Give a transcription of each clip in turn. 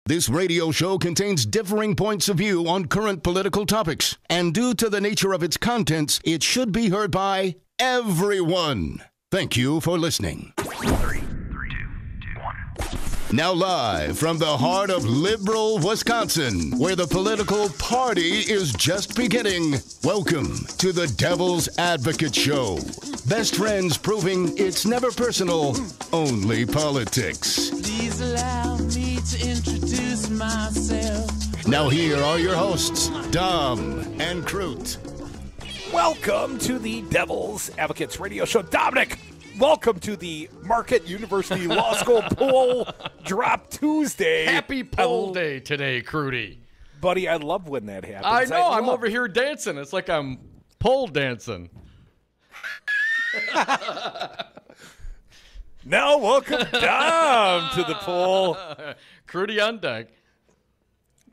This radio show contains differing points of view on current political topics, and due to the nature of its contents, it should be heard by everyone. Thank you for listening. 3, 2, 1. Now live from the heart of liberal Wisconsin, where the political party is just beginning, welcome to the Devil's Advocate Show. Best friends proving it's never personal, only politics. Please allow me to introduce myself. Now here are your hosts, Dom and Crute. Welcome to the Devil's Advocates Radio Show. Dominic, welcome to the Marquette University Law School Poll Drop Tuesday. Happy poll day today, Crudy. Buddy, I love when that happens. I know, I'm over here dancing. It's like I'm pole dancing. Now, welcome Dom to the poll. Crudy on deck.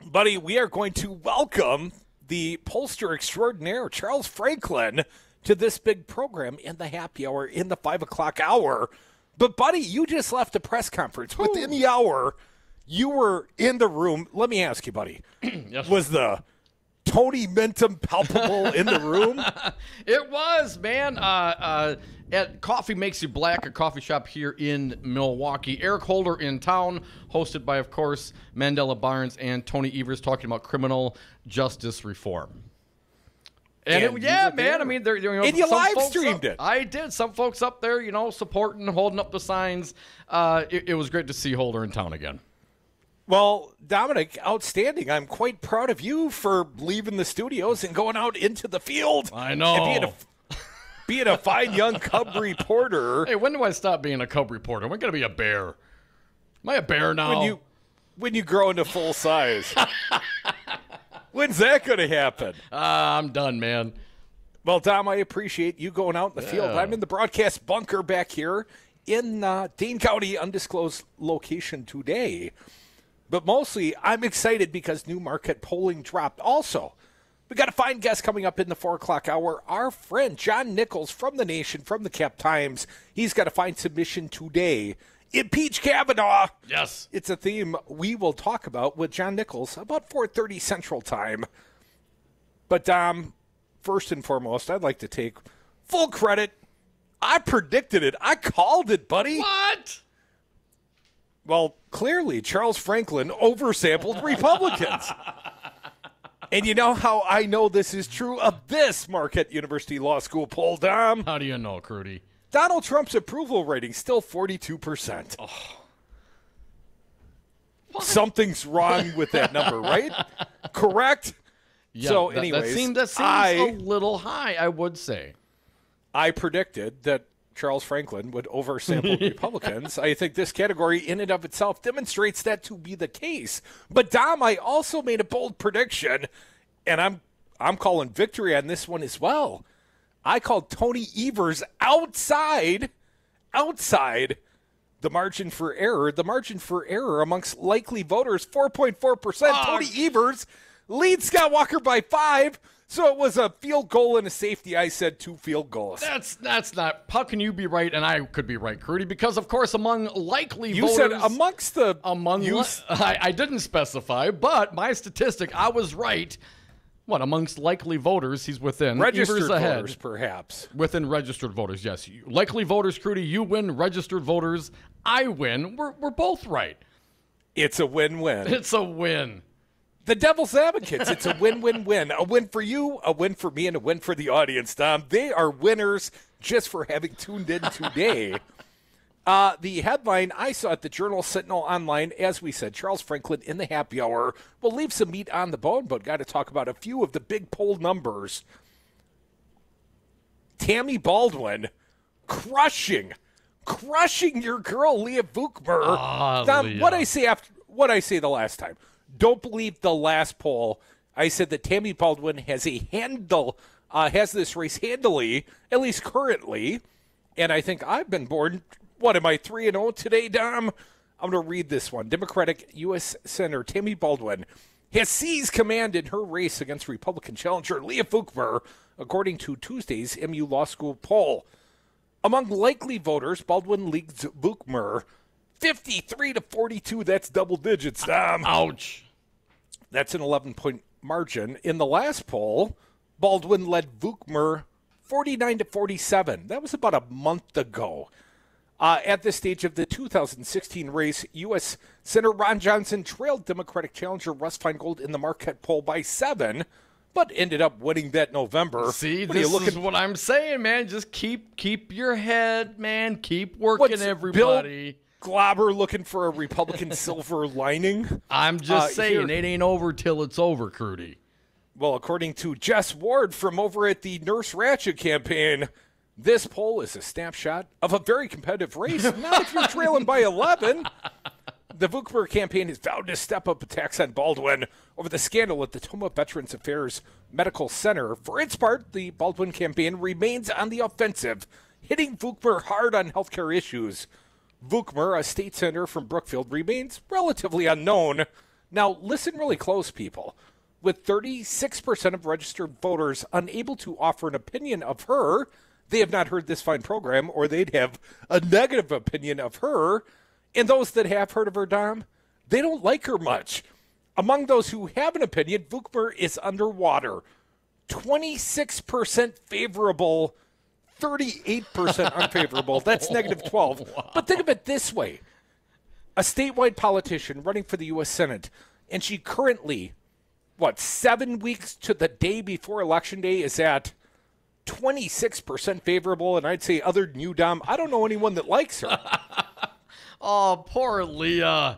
Buddy, we are going to welcome the pollster extraordinaire, Charles Franklin, to this big program in the happy hour, in the 5 o'clock hour. But, buddy, you just left a press conference. Within the hour, you were in the room. Let me ask you, buddy. Yes. Was the Tony Mentum palpable in the room? It was, man. At Coffee Makes You Black, a coffee shop here in Milwaukee. Eric Holder in town, hosted by, of course, Mandela Barnes and Tony Evers, talking about criminal justice reform. And yeah, man. I mean, they're and you live streamed it. I did. Some folks up there, supporting, holding up the signs. It was great to see Holder in town again. Well, Dominic, outstanding. I'm quite proud of you for leaving the studios and going out into the field. I know. And being a fine young Cub reporter. Hey, when do I stop being a Cub reporter? I'm going to be a bear. Am I a bear now? When you grow into full size. When's that going to happen? I'm done, man. Well, Dom, I appreciate you going out in the field. I'm in the broadcast bunker back here in Dane County, undisclosed location today. But mostly, I'm excited because new Marquette polling dropped. Also, we got a fine guest coming up in the 4 o'clock hour. Our friend, John Nichols from The Nation, from the Cap Times. He's got a fine submission today. Impeach Kavanaugh. Yes. It's a theme we will talk about with John Nichols about 4:30 Central Time. But, Dom, first and foremost, I'd like to take full credit. I predicted it. I called it, buddy. What? Well, clearly, Charles Franklin oversampled Republicans. And you know how I know this is true of this Marquette University Law School poll, Dom? How do you know, Crudy? Donald Trump's approval rating still 42%. Oh. Something's wrong with that number, right? Correct? Yeah, so, anyways, that seems a little high, I would say. I predicted that Charles Franklin would oversample Republicans. I think this category in and of itself demonstrates that to be the case. But, Dom, I also made a bold prediction, and I'm calling victory on this one as well. I called Tony Evers outside the margin for error. The margin for error amongst likely voters, 4.4%. Tony Evers leads Scott Walker by 5. So it was a field goal and a safety. I said 2 field goals. That's not. How can you be right and I could be right, Crudy? Because, of course, among likely voters. You said amongst the. I didn't specify, but my statistic, I was right. What, amongst likely voters, he's within. Registered Evers ahead. Voters, perhaps. Within registered voters, yes. Likely voters, Crudy, you win. Registered voters, I win. We're both right. It's a win-win. It's a win. The Devil's Advocates, it's a win-win-win. A win for you, a win for me, and a win for the audience, Tom. They are winners just for having tuned in today. The headline I saw at the Journal Sentinel Online, as we said, Charles Franklin in the happy hour. We'll leave some meat on the bone, but got to talk about a few of the big poll numbers. Tammy Baldwin crushing your girl, Leah Vukmer. Tom, what I say the last time. Don't believe the last poll. I said that Tammy Baldwin has this race handily, at least currently. And I think I've been born. What am I, 3-0 today, Dom? I'm going to read this one. Democratic U.S. Senator Tammy Baldwin has seized command in her race against Republican challenger Leah Vukmer, according to Tuesday's MU Law School poll. Among likely voters, Baldwin leads Vukmer 53-42. That's double digits, Dom. Ouch. That's an 11-point margin. In the last poll, Baldwin led Vukmer 49-47. That was about a month ago. At this stage of the 2016 race, U.S. Senator Ron Johnson trailed Democratic challenger Russ Feingold in the Marquette poll by 7, but ended up winning that November. See, this is what I'm saying, man. Just keep your head, man. Keep working, everybody. Bill Glauber looking for a Republican silver lining? I'm just saying, it ain't over till it's over, Crudy. Well, according to Jess Ward from over at the Nurse Ratchet campaign, this poll is a snapshot of a very competitive race, not if you're trailing by 11. The Vukmer campaign has vowed to step up attacks on Baldwin over the scandal at the Toma Veterans Affairs Medical Center. For its part, the Baldwin campaign remains on the offensive, hitting Vukmer hard on healthcare issues. Vukmer, a state senator from Brookfield, remains relatively unknown. Now, listen really close, people. With 36% of registered voters unable to offer an opinion of her, they have not heard this fine program, or they'd have a negative opinion of her. And those that have heard of her, Dom, they don't like her much. Among those who have an opinion, Vukmer is underwater. 26% favorable, 38% unfavorable. That's negative 12. Wow. But think of it this way. A statewide politician running for the U.S. Senate, and she currently, 7 weeks to the day before Election Day is at 26% favorable, and I'd say other than you, Dom, I don't know anyone that likes her. Oh, poor Leah.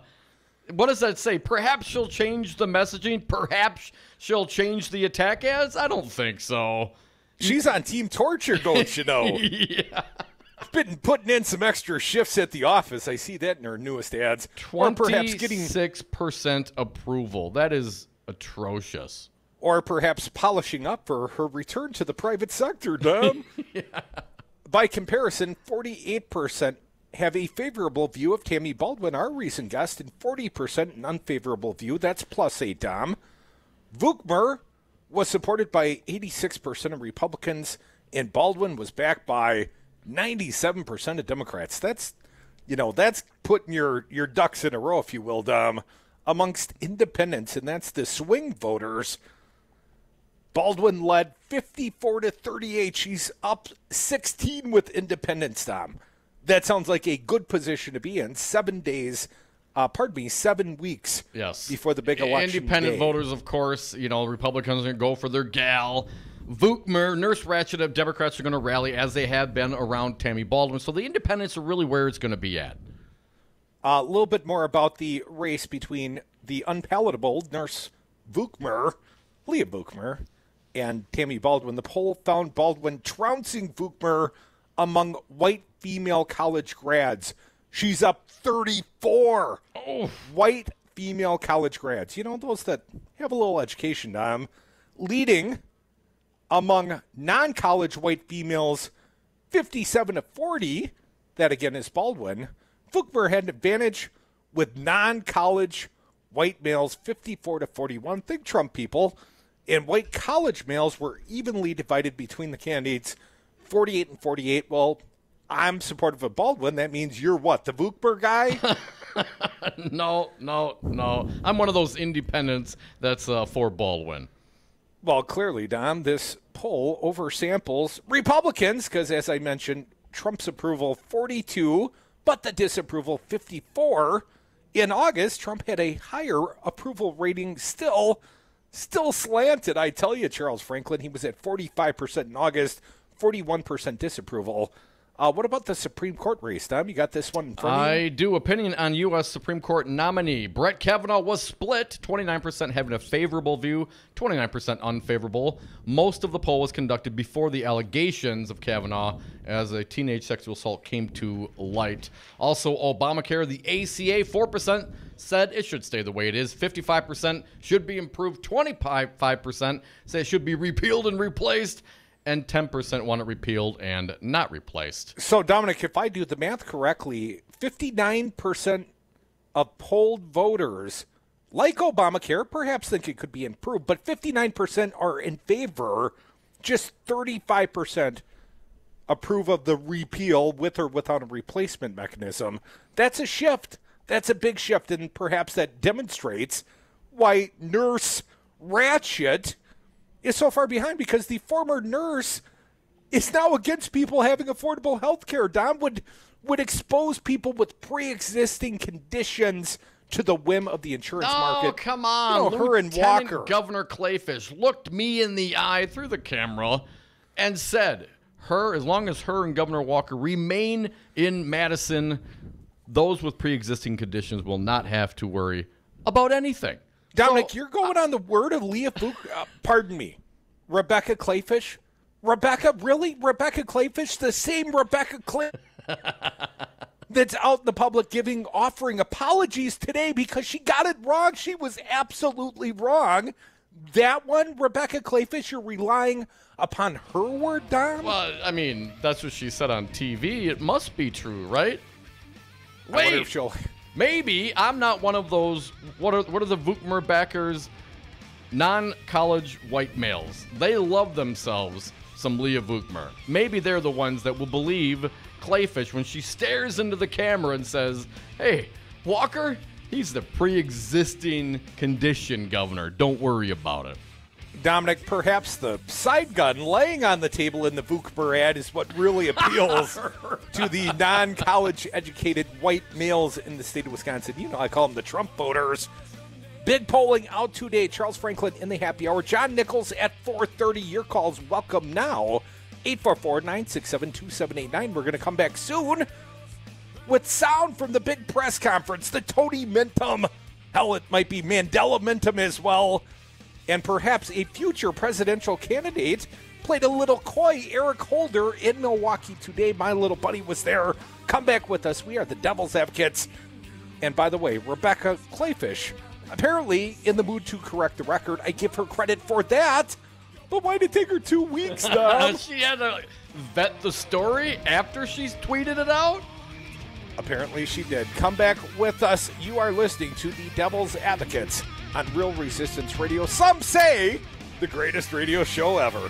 What does that say? Perhaps she'll change the messaging? Perhaps she'll change the attack ads? I don't think so. She's on Team Torture, don't you know? Yeah. Been putting in some extra shifts at the office. I see that in her newest ads. 26% approval. That is atrocious. Or perhaps polishing up for her return to the private sector, Dom. Yeah. By comparison, 48% have a favorable view of Tammy Baldwin, our recent guest, and 40% an unfavorable view. That's +8, Dom. Vukmer was supported by 86% of Republicans, and Baldwin was backed by 97% of Democrats. That's putting your ducks in a row, if you will, Dom, amongst independents, and that's the swing voters. Baldwin led 54-38. She's up 16 with independents, Dom. That sounds like a good position to be in. 7 weeks before the big election Independent day. Voters, of course, Republicans are going to go for their gal. Vukmer, Nurse Ratchet, Democrats are going to rally as they have been around Tammy Baldwin. So the independents are really where it's going to be at. A little bit more about the race between the unpalatable Nurse Vukmer, Leah Vukmer, and Tammy Baldwin. The poll found Baldwin trouncing Vukmer among white female college grads. She's up 34. Oh. White female college grads. Those that have a little education, leading among non-college white females 57-40. That, again, is Baldwin. Vukmer had an advantage with non-college white males 54-41. Think Trump, people. And white college males were evenly divided between the candidates, 48-48. Well, I'm supportive of Baldwin. That means you're what, the Vukmer guy? No. I'm one of those independents that's for Baldwin. Well, clearly, Dom, this poll oversamples Republicans because, as I mentioned, Trump's approval 42, but the disapproval 54. In August, Trump had a higher approval rating still slanted. I tell you, Charles Franklin, he was at 45% in August, 41% disapproval. What about the Supreme Court race, Tom? You got this one in front of you? I do. Opinion on U.S. Supreme Court nominee. Brett Kavanaugh was split, 29% having a favorable view, 29% unfavorable. Most of the poll was conducted before the allegations of Kavanaugh as a teenage sexual assault came to light. Also, Obamacare, the ACA, 4% said it should stay the way it is. 55% should be improved. 25% say it should be repealed and replaced. And 10% want it repealed and not replaced. So, Dominic, if I do the math correctly, 59% of polled voters like Obamacare, perhaps think it could be improved, but 59% are in favor. Just 35% approve of the repeal with or without a replacement mechanism. That's a shift. That's a big shift, and perhaps that demonstrates why Nurse Ratchet is so far behind, because the former nurse is now against people having affordable health care. Don would expose people with pre-existing conditions to the whim of the insurance market. Oh, come on. Her and Walker. Governor Clayfish looked me in the eye through the camera and said, as long as her and Governor Walker remain in Madison, those with pre-existing conditions will not have to worry about anything. Dominic, you're going on the word of Leah Fook. Pardon me. Rebecca Clayfish? Rebecca? Really? Rebecca Clayfish? The same Rebecca Clayfish that's out in the public offering apologies today because she got it wrong. She was absolutely wrong. That one, Rebecca Clayfish, you're relying upon her word, Dom? Well, I mean, that's what she said on TV. It must be true, right? Wait. Maybe I'm not one of those. What are the Vukmer backers? Non-college white males. They love themselves some Leah Vukmer. Maybe they're the ones that will believe Clayfish when she stares into the camera and says, "Hey, Walker, he's the pre-existing condition governor. Don't worry about it." Dominic, perhaps the side gun laying on the table in the Vukmer ad is what really appeals to the non-college educated white males in the state of Wisconsin. You know, I call them the Trump voters. Big polling out today. Charles Franklin in the happy hour. John Nichols at 4:30. Your calls welcome now. 844-967-2789. We're going to come back soon with sound from the big press conference. The Tony Mintum. Hell, it might be Mandela Mintum as well. And perhaps a future presidential candidate played a little coy. Eric Holder in Milwaukee today. My little buddy was there. Come back with us. We are the Devil's Advocates. And by the way, Rebecca Clayfish, apparently in the mood to correct the record. I give her credit for that. But why did it take her 2 weeks, Dom? She had to vet the story after she's tweeted it out? Apparently she did. Come back with us. You are listening to the Devil's Advocates on Real Resistance Radio. Some say the greatest radio show ever.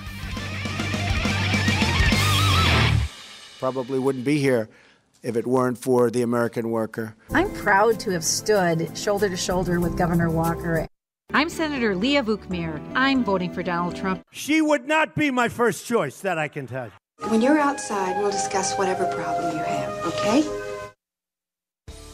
Probably wouldn't be here if it weren't for the American worker. I'm proud to have stood shoulder to shoulder with Governor Walker. I'm Senator Leah Vukmir. I'm voting for Donald Trump. She would not be my first choice, that I can tell you. When you're outside, we'll discuss whatever problem you have, okay?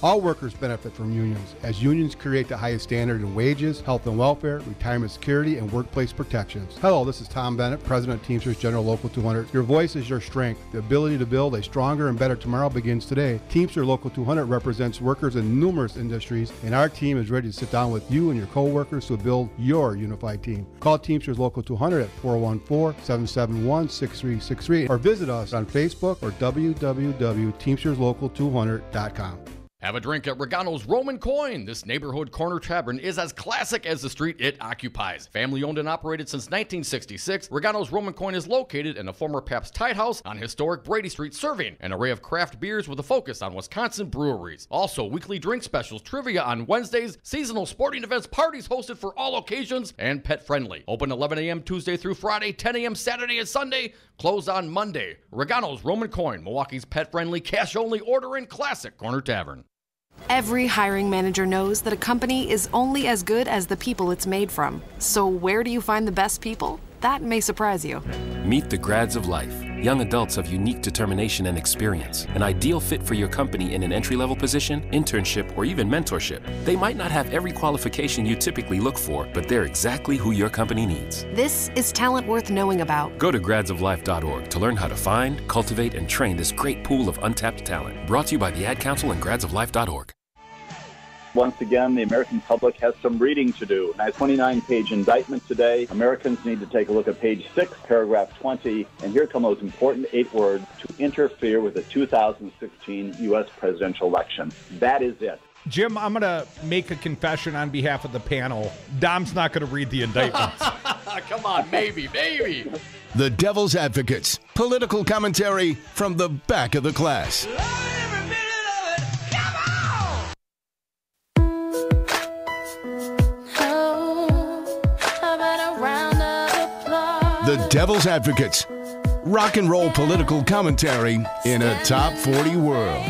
All workers benefit from unions, as unions create the highest standard in wages, health and welfare, retirement security, and workplace protections. Hello, this is Tom Bennett, President of Teamsters General Local 200. Your voice is your strength. The ability to build a stronger and better tomorrow begins today. Teamster Local 200 represents workers in numerous industries, and our team is ready to sit down with you and your co-workers to build your unified team. Call Teamsters Local 200 at 414-771-6363 or visit us on Facebook or www.teamsterslocal200.com. Have a drink at Regano's Roman Coin. This neighborhood corner tavern is as classic as the street it occupies. Family owned and operated since 1966, Regano's Roman Coin is located in a former Pabst Tide House on historic Brady Street, serving an array of craft beers with a focus on Wisconsin breweries. Also, weekly drink specials, trivia on Wednesdays, seasonal sporting events, parties hosted for all occasions, and pet friendly. Open 11 a.m. Tuesday through Friday, 10 a.m. Saturday and Sunday, closed on Monday. Regano's Roman Coin, Milwaukee's pet friendly, cash only order and classic corner tavern. Every hiring manager knows that a company is only as good as the people it's made from. So where do you find the best people? That may surprise you. Meet the grads of life. Young adults of unique determination and experience. An ideal fit for your company in an entry-level position, internship, or even mentorship. They might not have every qualification you typically look for, but they're exactly who your company needs. This is talent worth knowing about. Go to gradsoflife.org to learn how to find, cultivate, and train this great pool of untapped talent. Brought to you by the Ad Council and gradsoflife.org. Once again, the American public has some reading to do. A 29-page indictment today. Americans need to take a look at page 6, paragraph 20, and here come those important 8 words: to interfere with the 2016 U.S. presidential election. That is it. Jim, I'm going to make a confession on behalf of the panel. Dom's not going to read the indictments. Come on, maybe. The Devil's Advocates, political commentary from the back of the class. The Devil's Advocates Rock and roll political commentary in a top 40 world.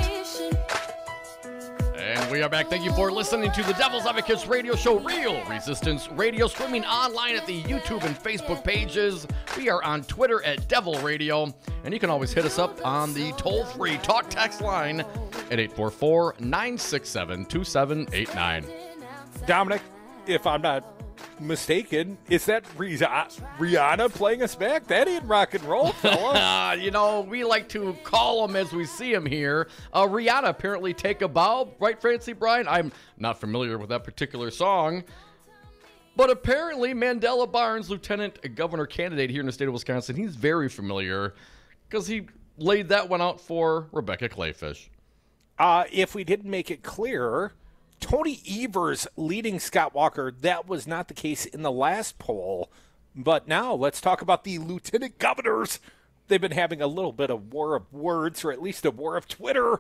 And we are back. Thank you for listening to the Devil's Advocates radio show, Real Resistance Radio, streaming online at the YouTube and Facebook pages. We are on Twitter at Devil Radio, and you can always hit us up on the toll-free talk text line at 844-967-2789. Dominic, if I'm not mistaken, is that Rihanna playing us back? That ain't rock and roll, fella. You know, we like to call them as we see them here. Rihanna apparently Take a Bow, right, Francie Bryan? I'm not familiar with that particular song. But apparently Mandela Barnes, lieutenant governor candidate here in the state of Wisconsin, he's very familiar because he laid that one out for Rebecca Clayfish. If we didn't make it clear, Tony Evers leading Scott Walker. That was not the case in the last poll. But now let's talk about the lieutenant governors. They've been having a little bit of war of words, or at least a war of Twitter.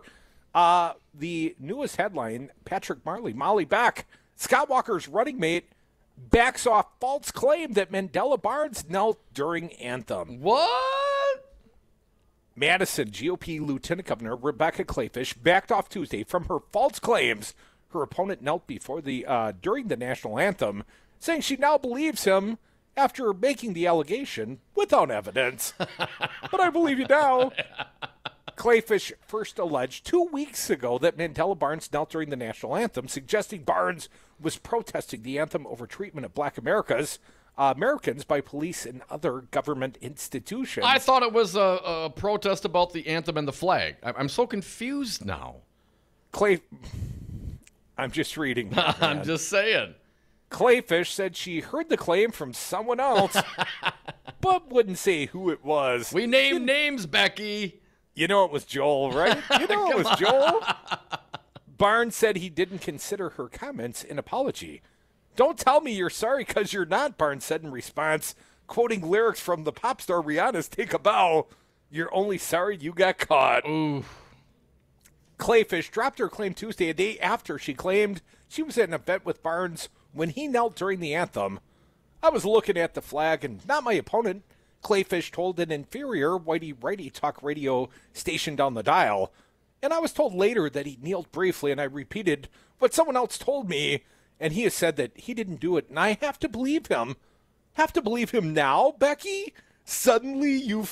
The newest headline, Patrick Molly back. Scott Walker's running mate backs off false claim that Mandela Barnes knelt during anthem. What? Madison GOP Lieutenant Governor Rebecca Clayfish backed off Tuesday from her false claims her opponent knelt before during the national anthem, saying she now believes him after making the allegation without evidence. But I believe you now. Clayfish first alleged 2 weeks ago that Mandela Barnes knelt during the national anthem, suggesting Barnes was protesting the anthem over treatment of black Americans by police and other government institutions. I thought it was a protest about the anthem and the flag. I'm so confused now. I'm just reading. I'm just saying. Clayfish said she heard the claim from someone else, but wouldn't say who it was. We named names, Becky. You know it was Joel, right? You know it was Joel. Barnes said he didn't consider her comments an apology. Don't tell me you're sorry because you're not, Barnes said in response, quoting lyrics from the pop star Rihanna's Take a Bow. You're only sorry you got caught. Ooh. Clayfish dropped her claim Tuesday, a day after she claimed she was at an event with Barnes when he knelt during the anthem. I was looking at the flag and not my opponent, Clayfish told an inferior whitey-righty talk radio station down the dial. And I was told later that he kneeled briefly, and I repeated what someone else told me, and he has said that he didn't do it, and I have to believe him. Have to believe him now, Becky? Suddenly you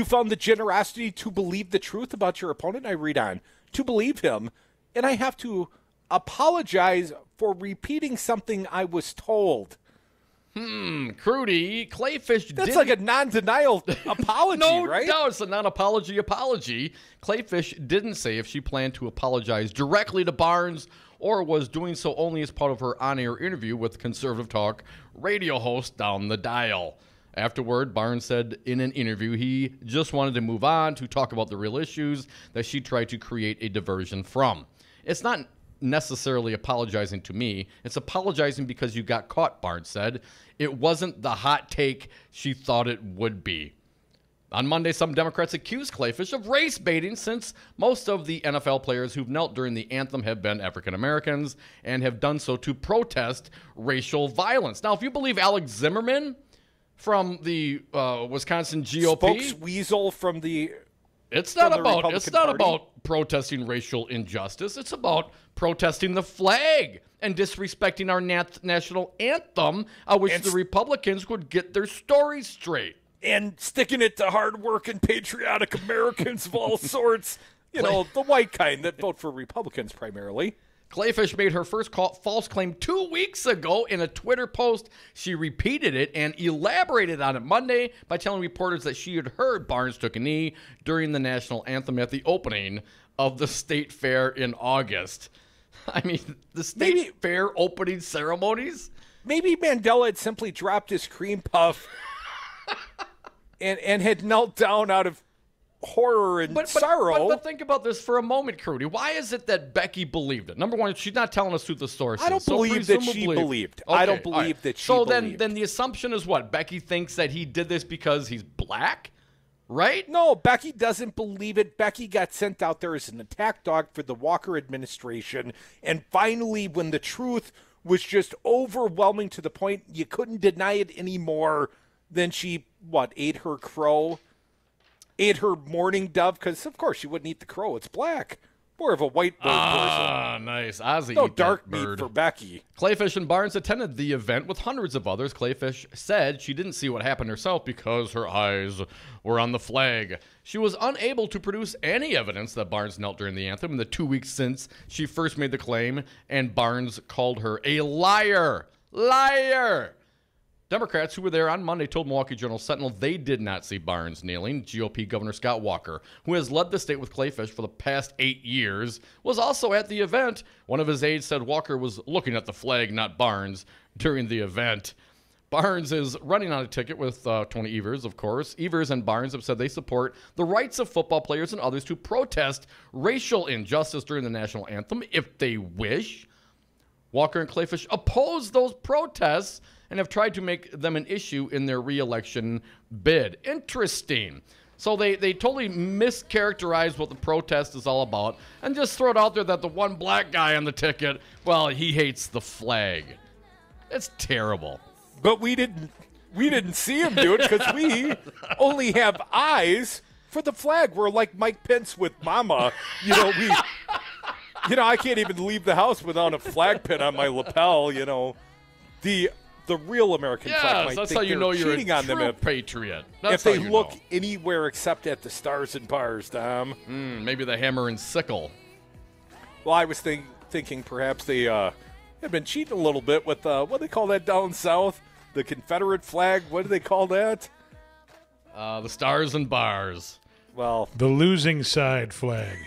found the generosity to believe the truth about your opponent? I read on. To believe him, and I have to apologize for repeating something I was told. Crudy, Clayfish did... That's like a non-denial apology, right? No, it's a non-apology apology. Clayfish didn't say if she planned to apologize directly to Barnes or was doing so only as part of her on-air interview with conservative talk radio host down the dial. Afterward, Barnes said in an interview he just wanted to move on to talk about the real issues that she tried to create a diversion from. It's not necessarily apologizing to me. It's apologizing because you got caught, Barnes said. It wasn't the hot take she thought it would be. On Monday, some Democrats accused Clayfish of race baiting since most of the NFL players who've knelt during the anthem have been African Americans and have done so to protest racial violence. Now, if you believe Alex Zimmerman from the Wisconsin GOP, spokesweasel from the It's not about protesting racial injustice. It's about protesting the flag and disrespecting our national anthem. I wish the Republicans would get their stories straight. And sticking it to hard-working, patriotic Americans of all sorts. You know, the white kind that vote for Republicans primarily. Clayfish made her first false claim 2 weeks ago in a Twitter post. She repeated it and elaborated on it Monday by telling reporters that she had heard Barnes took a knee during the national anthem at the opening of the state fair in August. I mean, the state fair opening ceremonies? Maybe Mandela had simply dropped his cream puff and had knelt down out of horror and sorrow. But think about this for a moment, Crudy. Why is it that Becky believed it? Number one, she's not telling us who the source is. I don't believe that she believed. Okay, I don't believe that she believed. So then the assumption is what? Becky thinks that he did this because he's black? Right? No, Becky doesn't believe it. Becky got sent out there as an attack dog for the Walker administration. And finally, when the truth was just overwhelming to the point you couldn't deny it anymore, then she, ate her crow? ate her mourning dove, because, of course, she wouldn't eat the crow. It's black. More of a white bird person. Ah, nice. Ozzy, no eat dark that bird. meat for Becky. Clayfish and Barnes attended the event with hundreds of others. Clayfish said she didn't see what happened herself because her eyes were on the flag. She was unable to produce any evidence that Barnes knelt during the anthem in the 2 weeks since she first made the claim, and Barnes called her a liar. Liar! Democrats who were there on Monday told Milwaukee Journal-Sentinel they did not see Barnes kneeling. GOP Governor Scott Walker, who has led the state with Clayfish for the past 8 years, was also at the event. One of his aides said Walker was looking at the flag, not Barnes, during the event. Barnes is running on a ticket with Tony Evers, of course. Evers and Barnes have said they support the rights of football players and others to protest racial injustice during the national anthem if they wish. Walker and Clayfish oppose those protests and have tried to make them an issue in their re-election bid. Interesting. So they totally mischaracterized what the protest is all about and just throw it out there that the one black guy on the ticket, well, he hates the flag. It's terrible. But we didn't see him do it because we only have eyes for the flag. We're like Mike Pence with Mama. I can't even leave the house without a flag pin on my lapel. The real American flag might that's think how you they're know you're cheating a on them true patriot. That's if they how you look know. anywhere except at the stars and bars, Dom. Maybe the hammer and sickle. Well, I was thinking perhaps they have been cheating a little bit with what do they call that down south? The Confederate flag. What do they call that? The stars and bars. Well, the losing side flag.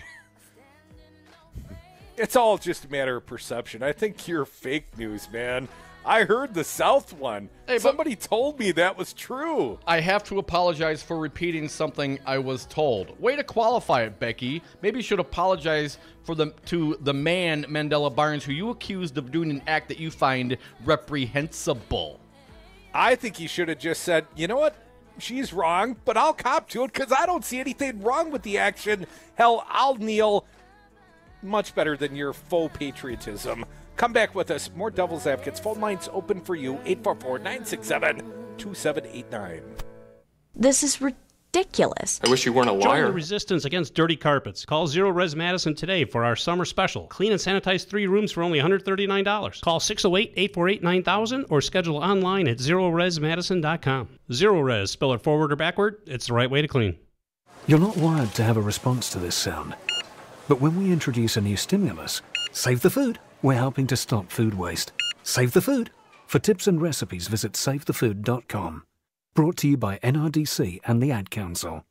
It's all just a matter of perception. I think you're fake news, man. I heard the South one. Hey, somebody told me that was true. I have to apologize for repeating something I was told. Way to qualify it, Becky. Maybe you should apologize to the man, Mandela Barnes, who you accused of doing an act that you find reprehensible. I think he should have just said, you know what? She's wrong, but I'll cop to it because I don't see anything wrong with the action. Hell, I'll kneel. Much better than your faux patriotism. Come back with us. More Devil's Advocates. Phone lines open for you. 844-967-2789. This is ridiculous. I wish you weren't a liar. Join the resistance against dirty carpets. Call Zero Res Madison today for our summer special. Clean and sanitize 3 rooms for only $139. Call 608-848-9000 or schedule online at ZeroResMadison.com. Zero Res, spell it forward or backward, it's the right way to clean. You're not wired to have a response to this sound. But when we introduce a new stimulus, save the food. We're helping to stop food waste. Save the food. For tips and recipes, visit SaveTheFood.com. Brought to you by NRDC and the Ad Council.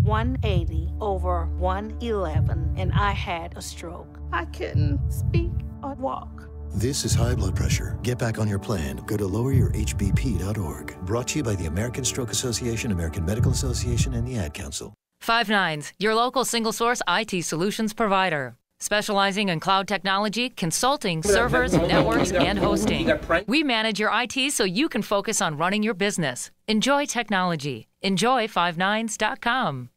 180 over 111, and I had a stroke. I couldn't speak or walk. This is high blood pressure. Get back on your plan. Go to loweryourhbp.org. Brought to you by the American Stroke Association, American Medical Association, and the Ad Council. 5nines, your local single-source IT solutions provider. Specializing in cloud technology, consulting, servers, networks, and hosting. We manage your IT so you can focus on running your business. Enjoy technology. Enjoy 5nines.com.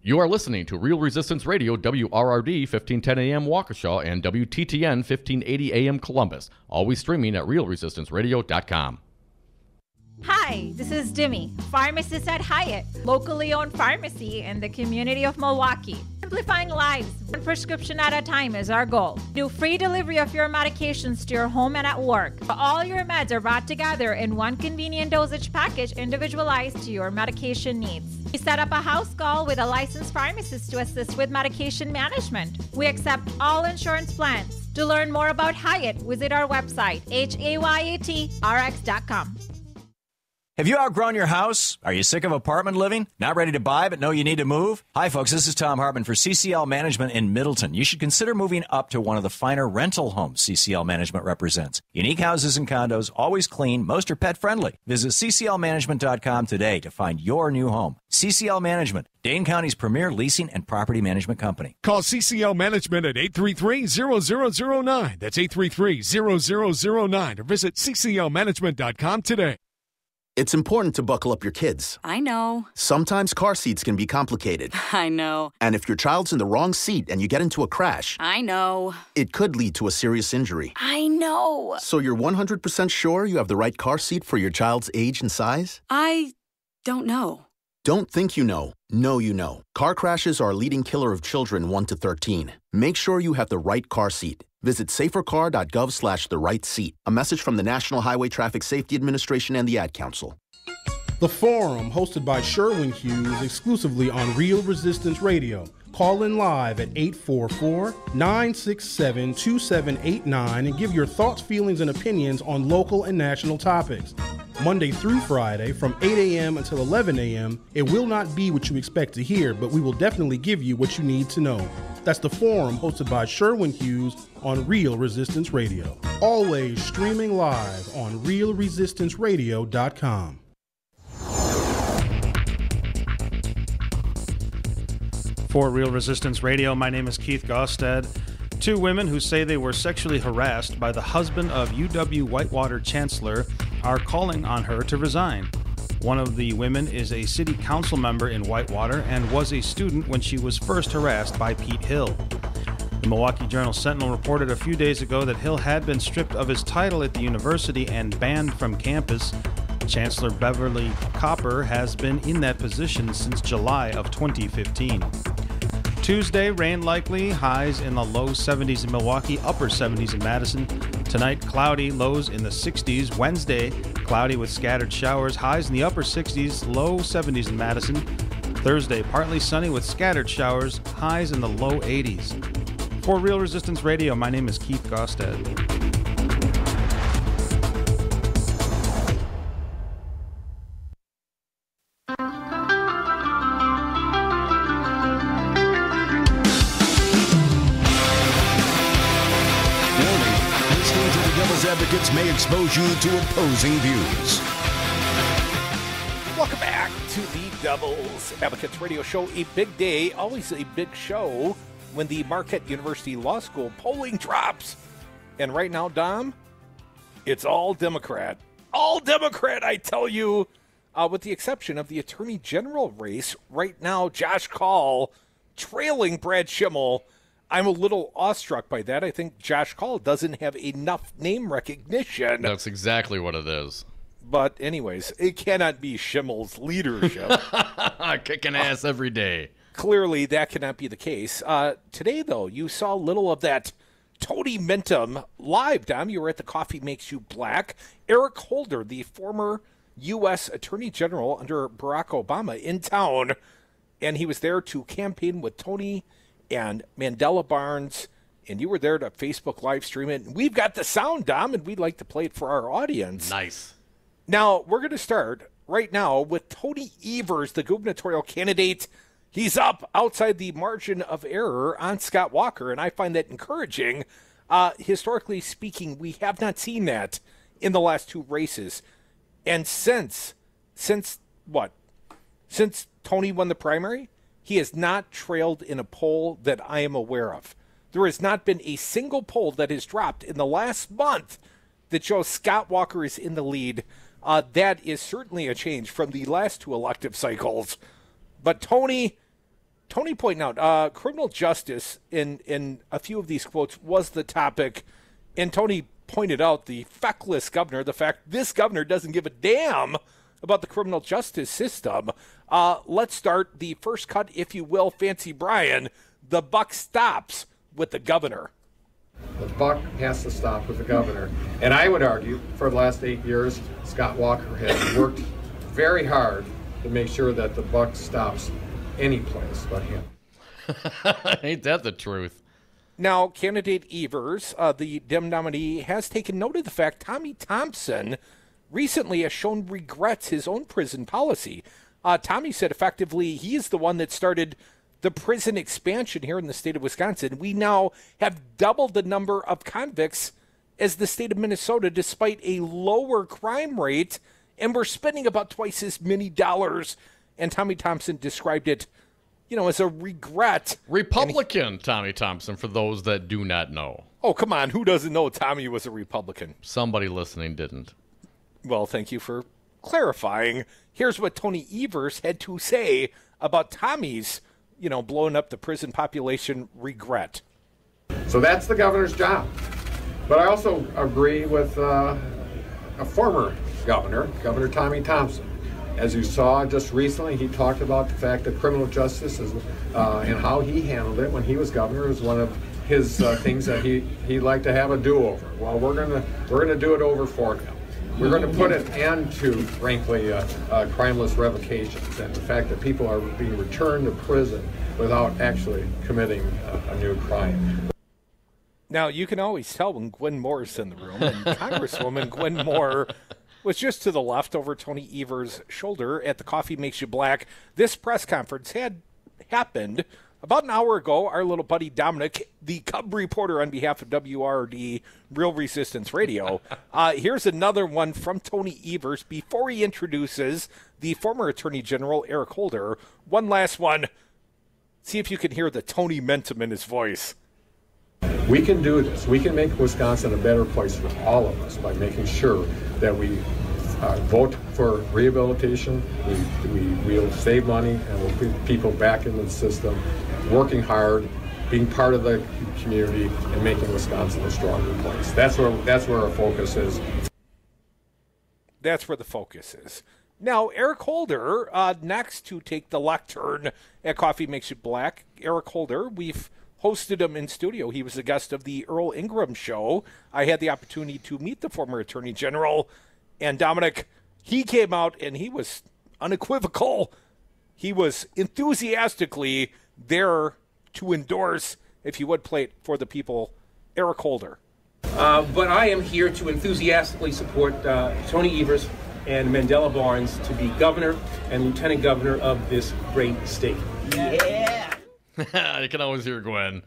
You are listening to Real Resistance Radio, WRRD 1510 AM Waukesha and WTTN 1580 AM Columbus. Always streaming at realresistanceradio.com. Hi, this is Demi, pharmacist at Hyatt, locally owned pharmacy in the community of Milwaukee. Simplifying lives, one prescription at a time is our goal. Do free delivery of your medications to your home and at work. All your meds are brought together in one convenient dosage package individualized to your medication needs. We set up a house call with a licensed pharmacist to assist with medication management. We accept all insurance plans. To learn more about Hyatt, visit our website, HAYATRX.com. Have you outgrown your house? Are you sick of apartment living? Not ready to buy but know you need to move? Hi folks, this is Tom Hartman for CCL Management in Middleton. You should consider moving up to one of the finer rental homes CCL Management represents. Unique houses and condos, always clean, most are pet friendly. Visit cclmanagement.com today to find your new home. CCL Management, Dane County's premier leasing and property management company. Call CCL Management at 833-0009. That's 833-0009 or visit cclmanagement.com today. It's important to buckle up your kids. I know. Sometimes car seats can be complicated. I know. And if your child's in the wrong seat and you get into a crash, I know. It could lead to a serious injury. I know. So you're 100% sure you have the right car seat for your child's age and size? I don't know. Don't think you know. Know you know. Car crashes are a leading killer of children 1 to 13. Make sure you have the right car seat. Visit safercar.gov/the-right-seat. A message from the National Highway Traffic Safety Administration and the Ad Council. The Forum, hosted by Sherwin Hughes, exclusively on Real Resistance Radio. Call in live at 844-967-2789 and give your thoughts, feelings, and opinions on local and national topics. Monday through Friday from 8 a.m. until 11 a.m. It will not be what you expect to hear, but we will definitely give you what you need to know. That's The Forum, hosted by Sherwin Hughes on Real Resistance Radio. Always streaming live on realresistanceradio.com. For Real Resistance Radio, my name is Keith Gostad. Two women who say they were sexually harassed by the husband of UW-Whitewater Chancellor are calling on her to resign. One of the women is a city council member in Whitewater and was a student when she was first harassed by Pete Hill. The Milwaukee Journal-Sentinel reported a few days ago that Hill had been stripped of his title at the university and banned from campus. Chancellor Beverly Copper has been in that position since July of 2015. Tuesday, rain likely, highs in the low 70s in Milwaukee, upper 70s in Madison. Tonight, cloudy, lows in the 60s. Wednesday, cloudy with scattered showers, highs in the upper 60s, low 70s in Madison. Thursday, partly sunny with scattered showers, highs in the low 80s. For Real Resistance Radio, my name is Keith Gostad. Advocates may expose you to opposing views. Welcome back to the Devil's Advocates Radio Show. A big day, always a big show when the Marquette University Law School polling drops. And right now, Dom, it's all Democrat. All Democrat, I tell you, with the exception of the Attorney General race. Right now, Josh Kaul trailing Brad Schimmel. I'm a little awestruck by that. I think Josh Kaul doesn't have enough name recognition. That's exactly what it is. But anyways, it cannot be Schimmel's leadership. Kicking ass every day. Clearly, that cannot be the case. Today, though, you saw a little of that Tony Mintum live, Dom. You were at the Coffee Makes You Black. Eric Holder, the former U.S. Attorney General under Barack Obama, in town. And he was there to campaign with Tony and Mandela Barnes, and you were there to Facebook live stream it. We've got the sound, Dom, and we'd like to play it for our audience. Nice. Now, we're going to start right now with Tony Evers, the gubernatorial candidate. He's up outside the margin of error on Scott Walker, and I find that encouraging. Historically speaking, we have not seen that in the last two races. And since Tony won the primary, he has not trailed in a poll that I am aware of. There has not been a single poll that has dropped in the last month that shows Scott Walker is in the lead. That is certainly a change from the last two elective cycles. But Tony pointing out, criminal justice in a few of these quotes was the topic. And Tony pointed out the feckless governor, the fact this governor doesn't give a damn about the criminal justice system. Let's start the first cut, if you will, Fancy Brian. The buck stops with the governor. The buck has to stop with the governor. And I would argue, for the last 8 years, Scott Walker has worked very hard to make sure that the buck stops any place but him. Ain't that the truth? Now, candidate Evers, the Dem nominee, has taken note of the fact Tommy Thompson recently has shown regrets his own prison policy. Tommy said effectively he is the one that started the prison expansion here in the state of Wisconsin. We now have doubled the number of convicts as the state of Minnesota, despite a lower crime rate, and we're spending about twice as many dollars. And Tommy Thompson described it, as a regret. Republican Tommy Thompson, for those that do not know. Oh, come on. Who doesn't know Tommy was a Republican? Somebody listening didn't. Well, thank you for clarifying. Here's what Tony Evers had to say about Tommy's, blowing up the prison population regret. So that's the governor's job. But I also agree with a former governor, Governor Tommy Thompson. As you saw just recently, he talked about the fact that criminal justice is, and how he handled it when he was governor is one of his things that he'd like to have a do-over. Well, we're gonna do it over for him. We're going to put an end to, frankly, crimeless revocations and the fact that people are being returned to prison without actually committing a new crime. Now, you can always tell when Gwen Moore's in the room, and Congresswoman Gwen Moore was just to the left over Tony Evers' shoulder at the Coffee Makes You Black. This press conference had happened about an hour ago. Our little buddy Dominic, the Cub reporter on behalf of WRD Real Resistance Radio, here's another one from Tony Evers before he introduces the former Attorney General Eric Holder. One last one. See if you can hear the Tony Mentum in his voice. We can do this. We can make Wisconsin a better place for all of us by making sure that we vote for rehabilitation, we'll save money, and we'll put people back into the system, working hard, being part of the community, and making Wisconsin a stronger place. That's where our focus is. That's where the focus is. Now, Eric Holder, next to take the lectern at Coffee Makes You Black. Eric Holder, we've hosted him in studio. He was a guest of the Earl Ingram show. I had the opportunity to meet the former Attorney General. And Dominic, he came out and he was unequivocal. He was enthusiastically there to endorse, if you would play it for the people, Eric Holder. But I am here to enthusiastically support Tony Evers and Mandela Barnes to be governor and lieutenant governor of this great state. Yeah! You can always hear Gwen.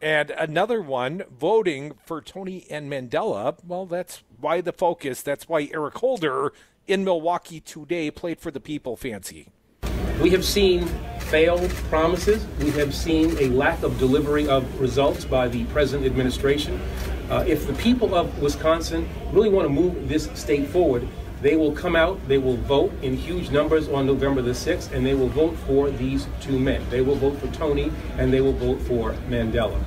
And another one voting for Tony and Mandela. Well, that's why the focus. That's why Eric Holder in Milwaukee today played for the people fancy. We have seen failed promises. We have seen a lack of delivery of results by the present administration. If the people of Wisconsin really want to move this state forward, they will come out, they will vote in huge numbers on November the 6th, and they will vote for these two men. They will vote for Tony, and they will vote for Mandela.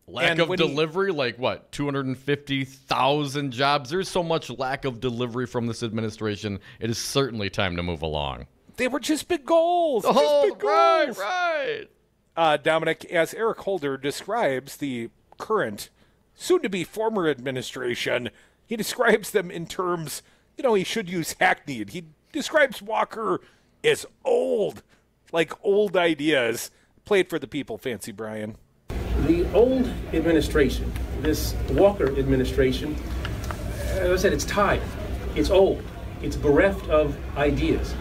Lack of delivery, like what, 250,000 jobs? There's so much lack of delivery from this administration. It is certainly time to move along. They were just big goals. Oh, just big goals. Right. Dominic, as Eric Holder describes the current, soon-to-be former administration, he describes them in terms, he should use hackneyed. He describes Walker as old, like old ideas. Played for the people, fancy Brian. The old administration, this Walker administration, as I said, it's tired, it's old, it's bereft of ideas.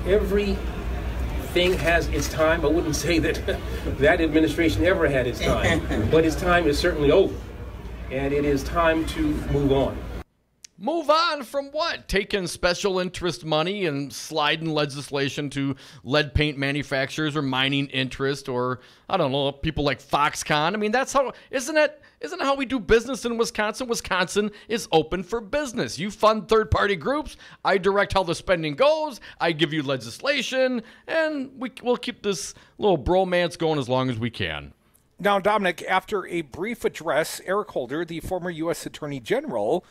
Everything has its time. I wouldn't say that that administration ever had its time, but its time is certainly over, and it is time to move on. Move on from what? Taking special interest money and sliding legislation to lead paint manufacturers or mining interest or, I don't know, people like Foxconn. I mean, that's how, isn't it how we do business in Wisconsin? Wisconsin is open for business. You fund third-party groups. I direct how the spending goes. I give you legislation, and we'll keep this little bromance going as long as we can. Now, Dominic, after a brief address, Eric Holder, the former U.S. Attorney General,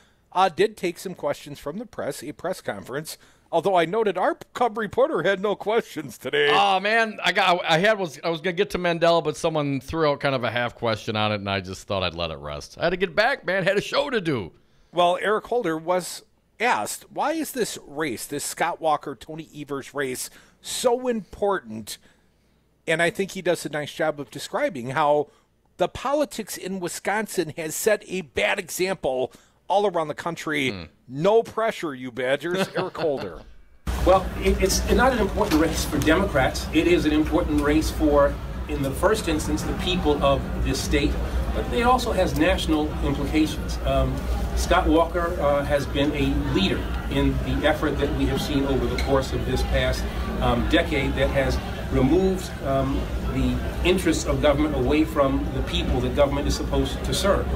did take some questions from the press, a press conference, although I noted our Cub reporter had no questions today. Oh, man, I was going to get to Mandela, but someone threw out kind of a half question on it, and I just thought I'd let it rest. I had to get back, man. Had a show to do. Well, Eric Holder was asked, why is this race, this Scott Walker-Tony Evers race, so important? And I think he does a nice job of describing how the politics in Wisconsin has set a bad example all around the country. No pressure, you Badgers. Eric Holder. Well, it's not an important race for Democrats. It is an important race for, in the first instance, the people of this state, but it also has national implications. Scott Walker has been a leader in the effort that we have seen over the course of this past decade that has removed the interests of government away from the people that government is supposed to serve.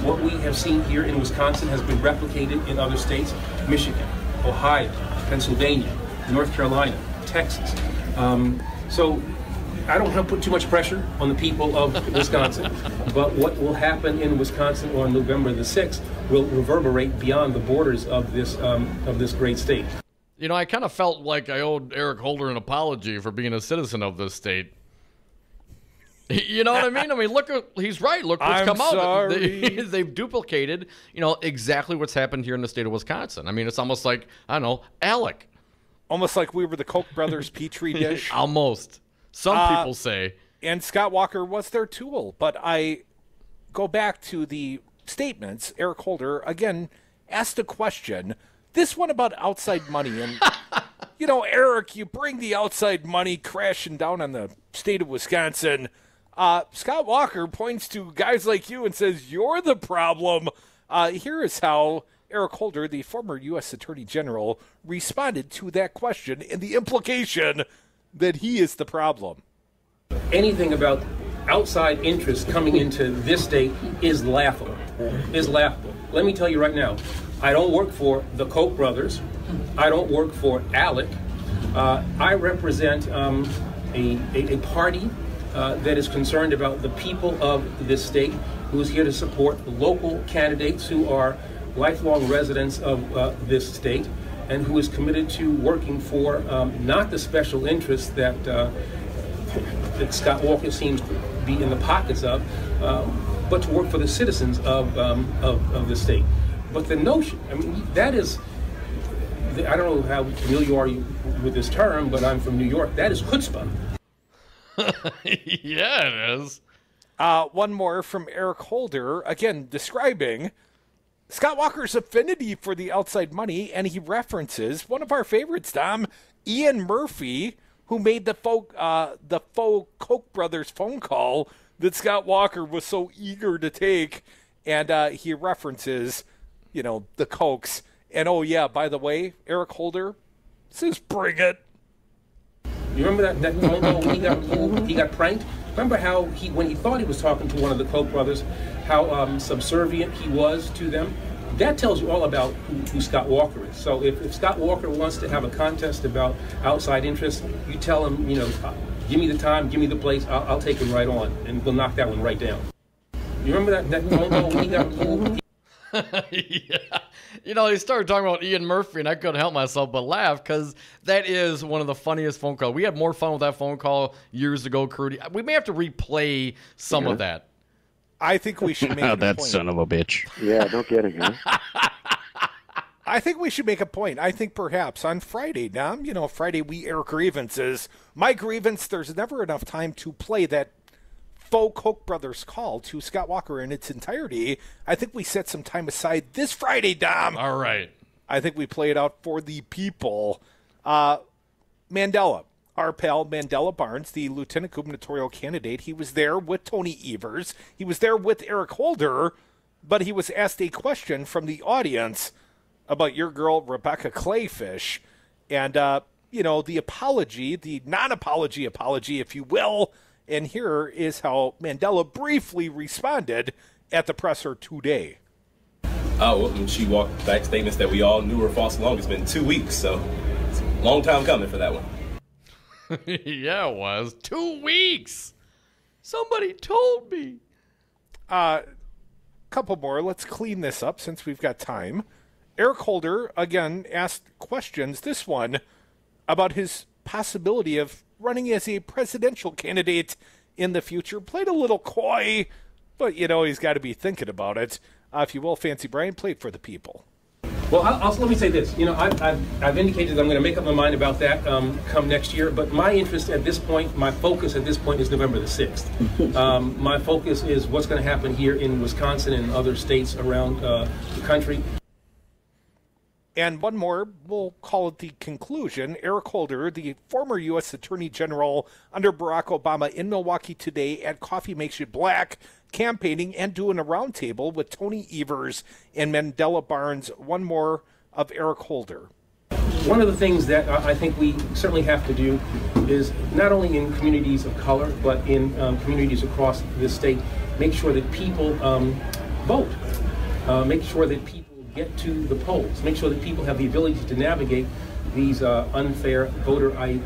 What we have seen here in Wisconsin has been replicated in other states: Michigan, Ohio, Pennsylvania, North Carolina, Texas. So I don't want to put too much pressure on the people of Wisconsin, but what will happen in Wisconsin on November the 6th will reverberate beyond the borders of this great state. You know, I kind of felt like I owed Eric Holder an apology for being a citizen of this state. You know what I mean? I mean, he's right. Look what's come out. They've duplicated, exactly what's happened here in the state of Wisconsin. I mean, it's almost like, I don't know, Alec. Almost like we were the Koch brothers Petri dish. Almost. Some people say. And Scott Walker was their tool. But I go back to the statements. Eric Holder, again, asked a question. This one about outside money. And, Eric, you bring the outside money crashing down on the state of Wisconsin. Scott Walker points to guys like you and says, you're the problem. Here is how Eric Holder, the former U.S. Attorney General, responded to that question and the implication that he is the problem. Anything about outside interest coming into this state is laughable. Let me tell you right now, I don't work for the Koch brothers. I don't work for Alec. I represent a party that is concerned about the people of this state, who is here to support local candidates who are lifelong residents of this state, and who is committed to working for not the special interests that Scott Walker seems to be in the pockets of, but to work for the citizens of the state. But the notion, that is, I don't know how familiar you are with this term, but I'm from New York. That is chutzpah. Yeah, it is. One more from Eric Holder, again, describing Scott Walker's affinity for the outside money, and he references one of our favorites, Dom, Ian Murphy, who made the faux Koch brothers phone call that Scott Walker was so eager to take, and he references, the Kochs. And oh yeah, by the way, Eric Holder says, "Bring it." You remember that phone call when he got pranked? Remember how when he thought he was talking to one of the Koch brothers, how subservient he was to them? That tells you all about who Scott Walker is. So if Scott Walker wants to have a contest about outside interests, you tell him, give me the time, give me the place, I'll take him right on, and we'll knock that one right down. You remember that phone call when he got pulled? Yeah. He started talking about Ian Murphy, and I couldn't help myself but laugh, because that is one of the funniest phone calls. We had more fun with that phone call years ago, Crudy. We may have to replay some of that. I think we should make a that point. Son of a bitch. Yeah, no kidding, huh? I think we should make a point. I think perhaps on Friday, Dom, Friday we air grievances. My grievance, there's never enough time to play that faux Koch brothers call to Scott Walker in its entirety. I think we set some time aside this Friday, Dom. All right. I think we play it out for the people. Mandela, our pal Mandela Barnes, the lieutenant gubernatorial candidate, he was there with Tony Evers. He was there with Eric Holder, but he was asked a question from the audience about your girl, Rebecca Clayfish. And, the apology, the non-apology apology, if you will. And here is how Mandela briefly responded at the presser today. She walked back statements that we all knew were false long. It's been 2 weeks, so it's a long time coming for that one. Yeah, it was. 2 weeks. Somebody told me. Couple more. Let's clean this up since we've got time. Eric Holder, again, asked questions, this one, about his possibility of running as a presidential candidate in the future. Played a little coy, but, he's got to be thinking about it. If you will, Fancy Brian, play it for the people. Well, let me say this. I've indicated that I'm going to make up my mind about that come next year. But my interest at this point, my focus at this point is November the 6th. My focus is what's going to happen here in Wisconsin and other states around the country. And one more, we'll call it the conclusion. Eric Holder, the former U.S. Attorney General under Barack Obama, in Milwaukee today at Coffee Makes You Black, campaigning and doing a roundtable with Tony Evers and Mandela Barnes. One more of Eric Holder. One of the things that I think we certainly have to do is not only in communities of color, but in communities across this state, make sure that people vote. Make sure that people get to the polls. Make sure that people have the ability to navigate these unfair voter ID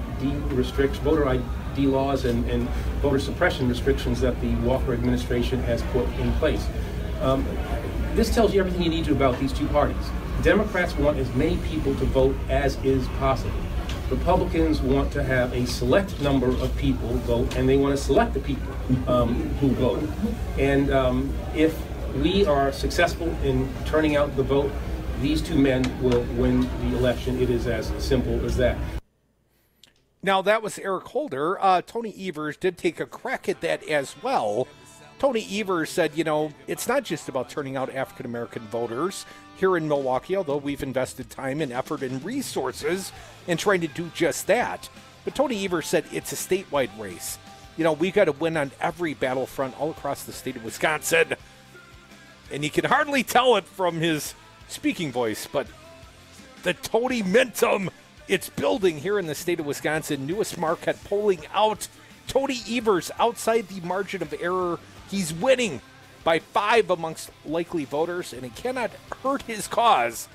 ID laws and voter suppression restrictions that the Walker administration has put in place. This tells you everything you need to about these two parties. Democrats want as many people to vote as is possible. Republicans want to have a select number of people vote, and they want to select the people who vote. And if we are successful in turning out the vote, these two men will win the election. It is as simple as that. Now, that was Eric Holder. Tony Evers did take a crack at that as well. Tony Evers said, it's not just about turning out African-American voters here in Milwaukee, although we've invested time and effort and resources in trying to do just that. But Tony Evers said it's a statewide race. We've got to win on every battlefront all across the state of Wisconsin. And you can hardly tell it from his speaking voice, but the Tony Mentum, it's building here in the state of Wisconsin. Newest Marquette polling out. Tony Evers outside the margin of error. He's winning by 5 amongst likely voters, and it cannot hurt his cause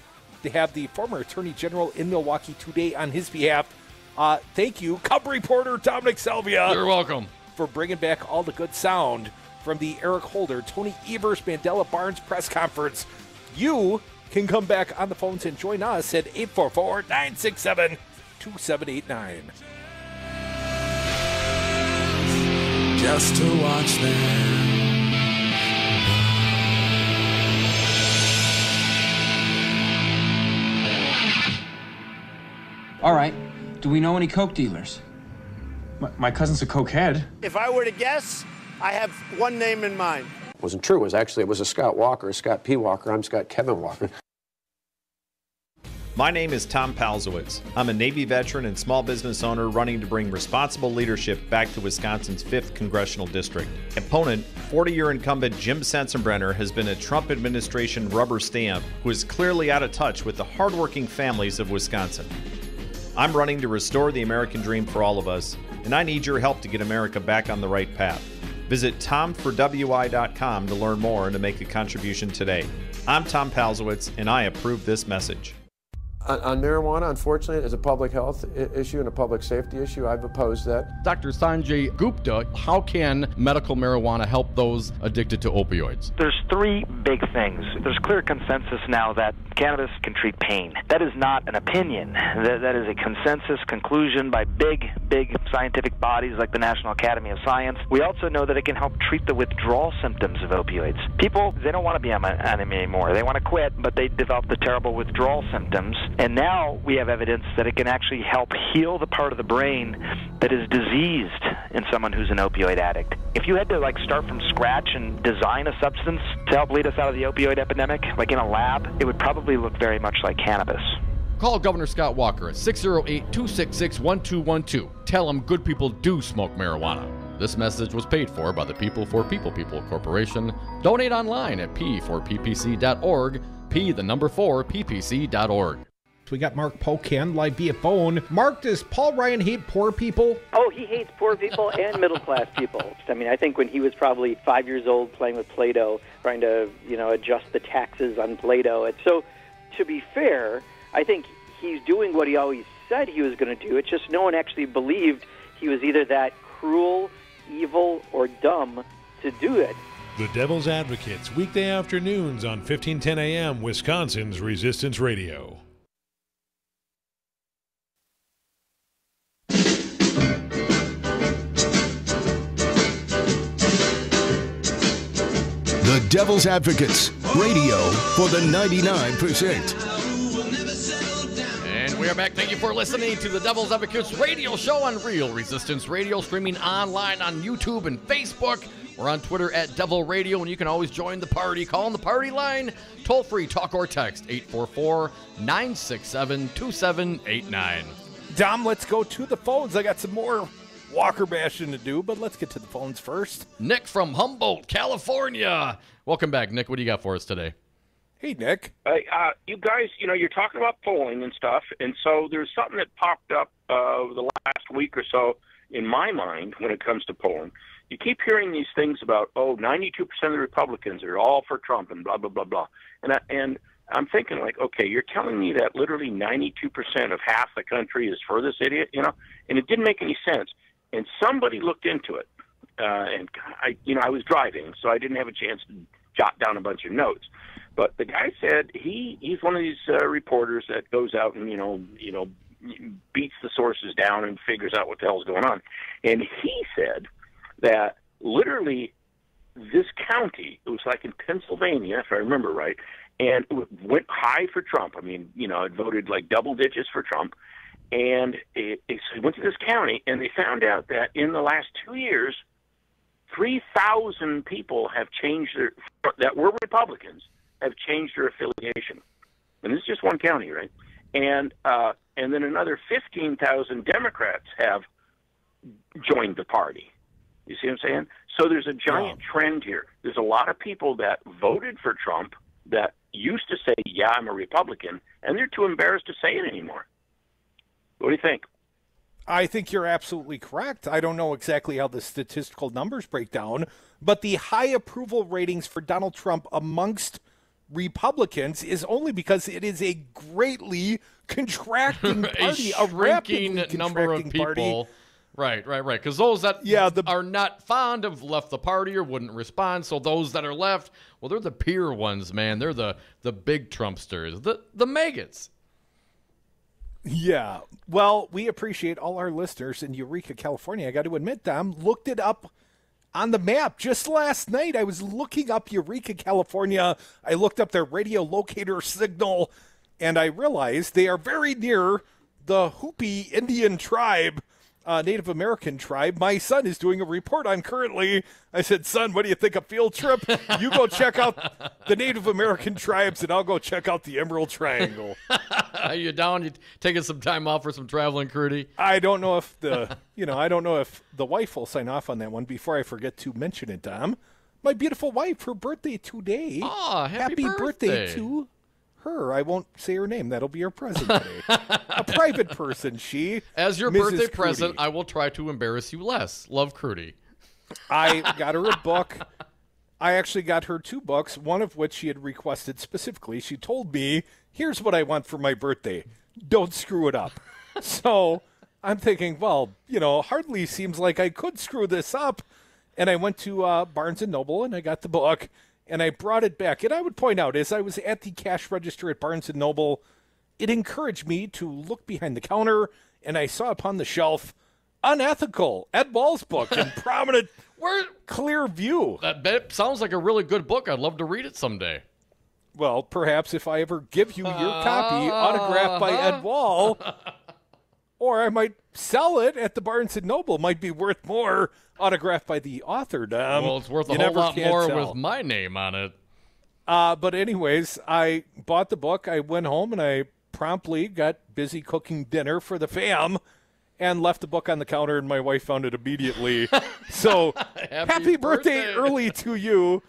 to have the former Attorney General in Milwaukee today on his behalf. Thank you, Cub reporter Dominic Salvia. You're welcome. For bringing back all the good sound from the Eric Holder, Tony Evers, Mandela Barnes press conference. You can come back on the phones and join us at 844-967-2789. Just to watch them. All right. Do we know any coke dealers? My cousin's a cokehead. If I were to guess, I have one name in mind. It wasn't true. It was a Scott Walker, a Scott P. Walker. I'm Scott Kevin Walker. My name is Tom Palzowitz. I'm a Navy veteran and small business owner running to bring responsible leadership back to Wisconsin's 5th Congressional District. Opponent, 40-year incumbent Jim Sensenbrenner, has been a Trump administration rubber stamp who is clearly out of touch with the hardworking families of Wisconsin. I'm running to restore the American dream for all of us, and I need your help to get America back on the right path. Visit tomforwi.com to learn more and to make a contribution today. I'm Tom Palzowitz, and I approve this message. On marijuana, unfortunately, as a public health issue and a public safety issue, I've opposed that. Dr. Sanjay Gupta, how can medical marijuana help those addicted to opioids? There's 3 big things. There's clear consensus now that cannabis can treat pain. That is not an opinion. That is a consensus conclusion by big scientific bodies like the National Academy of Science. We also know that it can help treat the withdrawal symptoms of opioids. People, they don't want to be on them anymore. They want to quit, but they develop the terrible withdrawal symptoms. And now we have evidence that it can actually help heal the part of the brain that is diseased in someone who's an opioid addict. If you had to start from scratch and design a substance to help lead us out of the opioid epidemic, like in a lab, it would probably look very much like cannabis. Call Governor Scott Walker at 608-266-1212. Tell him good people do smoke marijuana. This message was paid for by the People for People Corporation. Donate online at p4ppc.org, p4ppc.org. We got Mark Pocan live via phone. Mark, does Paul Ryan hate poor people? Oh, he hates poor people and middle-class people. I mean, I think when he was probably 5 years old playing with Play-Doh, trying to, adjust the taxes on Play-Doh. So, to be fair, I think he's doing what he always said he was going to do. It's just no one actually believed he was either that cruel, evil, or dumb to do it. The Devil's Advocates, weekday afternoons on 1510 a.m., Wisconsin's Resistance Radio. The Devil's Advocates, radio for the 99%. And we are back. Thank you for listening to the Devil's Advocates radio show on Real Resistance Radio, streaming online on YouTube and Facebook. We're on Twitter at Devil Radio, and you can always join the party. Call on the party line, toll free, talk or text, 844-967-2789. Dom, let's go to the phones. I got some more Walker bashing to do, but let's get to the phones first. Nick from Humboldt, California. Welcome back, Nick. What do you got for us today? Hey, Nick. You guys, you're talking about polling and stuff, and so there's something that popped up the last week or so in my mind when it comes to polling. You keep hearing these things about, 92% of the Republicans are all for Trump and blah, blah, blah, blah. And I'm thinking, okay, you're telling me that literally 92% of half the country is for this idiot, and it didn't make any sense. And somebody looked into it. And I was driving, so I didn't have a chance to jot down a bunch of notes. But the guy said he's one of these reporters that goes out and beats the sources down and figures out what the hell's going on. And he said that literally this county, it was like in Pennsylvania, if I remember right, and it went high for Trump. I mean, it voted like double digits for Trump. And it went to this county, and they found out that in the last 2 years, 3,000 people have changed that were Republicans, have changed their affiliation. And this is just one county, right? And then another 15,000 Democrats have joined the party. You see what I'm saying? So there's a giant trend here. There's a lot of people that voted for Trump that used to say, yeah, I'm a Republican, and they're too embarrassed to say it anymore. What do you think? I think you're absolutely correct. I don't know exactly how the statistical numbers break down, but the high approval ratings for Donald Trump amongst Republicans is only because it is a greatly contracting party, a shrinking number of people. Party. Right. Because those that are not fond have left the party or wouldn't respond. So those that are left, well, they're the peer ones, man. They're the big Trumpsters, the maggots. Yeah. Well, we appreciate all our listeners in Eureka, California. I got to admit, Dom, looked it up on the map just last night. I was looking up Eureka, California. I looked up their radio locator signal, and I realized they are very near the Hopi Indian tribe, Native American tribe. My son is doing a report on currently. I said, son, what do you think, a field trip? You go check out the Native American tribes, and I'll go check out the Emerald Triangle. Are you down? You taking some time off for some traveling, Crudy? I don't know if the wife will sign off on that one before I forget to mention it, Dom. My beautiful wife, her birthday today. Oh, happy birthday to her. I won't say her name. That'll be her present today. A private person, she. As your Mrs. birthday Crudy. present, I will try to embarrass you less. Love, Crudy. I got her a book. I actually got her 2 books, one of which she had requested specifically. She told me, here's what I want for my birthday. Don't screw it up. So I'm thinking, well, hardly seems like I could screw this up. And I went to Barnes & Noble, and I got the book, and I brought it back. And I would point out, as I was at the cash register at Barnes & Noble, it encouraged me to look behind the counter, and I saw upon the shelf, Unethical, Ed Wall's book in prominent, clear view. That sounds like a really good book. I'd love to read it someday. Well, perhaps if I ever give you your copy, autographed by Ed Wall, or I might sell it at the Barnes & Noble. Might be worth more, autographed by the author, Dom. Well, it's worth a whole lot more with my name on it. But anyways, I bought the book. I went home, and I promptly got busy cooking dinner for the fam and left the book on the counter, and my wife found it immediately. So happy birthday early to you.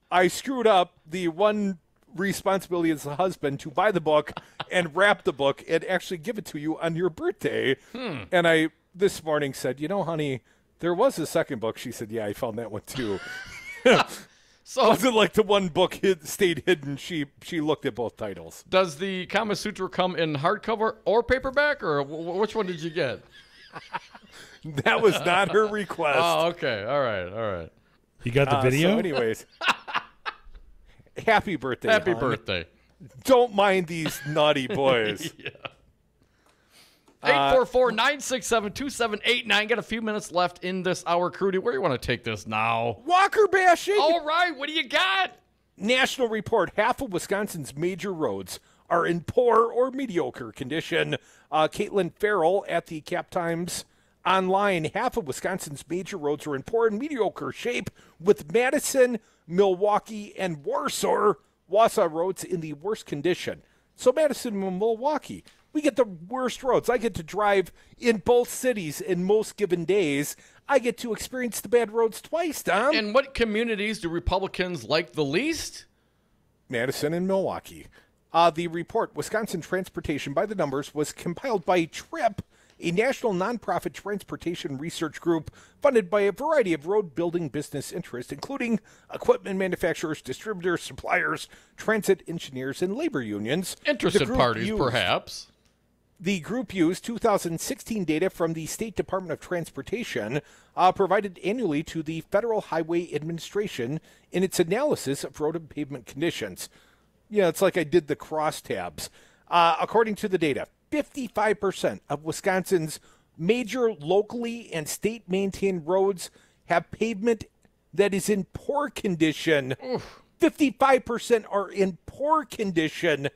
I screwed up the one responsibility as a husband to buy the book and wrap the book and actually give it to you on your birthday. And I this morning said, honey, there was a second book. She said, yeah, I found that one too. So it wasn't like the one book stayed hidden. She looked at both titles. Does the Kama Sutra come in hardcover or paperback, or which one did you get? That was not her request. Oh, okay. All right. You got the video? So anyways, happy birthday, Happy hon. birthday. Don't mind these naughty boys. Yeah. 844-967-2789. Got a few minutes left in this hour, Crudy. Where do you want to take this now? Walker bashing. All right. What do you got? National report, half of Wisconsin's major roads are in poor or mediocre condition. Caitlin Farrell at the Cap Times online, half of Wisconsin's major roads are in poor and mediocre shape, with Madison, Milwaukee, and Wausau roads in the worst condition. So Madison and Milwaukee, we get the worst roads. I get to drive in both cities in most given days. I get to experience the bad roads twice, Tom. And what communities do Republicans like the least? Madison and Milwaukee. The report, Wisconsin Transportation by the Numbers, was compiled by TRIP, a national nonprofit transportation research group funded by a variety of road-building business interests, including equipment manufacturers, distributors, suppliers, transit engineers, and labor unions. Interested parties, perhaps. The group used 2016 data from the State Department of Transportation provided annually to the Federal Highway Administration in its analysis of road and pavement conditions. Yeah, it's like I did the crosstabs. According to the data, 55% of Wisconsin's major locally and state-maintained roads have pavement that is in poor condition. Oof. 55% are in poor condition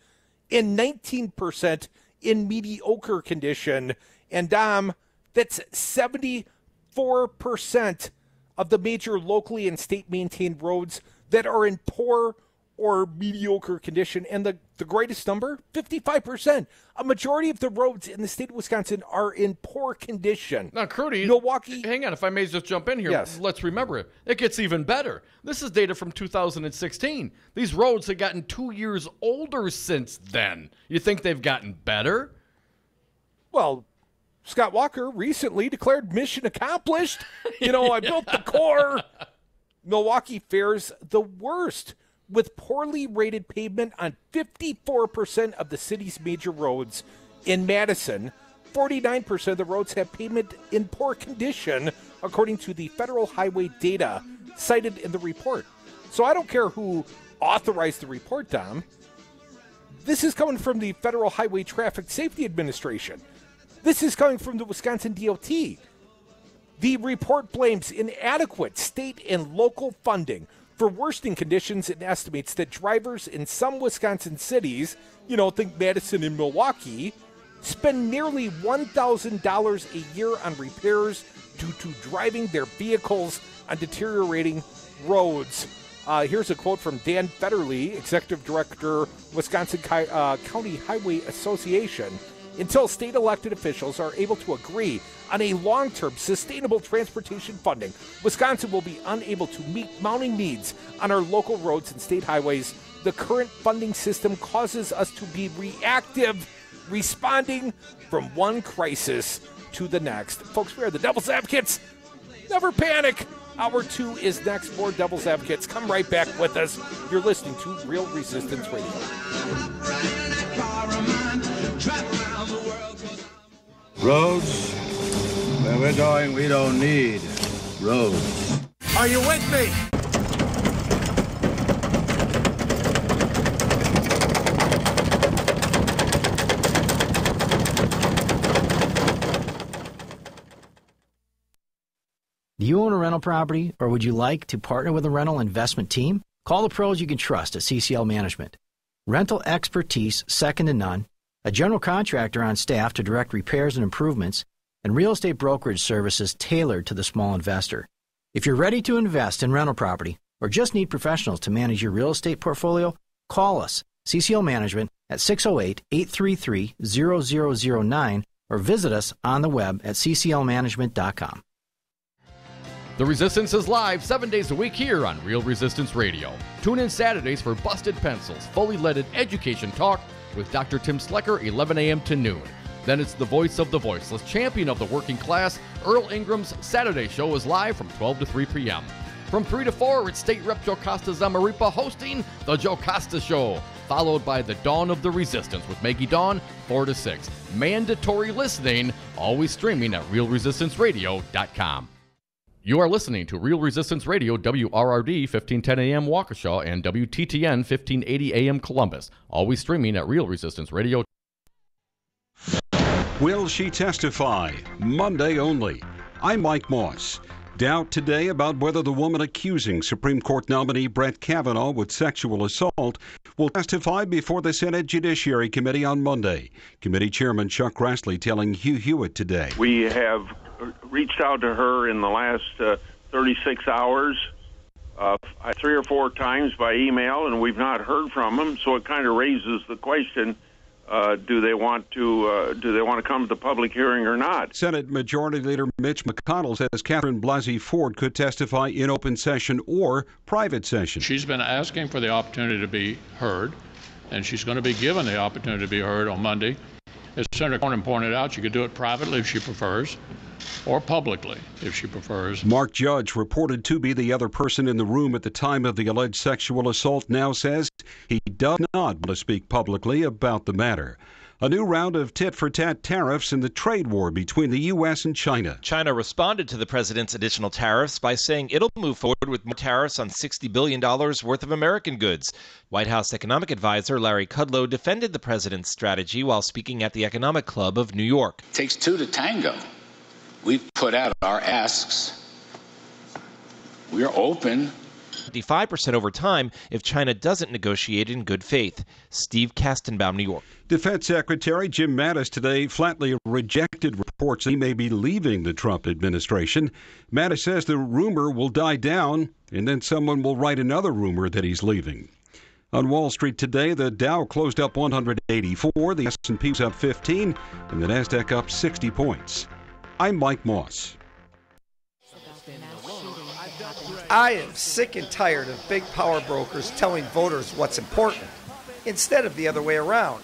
and 19% in mediocre condition. And Dom, that's 74% of the major locally and state-maintained roads that are in poor or mediocre condition. And the greatest number, 55%. A majority of the roads in the state of Wisconsin are in poor condition. Now, Crudy, Milwaukee. hang on, if I may just jump in here. Yes. Let's remember it gets even better. This is data from 2016. These roads have gotten 2 years older since then. You think they've gotten better? Well, Scott Walker recently declared mission accomplished. I built the core. Milwaukee fares the worst, with poorly rated pavement on 54% of the city's major roads. In Madison, 49% of the roads have pavement in poor condition, according to the federal highway data cited in the report. So I don't care who authorized the report, Dom. This is coming from the Federal Highway Traffic Safety Administration. This is coming from the Wisconsin DOT. The report blames inadequate state and local funding for worsening conditions and estimates that drivers in some Wisconsin cities, think Madison and Milwaukee, spend nearly $1,000 a year on repairs due to driving their vehicles on deteriorating roads. Here's a quote from Dan Federle, Executive Director, Wisconsin County Highway Association. Until state elected officials are able to agree on a long-term sustainable transportation funding, Wisconsin will be unable to meet mounting needs on our local roads and state highways. The current funding system causes us to be reactive, responding from one crisis to the next. Folks, we are the Devil's Advocates. Never panic. Hour 2 is next. More Devil's Advocates. Come right back with us. You're listening to Real Resistance Radio. Roads? Where we're going, we don't need roads. Are you with me? Do you own a rental property, or would you like to partner with a rental investment team? Call the pros you can trust at CCL Management. Rental expertise second to none, a general contractor on staff to direct repairs and improvements, and real estate brokerage services tailored to the small investor. If you're ready to invest in rental property or just need professionals to manage your real estate portfolio, call us, CCL Management, at 608-833-0009 or visit us on the web at cclmanagement.com. The Resistance is live 7 days a week here on Real Resistance Radio. Tune in Saturdays for Busted Pencils, fully leaded education talk with Dr. Tim Slecker, 11 a.m. to noon. Then it's the voice of the voiceless, champion of the working class, Earl Ingram's Saturday show is live from 12 to 3 p.m. From 3 to 4, it's State Rep Joe Costa Zamaripa hosting The Joe Costa Show, followed by The Dawn of the Resistance with Maggie Dawn, 4 to 6. Mandatory listening, always streaming at realresistanceradio.com. You are listening to Real Resistance Radio, WRRD 1510 AM Waukesha and WTTN 1580 AM Columbus. Always streaming at Real Resistance Radio. Will she testify? Monday only. I'm Mike Moss. Doubt today about whether the woman accusing Supreme Court nominee Brett Kavanaugh with sexual assault will testify before the Senate Judiciary Committee on Monday. Committee Chairman Chuck Grassley telling Hugh Hewitt today. We have reached out to her in the last 36 hours, 3 or 4 times by email, and we've not heard from them. So it kind of raises the question: do they want to come to the public hearing or not? Senate Majority Leader Mitch McConnell says Catherine Blasey Ford could testify in open session or private session. She's been asking for the opportunity to be heard, and she's going to be given the opportunity to be heard on Monday. As Senator Cornyn pointed out, she could do it privately if she prefers. or publicly, if she prefers. Mark Judge, reported to be the other person in the room at the time of the alleged sexual assault, now says he does not want to speak publicly about the matter. A new round of tit-for-tat tariffs in the trade war between the U.S. and China. China responded to the president's additional tariffs by saying it'll move forward with more tariffs on $60 billion worth of American goods. White House economic advisor Larry Kudlow defended the president's strategy while speaking at the Economic Club of New York. It takes two to tango. We've put out our asks. We're open. 55% over time if China doesn't negotiate in good faith. Steve Kastenbaum, New York. Defense Secretary Jim Mattis today flatly rejected reports he may be leaving the Trump administration. Mattis says the rumor will die down, and then someone will write another rumor that he's leaving. On Wall Street today, the Dow closed up 184, the S&P was up 15, and the Nasdaq up 60 points. I'm Mike Moss. I am sick and tired of big power brokers telling voters what's important instead of the other way around.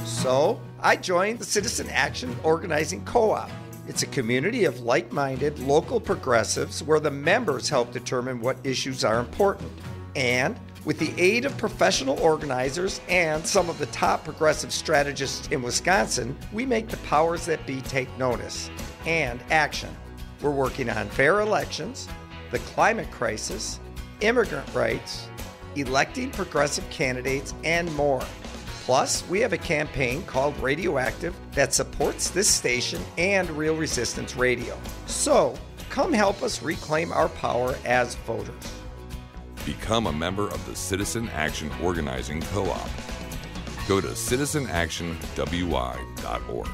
So I joined the Citizen Action Organizing Co-op. It's a community of like-minded local progressives where the members help determine what issues are important. And with the aid of professional organizers and some of the top progressive strategists in Wisconsin, we make the powers that be take notice and action. We're working on fair elections, the climate crisis, immigrant rights, electing progressive candidates, and more. Plus, we have a campaign called Radioactive that supports this station and Real Resistance Radio. So, come help us reclaim our power as voters. Become a member of the Citizen Action Organizing Co-op. Go to citizenactionwi.org.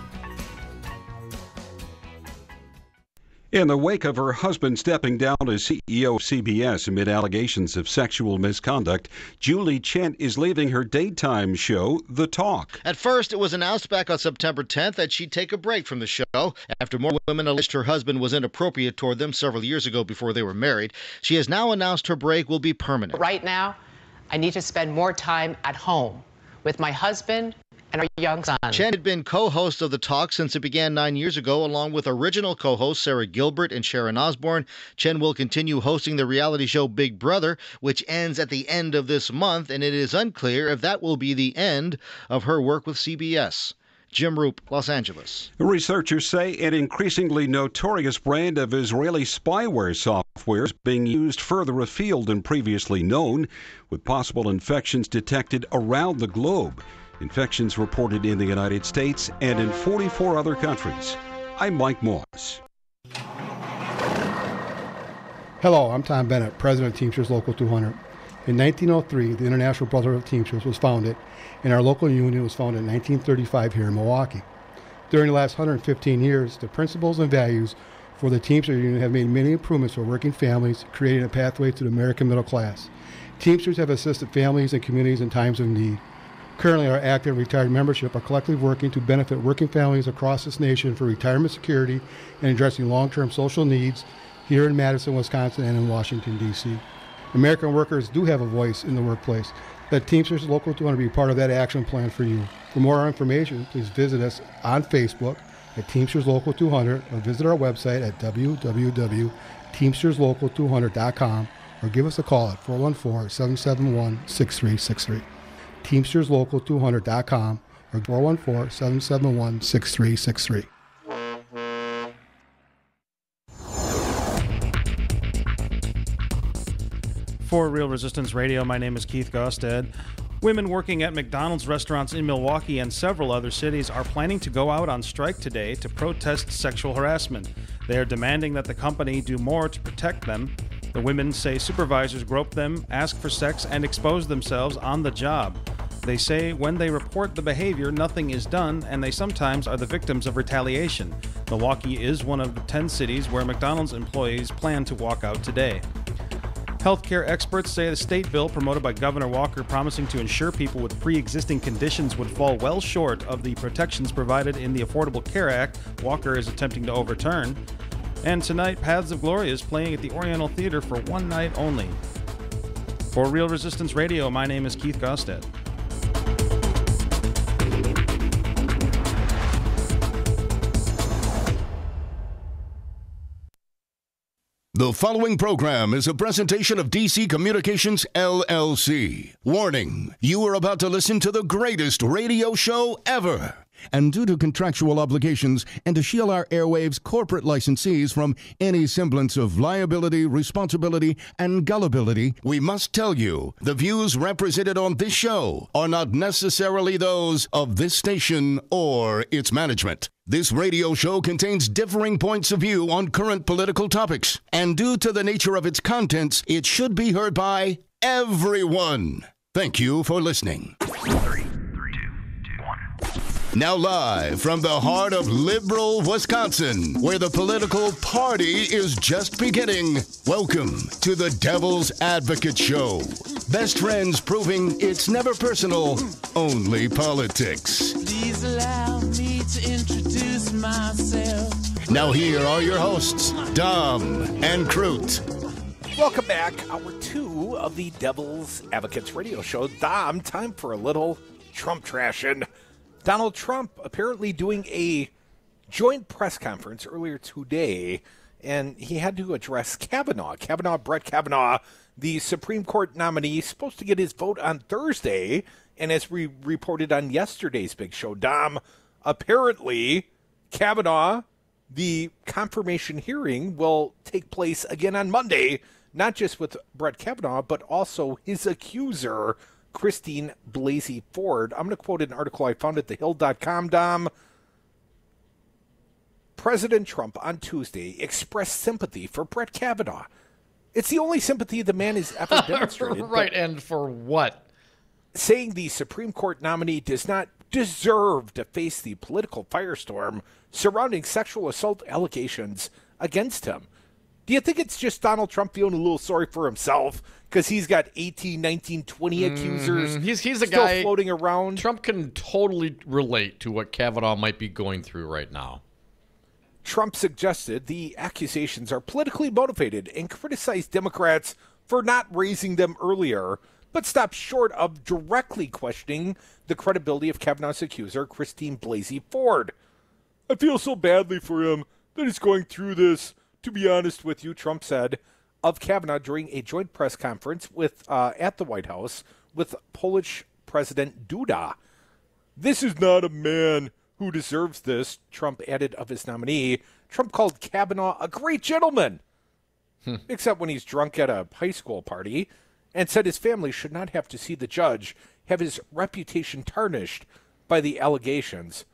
In the wake of her husband stepping down as CEO of CBS amid allegations of sexual misconduct, Julie Chent is leaving her daytime show, The Talk. At first, it was announced back on September 10th that she'd take a break from the show after more women alleged her husband was inappropriate toward them several years ago before they were married. She has now announced her break will be permanent. Right now, I need to spend more time at home with my husband and our young son. Chen had been co-host of The Talk since it began 9 years ago, along with original co-hosts Sarah Gilbert and Sharon Osbourne. Chen will continue hosting the reality show Big Brother, which ends at the end of this month, and it is unclear if that will be the end of her work with CBS. Jim Roop, Los Angeles. Researchers say an increasingly notorious brand of Israeli spyware software is being used further afield than previously known, with possible infections detected around the globe. Infections reported in the United States and in 44 other countries. I'm Mike Moss. Hello, I'm Tom Bennett, President of Teamsters Local 200. In 1903, the International Brotherhood of Teamsters was founded, and our local union was founded in 1935 here in Milwaukee. During the last 115 years, the principles and values for the Teamsters Union have made many improvements for working families, creating a pathway to the American middle class. Teamsters have assisted families and communities in times of need. Currently, our active and retired membership are collectively working to benefit working families across this nation for retirement security and addressing long-term social needs here in Madison, Wisconsin, and in Washington, D.C. American workers do have a voice in the workplace. Let Teamsters Local 200 be part of that action plan for you. For more information, please visit us on Facebook at Teamsters Local 200 or visit our website at www.teamsterslocal200.com or give us a call at 414-771-6363. TeamstersLocal200.com or 414-771-6363. For Real Resistance Radio, my name is Keith Gosted. Women working at McDonald's restaurants in Milwaukee and several other cities are planning to go out on strike today to protest sexual harassment. They are demanding that the company do more to protect them. The women say supervisors grope them, ask for sex, and expose themselves on the job. They say when they report the behavior, nothing is done, and they sometimes are the victims of retaliation. Milwaukee is one of the 10 cities where McDonald's employees plan to walk out today. Healthcare experts say the state bill promoted by Governor Walker promising to ensure people with pre-existing conditions would fall well short of the protections provided in the Affordable Care Act Walker is attempting to overturn. And tonight, Paths of Glory is playing at the Oriental Theater for one night only. For Real Resistance Radio, my name is Keith Gosted. The following program is a presentation of DC Communications, LLC. Warning, you are about to listen to the greatest radio show ever. And due to contractual obligations and to shield our airwaves corporate licensees from any semblance of liability, responsibility, and gullibility, we must tell you the views represented on this show are not necessarily those of this station or its management. This radio show contains differing points of view on current political topics, and due to the nature of its contents, it should be heard by everyone. Thank you for listening. 3, 2, 1. Now live from the heart of liberal Wisconsin, where the political party is just beginning, welcome to the Devil's Advocate Show. Best friends proving it's never personal, only politics. Please allow me to introduce myself. Now here are your hosts, Dom and Crute. Welcome back, hour 2 of the Devil's Advocates radio show. Dom, time for a little Trump trashing. Donald Trump apparently doing a joint press conference earlier today, and he had to address Brett Kavanaugh, the Supreme Court nominee, supposed to get his vote on Thursday. And as we reported on yesterday's big show, Dom, apparently Kavanaugh, the confirmation hearing will take place again on Monday, not just with Brett Kavanaugh, but also his accuser, Christine Blasey Ford. I'm going to quote an article I found at thehill.com, Dom. President Trump on Tuesday expressed sympathy for Brett Kavanaugh. It's the only sympathy the man has ever demonstrated. Right, and for what? Saying the Supreme Court nominee does not deserve to face the political firestorm surrounding sexual assault allegations against him. Do you think it's just Donald Trump feeling a little sorry for himself because he's got 18, 19, 20 accusers he's a still guy floating around? Trump can totally relate to what Kavanaugh might be going through right now. Trump suggested the accusations are politically motivated and criticized Democrats for not raising them earlier, but stopped short of directly questioning the credibility of Kavanaugh's accuser, Christine Blasey Ford. I feel so badly for him that he's going through this. To be honest with you, Trump said of Kavanaugh during a joint press conference with at the White House with Polish President Duda. This is not a man who deserves this, Trump added of his nominee. Trump called Kavanaugh a great gentleman, except when he's drunk at a high school party, and said his family should not have to see the judge have his reputation tarnished by the allegations.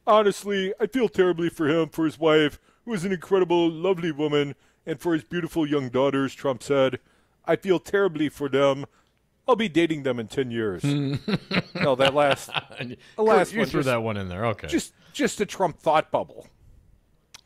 Honestly, I feel terribly for him, for his wife, who is an incredible, lovely woman, and for his beautiful young daughters, Trump said. I feel terribly for them. I'll be dating them in 10 years. No, that last you one. Threw that one in there, okay. Just a Trump thought bubble.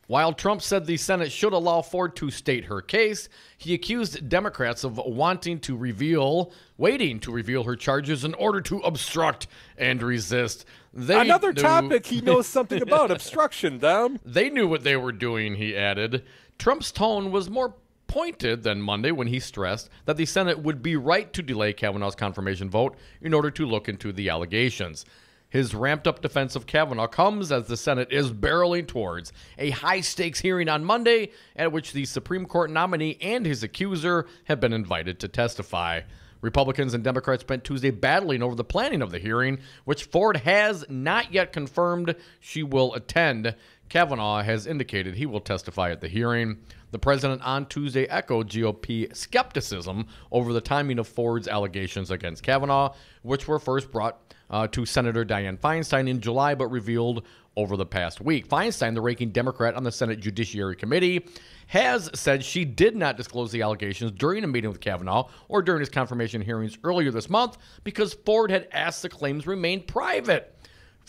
While Trump said the Senate should allow Ford to state her case, he accused Democrats of waiting to reveal her charges in order to obstruct and resist. Another topic he knows something about, obstruction, Dom. They knew what they were doing, he added. Trump's tone was more pointed than Monday when he stressed that the Senate would be right to delay Kavanaugh's confirmation vote in order to look into the allegations. His ramped-up defense of Kavanaugh comes as the Senate is barreling towards a high-stakes hearing on Monday at which the Supreme Court nominee and his accuser have been invited to testify. Republicans and Democrats spent Tuesday battling over the planning of the hearing, which Ford has not yet confirmed she will attend. Kavanaugh has indicated he will testify at the hearing. The president on Tuesday echoed GOP skepticism over the timing of Ford's allegations against Kavanaugh, which were first brought to Senator Dianne Feinstein in July, but revealed over the past week. Feinstein, the ranking Democrat on the Senate Judiciary Committee, has said she did not disclose the allegations during a meeting with Kavanaugh or during his confirmation hearings earlier this month because Ford had asked the claims remain private.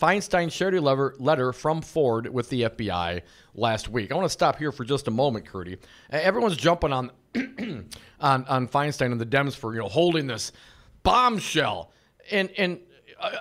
Feinstein shared a letter from Ford with the FBI last week. I want to stop here for just a moment, Curdy. Everyone's jumping on on Feinstein and the Dems for holding this bombshell, and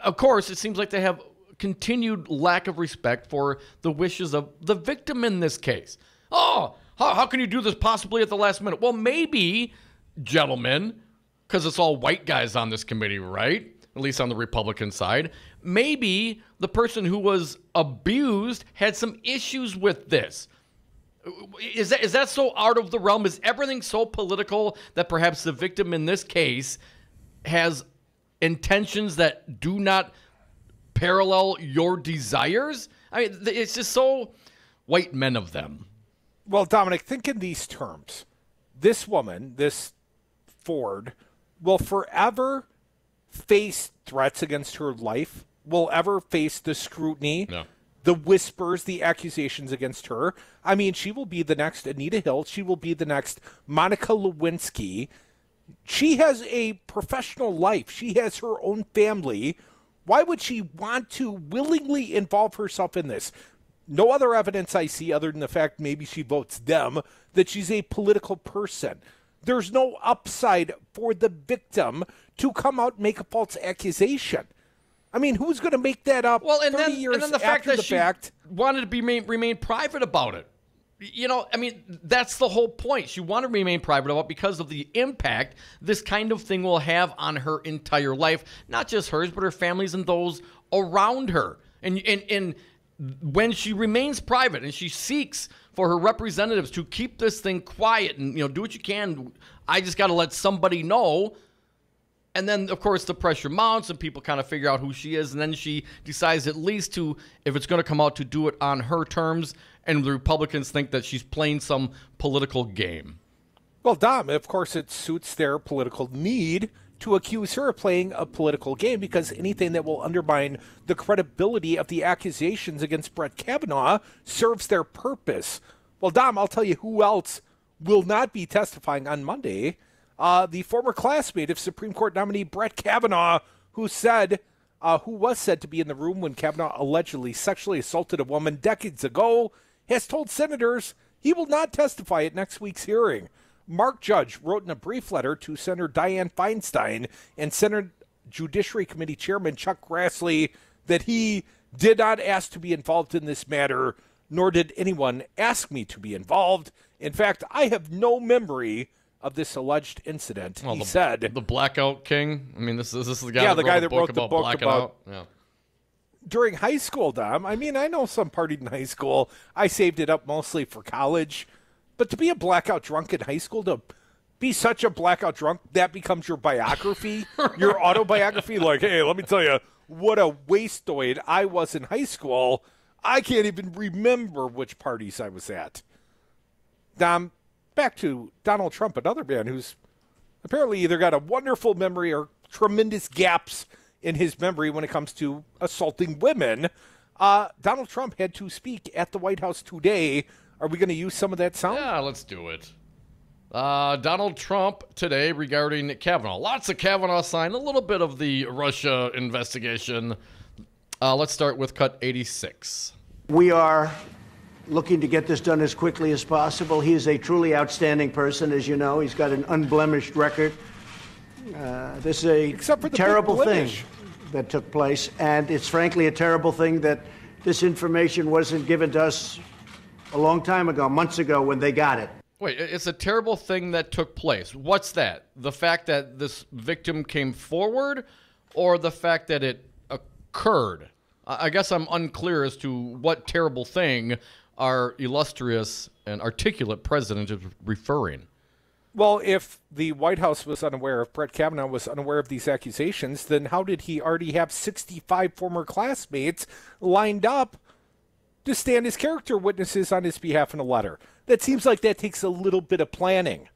of course it seems like they have continued lack of respect for the wishes of the victim in this case. Oh, how can you do this possibly at the last minute? Well, maybe, gentlemen, because it's all white guys on this committee, right? At least on the Republican side. Maybe the person who was abused had some issues with this. Is that so out of the realm? Is everything so political that perhaps the victim in this case has intentions that do not parallel your desires? I mean, it's just so white men of them. Well, Dominic, think in these terms. This woman, this Ford, will forever face threats against her life, will ever face the scrutiny, the whispers, the accusations against her. I mean, she will be the next Anita Hill. She will be the next Monica Lewinsky. She has a professional life. She has her own family. Why would she want to willingly involve herself in this? No other evidence I see other than the fact maybe she votes them, that she's a political person. There's no upside for the victim to come out and make a false accusation. I mean, who's going to make that up 30 years and then the fact after that the fact? She wanted to remain private about it. You know, I mean, that's the whole point. She wanted to remain private about it because of the impact this kind of thing will have on her entire life. Not just hers, but her family's and those around her. And when she remains private and she seeks for her representatives to keep this thing quiet and, do what you can, I just got to let somebody know. And then, of course, the pressure mounts and people kind of figure out who she is. And then she decides at least to, if it's going to come out, to do it on her terms. And the Republicans think that she's playing some political game. Well, Dom, of course, it suits their political need to accuse her of playing a political game, because anything that will undermine the credibility of the accusations against Brett Kavanaugh serves their purpose. Well, Dom, I'll tell you who else will not be testifying on Monday. The former classmate of Supreme Court nominee Brett Kavanaugh, who was said to be in the room when Kavanaugh allegedly sexually assaulted a woman decades ago, has told senators he will not testify at next week's hearing. Mark Judge wrote in a brief letter to Senator Dianne Feinstein and Senate Judiciary Committee Chairman Chuck Grassley that he did not ask to be involved in this matter, nor did anyone ask me to be involved. In fact, I have no memory of this alleged incident. Well, he said, the Blackout King. I mean, this is the guy that wrote the book about yeah. During high school, Dom. I mean, I know some partied in high school. I saved it up mostly for college. But to be a blackout drunk in high school, to be such a blackout drunk, that becomes your biography, your autobiography. Like, hey, let me tell you what a wastoid I was in high school. I can't even remember which parties I was at. Dom, back to Donald Trump, another man who's apparently either got a wonderful memory or tremendous gaps in his memory when it comes to assaulting women. Donald Trump had to speak at the White House today. Are we going to use some of that sound? Yeah, let's do it. Donald Trump today regarding Kavanaugh. Lots of Kavanaugh sign, a little bit of the Russia investigation. Let's start with cut 86. We are looking to get this done as quickly as possible. He is a truly outstanding person, as you know. He's got an unblemished record. This is a terrible thing that took place, and it's frankly a terrible thing that this information wasn't given to us a long time ago, months ago, when they got it. Wait, it's a terrible thing that took place. What's that? The fact that this victim came forward, or the fact that it occurred? I guess I'm unclear as to what terrible thing our illustrious and articulate president is referring. Well, if the White House was unaware, if Brett Kavanaugh was unaware of these accusations, then how did he already have 65 former classmates lined up to stand as character witnesses on his behalf in a letter? That seems like that takes a little bit of planning.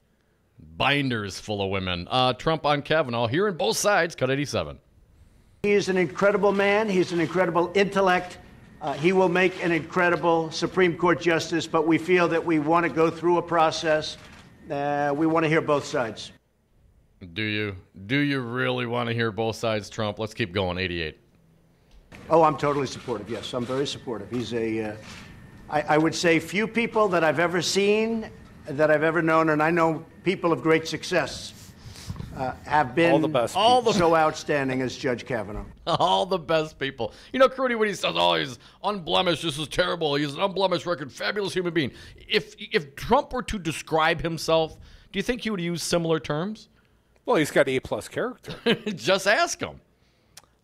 Binders full of women. Trump on Kavanaugh, hearing both sides, cut 87. He is an incredible man. He's an incredible intellect. He will make an incredible Supreme Court justice, but we feel that we want to go through a process. We want to hear both sides. Do you? Do you really want to hear both sides, Trump? Let's keep going, 88. Oh, I'm totally supportive, yes. I'm very supportive. He's I would say, few people that I've ever seen, that I've ever known, and I know people of great success, have been all the best so outstanding as Judge Kavanaugh. All the best people. You know, Crudy, when he says, oh, he's unblemished, this is terrible, he's an unblemished record, fabulous human being. If Trump were to describe himself, do you think he would use similar terms? Well, he's got A-plus character. Just ask him.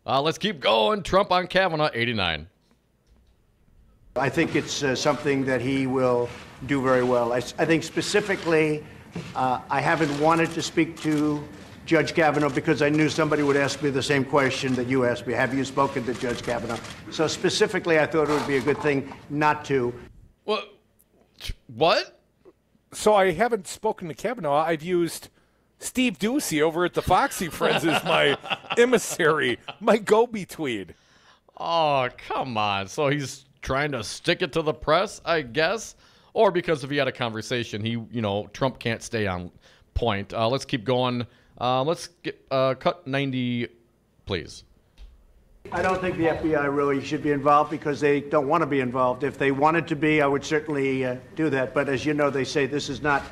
Let's keep going. Trump on Kavanaugh, 89. I think it's something that he will do very well. I think specifically, I haven't wanted to speak to Judge Kavanaugh because I knew somebody would ask me the same question that you asked me. Have you spoken to Judge Kavanaugh? So specifically, I thought it would be a good thing not to. What? So I haven't spoken to Kavanaugh. I've used Steve Ducey over at the Foxy Friends as my emissary, my go-between. Oh, come on. So he's trying to stick it to the press, I guess? Or because if he had a conversation, Trump can't stay on point. Let's keep going. Let's get cut 90, please. I don't think the FBI really should be involved because they don't want to be involved. If they wanted to be, I would certainly do that. But as you know, they say this is not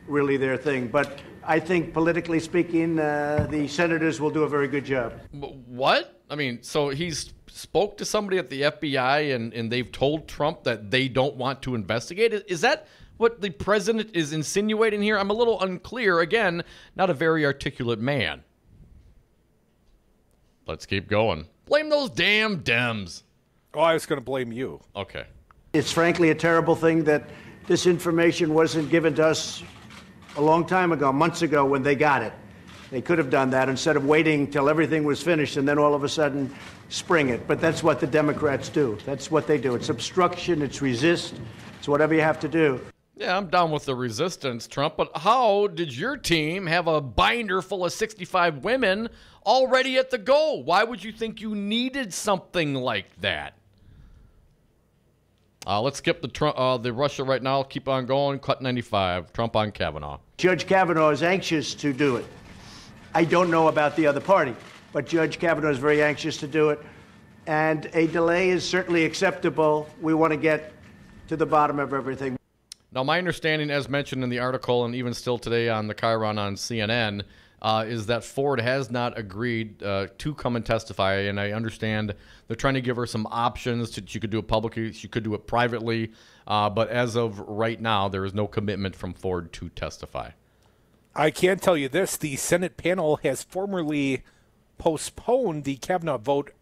really their thing. But I think politically speaking, the senators will do a very good job. What? I mean, so he's spoke to somebody at the FBI and they've told Trump that they don't want to investigate? Is that what the president is insinuating here? I'm a little unclear. Again, not a very articulate man. Let's keep going. Blame those damn Dems. Oh, I was going to blame you. Okay. It's frankly a terrible thing that this information wasn't given to us a long time ago, months ago, when they got it. They could have done that instead of waiting till everything was finished and then all of a sudden spring it. But that's what the Democrats do. That's what they do. It's obstruction. It's resist. It's whatever you have to do. Yeah, I'm down with the resistance, Trump. But how did your team have a binder full of 65 women already at the go? Why would you think you needed something like that? Let's skip the Russia right now. Keep on going. Cut 95. Trump on Kavanaugh. Judge Kavanaugh is anxious to do it. I don't know about the other party, but Judge Kavanaugh is very anxious to do it. And a delay is certainly acceptable. We want to get to the bottom of everything. Now, my understanding, as mentioned in the article and even still today on the Chiron on CNN, is that Ford has not agreed to come and testify. And I understand they're trying to give her some options. She could do it publicly. She could do it privately. But as of right now, there is no commitment from Ford to testify. I can tell you this. The Senate panel has formally postponed the Kavanaugh vote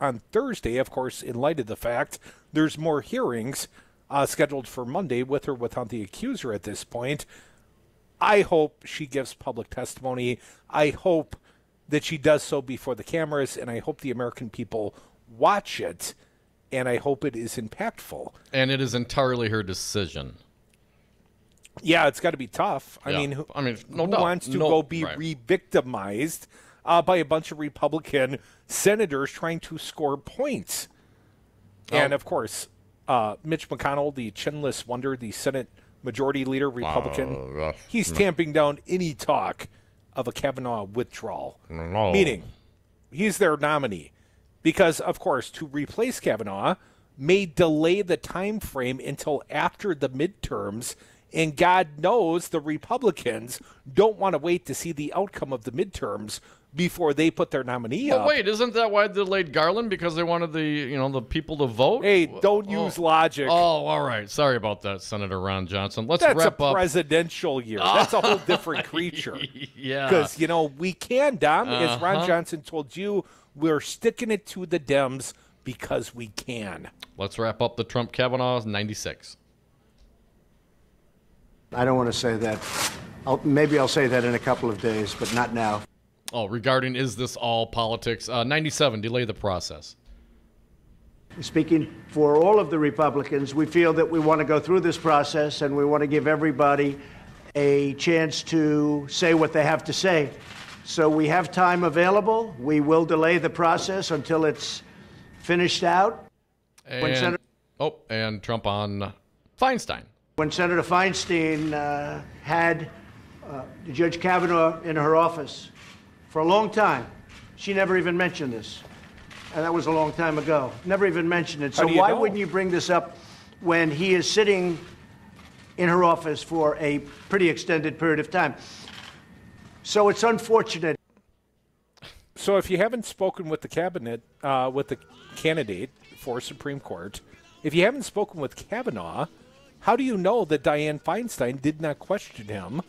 on Thursday, of course, in light of the fact there's more hearings scheduled for Monday with or without the accuser at this point. I hope she gives public testimony. I hope that she does so before the cameras, and I hope the American people watch it, and I hope it is impactful. And it is entirely her decision. Yeah, it's got to be tough. Yeah. Who no doubt. wants to go be re-victimized by a bunch of Republican senators trying to score points? And, of course, Mitch McConnell, the chinless wonder, the Senate Majority Leader, Republican, he's tamping down any talk of a Kavanaugh withdrawal. No. Meaning, he's their nominee. Because, of course, to replace Kavanaugh may delay the time frame until after the midterms. And God knows the Republicans don't want to wait to see the outcome of the midterms before they put their nominee up. Wait, isn't that why they delayed Garland? Because they wanted the people to vote? Hey, don't use logic. Oh, all right. Sorry about that, Senator Ron Johnson. That's wrap up. That's a presidential year. That's a whole different creature. Yeah. Because, we can, Dom, as Ron Johnson told you, we're sticking it to the Dems because we can. Let's wrap up the Trump-Kavanaugh 96. I don't want to say that. Maybe I'll say that in a couple of days, but not now. Oh, regarding is this all politics? 97, delay the process. Speaking for all of the Republicans, we feel that we want to go through this process and we want to give everybody a chance to say what they have to say. So we have time available. We will delay the process until it's finished out. And Trump on Feinstein. When Senator Feinstein had Judge Kavanaugh in her office for a long time, she never even mentioned this. And that was a long time ago. Never even mentioned it. So why wouldn't you bring this up when he is sitting in her office for a pretty extended period of time? So it's unfortunate. So if you haven't spoken with the cabinet, with the candidate for Supreme Court, if you haven't spoken with Kavanaugh, how do you know that Dianne Feinstein did not question him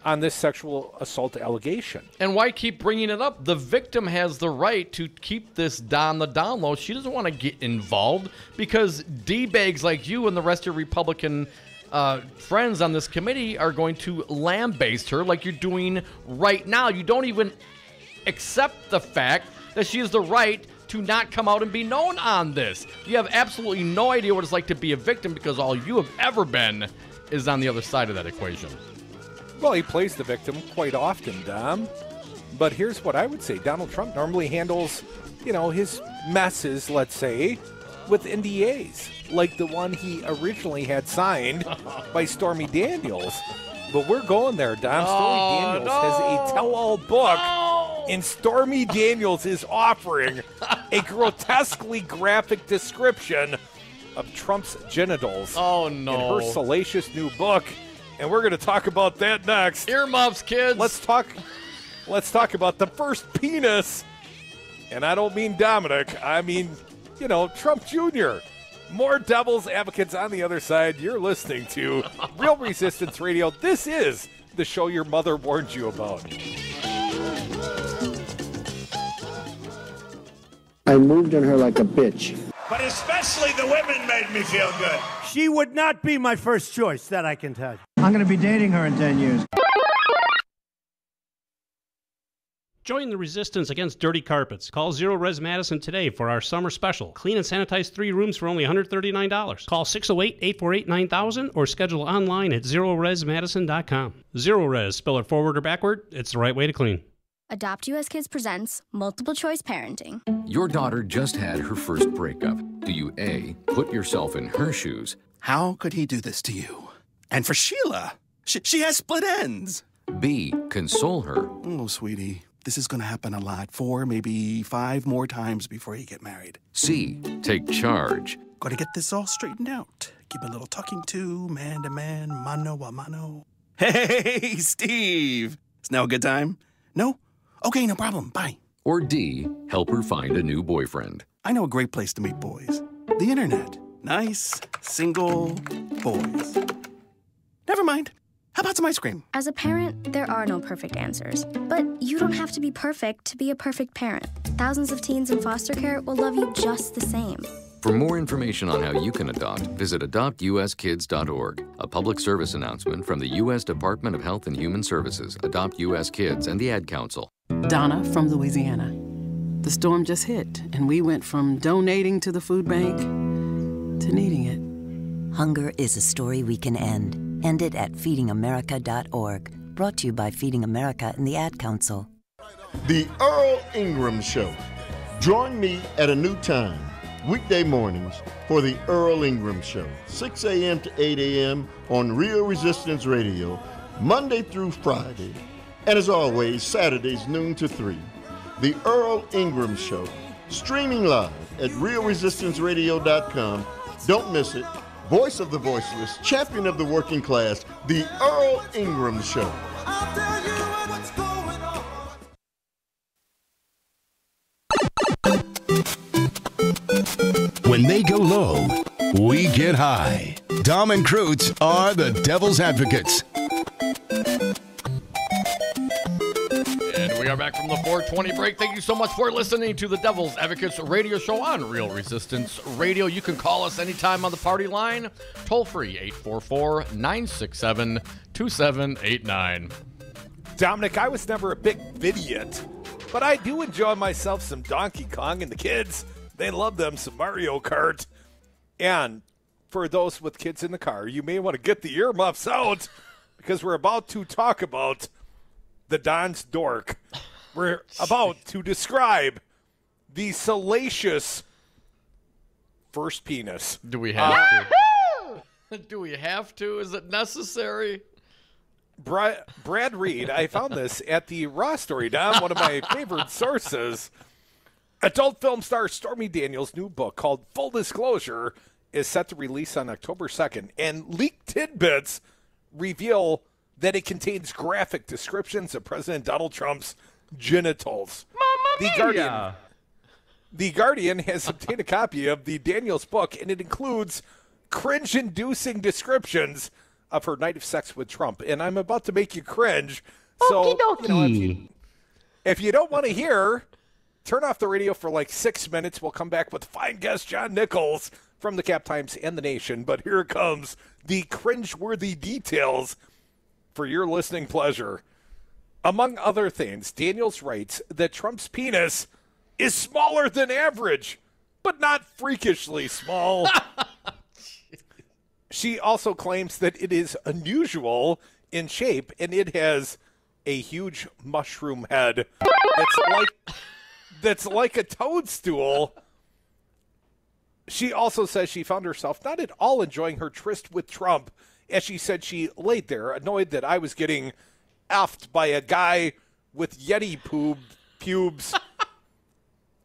on this sexual assault allegation? And why keep bringing it up? The victim has the right to keep this on the down low. She doesn't want to get involved because D-bags like you and the rest of Republican friends on this committee are going to lambaste her like you're doing right now. You don't even accept the fact that she has the right to not come out and be known on this. You have absolutely no idea what it's like to be a victim because all you have ever been is on the other side of that equation. Well, he plays the victim quite often, Dom. But here's what I would say. Donald Trump normally handles, his messes, let's say, with NDAs, like the one he originally had signed by Stormy Daniels. But we're going there, Dom. Stormy Daniels has a tell-all book, and Stormy Daniels is offering a grotesquely graphic description of Trump's genitals in her salacious new book. And we're going to talk about that next. Earmuffs, kids. Let's talk about the first penis. And I don't mean Dominic. I mean, Trump Jr. More devil's advocates on the other side. You're listening to Real Resistance Radio. This is the show your mother warned you about. I moved on her like a bitch. But especially the women made me feel good. She would not be my first choice, that I can tell you. I'm going to be dating her in 10 years. Join the resistance against dirty carpets. Call Zero Res Madison today for our summer special. Clean and sanitize 3 rooms for only $139. Call 608-848-9000 or schedule online at ZeroResMadison.com. Zero Res, spell it forward or backward, it's the right way to clean. Adopt US Kids presents Multiple Choice Parenting. Your daughter just had her first breakup. Do you A, put yourself in her shoes? How could he do this to you? And for Sheila, she has split ends. B, console her. Oh, sweetie, this is going to happen a lot. 4, maybe 5 more times before you get married. C, take charge. Got to get this all straightened out. Give a little talking to, man to man, mano a mano. Hey, Steve. Is now a good time? No? Okay, no problem. Bye. Or D, help her find a new boyfriend. I know a great place to meet boys. The internet. Nice, single boys. Never mind. How about some ice cream? As a parent, there are no perfect answers. But you don't have to be perfect to be a perfect parent. Thousands of teens in foster care will love you just the same. For more information on how you can adopt, visit adoptuskids.org. A public service announcement from the U.S. Department of Health and Human Services, Adopt U.S. Kids, and the Ad Council. Donna from Louisiana. The storm just hit, and we went from donating to the food bank to needing it. Hunger is a story we can end. End it at feedingamerica.org. Brought to you by Feeding America and the Ad Council. The Earl Ingram Show. Join me at a new time, weekday mornings, for the Earl Ingram Show, 6 a.m. to 8 a.m. on Real Resistance Radio, Monday through Friday, and as always, Saturdays noon to 3. The Earl Ingram Show, streaming live at realresistanceradio.com. Don't miss it. Voice of the voiceless, champion of the working class, the Earl Ingram Show. When they go low, we get high. Dom and Krutz are the devil's advocates. And we are back from the 420 break. Thank you so much for listening to the Devil's Advocates radio show on Real Resistance Radio. You can call us anytime on the party line. Toll free, 844-967-2789. Dominic, I was never a big idiot, but I do enjoy myself some Donkey Kong, and the kids, they love them some Mario Kart. And for those with kids in the car, you may want to get the earmuffs out because we're about to talk about the Don's Dork. We're about to describe the salacious first penis. Do we have to? Do we have to? Is it necessary? Brad Reed, I found this at the Raw Story, Dom, one of my favorite sources. Adult film star Stormy Daniels' new book called Full Disclosure is set to release on October 2nd, and leaked tidbits reveal that it contains graphic descriptions of President Donald Trump's genitals. The Guardian has obtained a copy of the Daniels book, and it includes cringe-inducing descriptions of her night of sex with Trump. And I'm about to make you cringe. So, if you don't want to hear, turn off the radio for like 6 minutes. We'll come back with fine guest John Nichols from the Cap Times and the Nation, but here comes the cringeworthy details for your listening pleasure. Among other things, Daniels writes that Trump's penis is smaller than average, but not freakishly small. She also claims that it is unusual in shape, and it has a huge mushroom head that's like a toadstool. She also says she found herself not at all enjoying her tryst with Trump, as she said she laid there annoyed that I was getting effed by a guy with Yeti pubes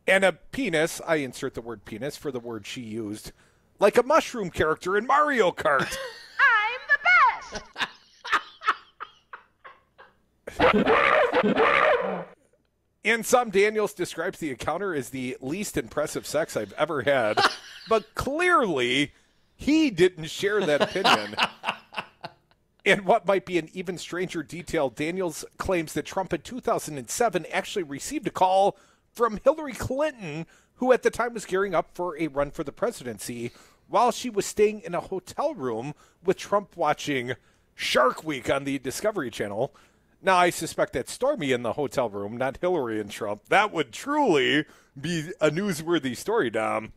and a penis. I insert the word penis for the word she used, like a mushroom character in Mario Kart. I'm the best! In some, Daniels describes the encounter as the least impressive sex I've ever had, but clearly he didn't share that opinion. In what might be an even stranger detail, Daniels claims that Trump in 2007 actually received a call from Hillary Clinton, who at the time was gearing up for a run for the presidency, while she was staying in a hotel room with Trump watching Shark Week on the Discovery Channel. Now, I suspect that's Stormy in the hotel room, not Hillary and Trump. That would truly be a newsworthy story, Dom.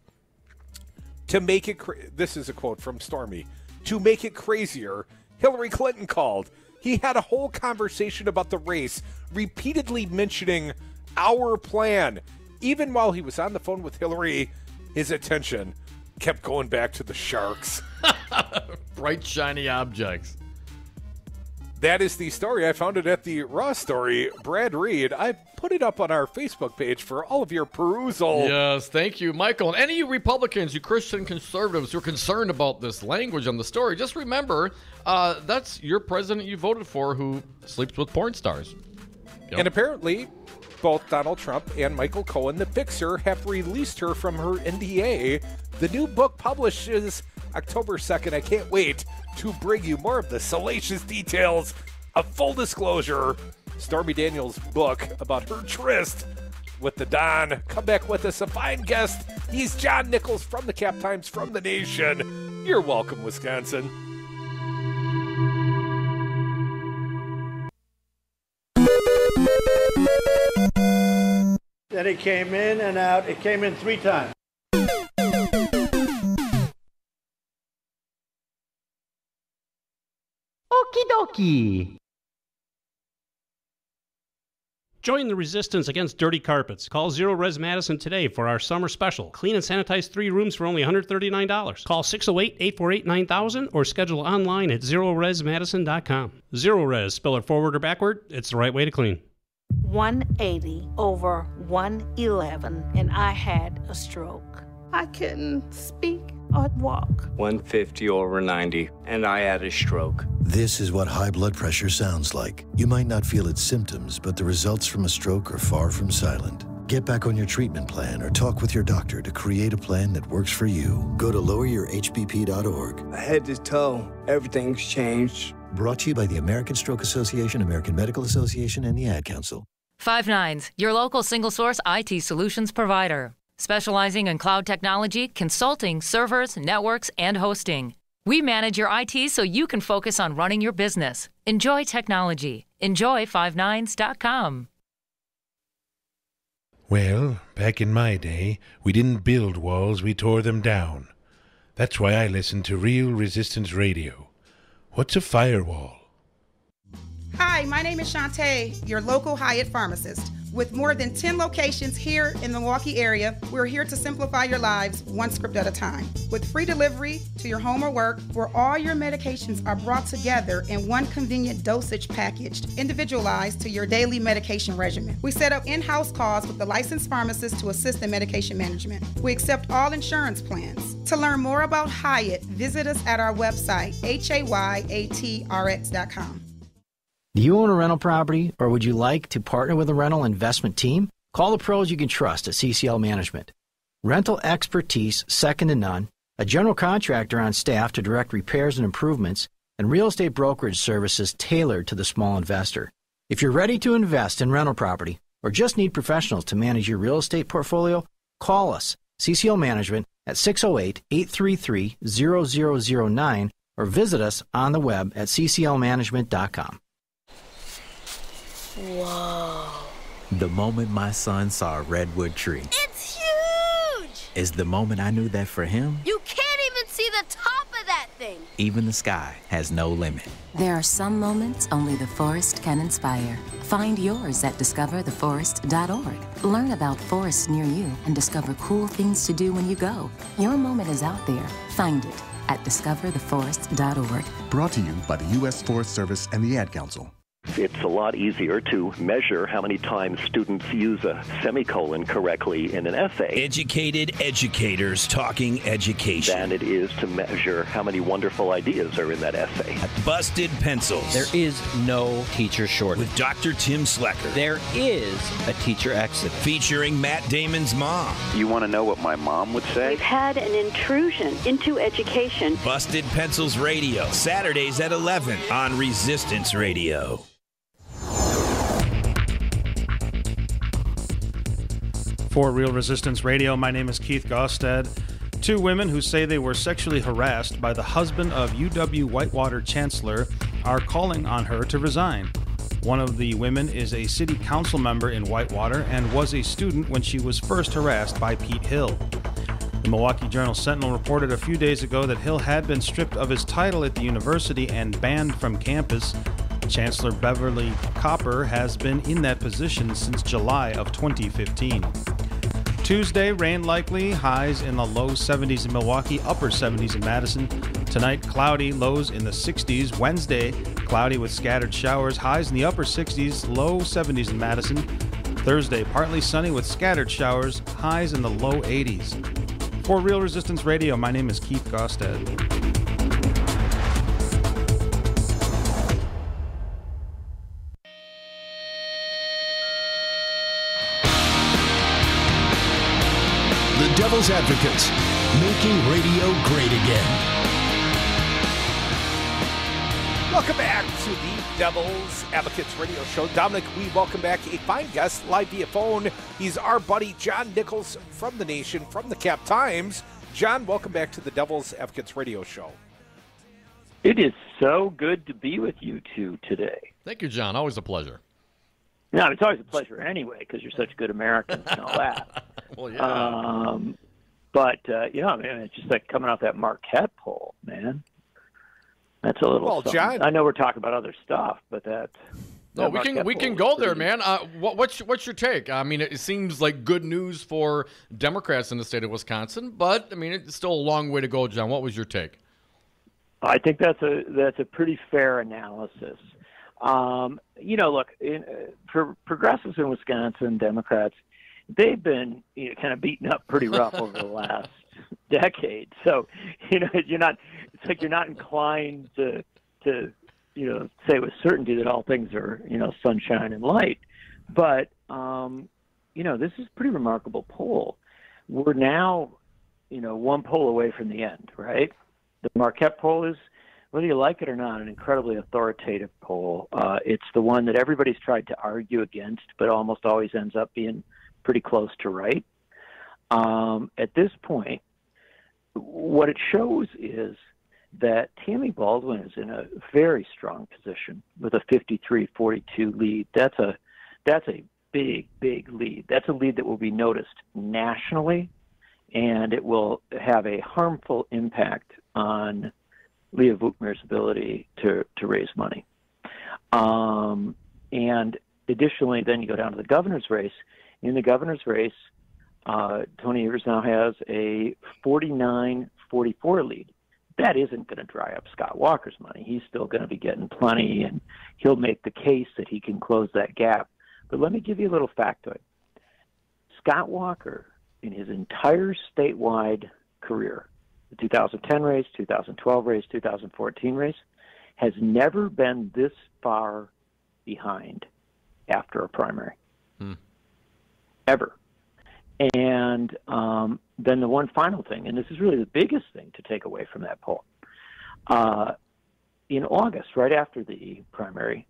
To make it, this is a quote from Stormy. To make it crazier, Hillary Clinton called. He had a whole conversation about the race, repeatedly mentioning our plan. Even while he was on the phone with Hillary, his attention kept going back to the sharks. Bright, shiny objects. That is the story. I found it at the Raw Story. Brad Reed, I put it up on our Facebook page for all of your perusal. Yes, thank you, Michael. And any of you Republicans, you Christian conservatives who are concerned about this language on the story, just remember, that's your president you voted for who sleeps with porn stars. Yep. And apparently, both Donald Trump and Michael Cohen, the fixer, have released her from her NDA. The new book publishes October 2nd. I can't wait to bring you more of the salacious details of full disclosure. Stormy Daniels' book about her tryst with the Don. Come back with us, a fine guest. He's John Nichols from the Cap Times, from the Nation. You're welcome, Wisconsin. Then it came in and out. It came in 3 times. Okie dokie. Join the resistance against dirty carpets. Call Zero Res Madison today for our summer special. Clean and sanitize 3 rooms for only $139. Call 608-848-9000 or schedule online at ZeroResMadison.com. Zero Res, spell it forward or backward, it's the right way to clean. 180 over 111, and I had a stroke. I couldn't speak or walk. 150 over 90, and I had a stroke. This is what high blood pressure sounds like. You might not feel its symptoms, but the results from a stroke are far from silent. Get back on your treatment plan or talk with your doctor to create a plan that works for you. Go to loweryourhbp.org. Head to toe, everything's changed. Brought to you by the American Stroke Association, American Medical Association, and the Ad Council. 5nines, your local single-source IT solutions provider. Specializing in cloud technology, consulting, servers, networks, and hosting. We manage your IT so you can focus on running your business. Enjoy technology. Enjoy 5nines.com. Well, back in my day, we didn't build walls, we tore them down. That's why I listen to Real Resistance Radio. What's a firewall? Hi, my name is Shantae, your local Hyatt pharmacist. With more than 10 locations here in the Milwaukee area, we're here to simplify your lives one script at a time. With free delivery to your home or work, where all your medications are brought together in one convenient dosage packaged, individualized to your daily medication regimen. We set up in-house calls with the licensed pharmacist to assist in medication management. We accept all insurance plans. To learn more about Hyatt, visit us at our website, HAYATRX.com. Do you own a rental property, or would you like to partner with a rental investment team? Call the pros you can trust at CCL Management. Rental expertise second to none, a general contractor on staff to direct repairs and improvements, and real estate brokerage services tailored to the small investor. If you're ready to invest in rental property or just need professionals to manage your real estate portfolio, call us, CCL Management, at 608-833-0009 or visit us on the web at cclmanagement.com. Whoa. The moment my son saw a redwood tree. It's huge! Is the moment I knew that for him, You can't even see the top of that thing. even the sky has no limit. There are some moments only the forest can inspire. Find yours at discovertheforest.org. Learn about forests near you and discover cool things to do when you go. Your moment is out there. Find it at discovertheforest.org. Brought to you by the U.S. Forest Service and the Ad Council. It's a lot easier to measure how many times students use a semicolon correctly in an essay. Educated educators talking education. Than it is to measure how many wonderful ideas are in that essay. Busted pencils. There is no teacher shortage. With Dr. Tim Slecker. There is a teacher exodus. Featuring Matt Damon's mom. You want to know what my mom would say? We've had an intrusion into education. Busted Pencils Radio. Saturdays at 11 on Resistance Radio. For Real Resistance Radio, my name is Keith Gostad. Two women who say they were sexually harassed by the husband of UW-Whitewater Chancellor are calling on her to resign. One of the women is a city council member in Whitewater and was a student when she was first harassed by Pete Hill. The Milwaukee Journal-Sentinel reported a few days ago that Hill had been stripped of his title at the university and banned from campus. Chancellor Beverly Copper has been in that position since July of 2015. Tuesday, rain likely, highs in the low 70s in Milwaukee, upper 70s in Madison. Tonight, cloudy, lows in the 60s. Wednesday, cloudy with scattered showers, highs in the upper 60s, low 70s in Madison. Thursday, partly sunny with scattered showers, highs in the low 80s. For Real Resistance Radio, my name is Keith Gostad. The Devil's Advocates, making radio great again. Welcome back to the Devil's Advocates radio show. Dominic, we welcome back a fine guest live via phone. He's our buddy John Nichols from The Nation, from the Cap Times. John, welcome back to the Devil's Advocates radio show. It is so good to be with you two today. Thank you, John. Always a pleasure. No, it's always a pleasure anyway because you're such good Americans and all that. Well, yeah. But I mean, it's just like coming off that Marquette poll, man. That's a little. Well, John, I know we're talking about other stuff, but no, we can go there, man. What's your take? I mean, it seems like good news for Democrats in the state of Wisconsin, but I mean, it's still a long way to go, John. What was your take? I think that's a pretty fair analysis. Look, for progressives in Wisconsin, Democrats, they've been kind of beaten up pretty rough over the last decade. So, it's like you're not inclined to say with certainty that all things are, sunshine and light. But, this is a pretty remarkable poll. We're now, one poll away from the end, right? The Marquette poll is, whether you like it or not, an incredibly authoritative poll. It's the one that everybody's tried to argue against, but almost always ends up being pretty close to right. At this point, what it shows is that Tammy Baldwin is in a very strong position with a 53-42 lead. That's a big, big lead. That's a lead that will be noticed nationally, and it will have a harmful impact on Leah Vukmir's ability to raise money. And additionally, then you go down to the governor's race. In the governor's race, Tony Evers now has a 49-44 lead. That isn't going to dry up Scott Walker's money. He's still going to be getting plenty, and he'll make the case that he can close that gap. But let me give you a little factoid. Scott Walker, in his entire statewide career, the 2010 race, 2012 race, 2014 race, has never been this far behind after a primary. Ever. And then the one final thing, and this is really the biggest thing to take away from that poll. In August, right after the primary,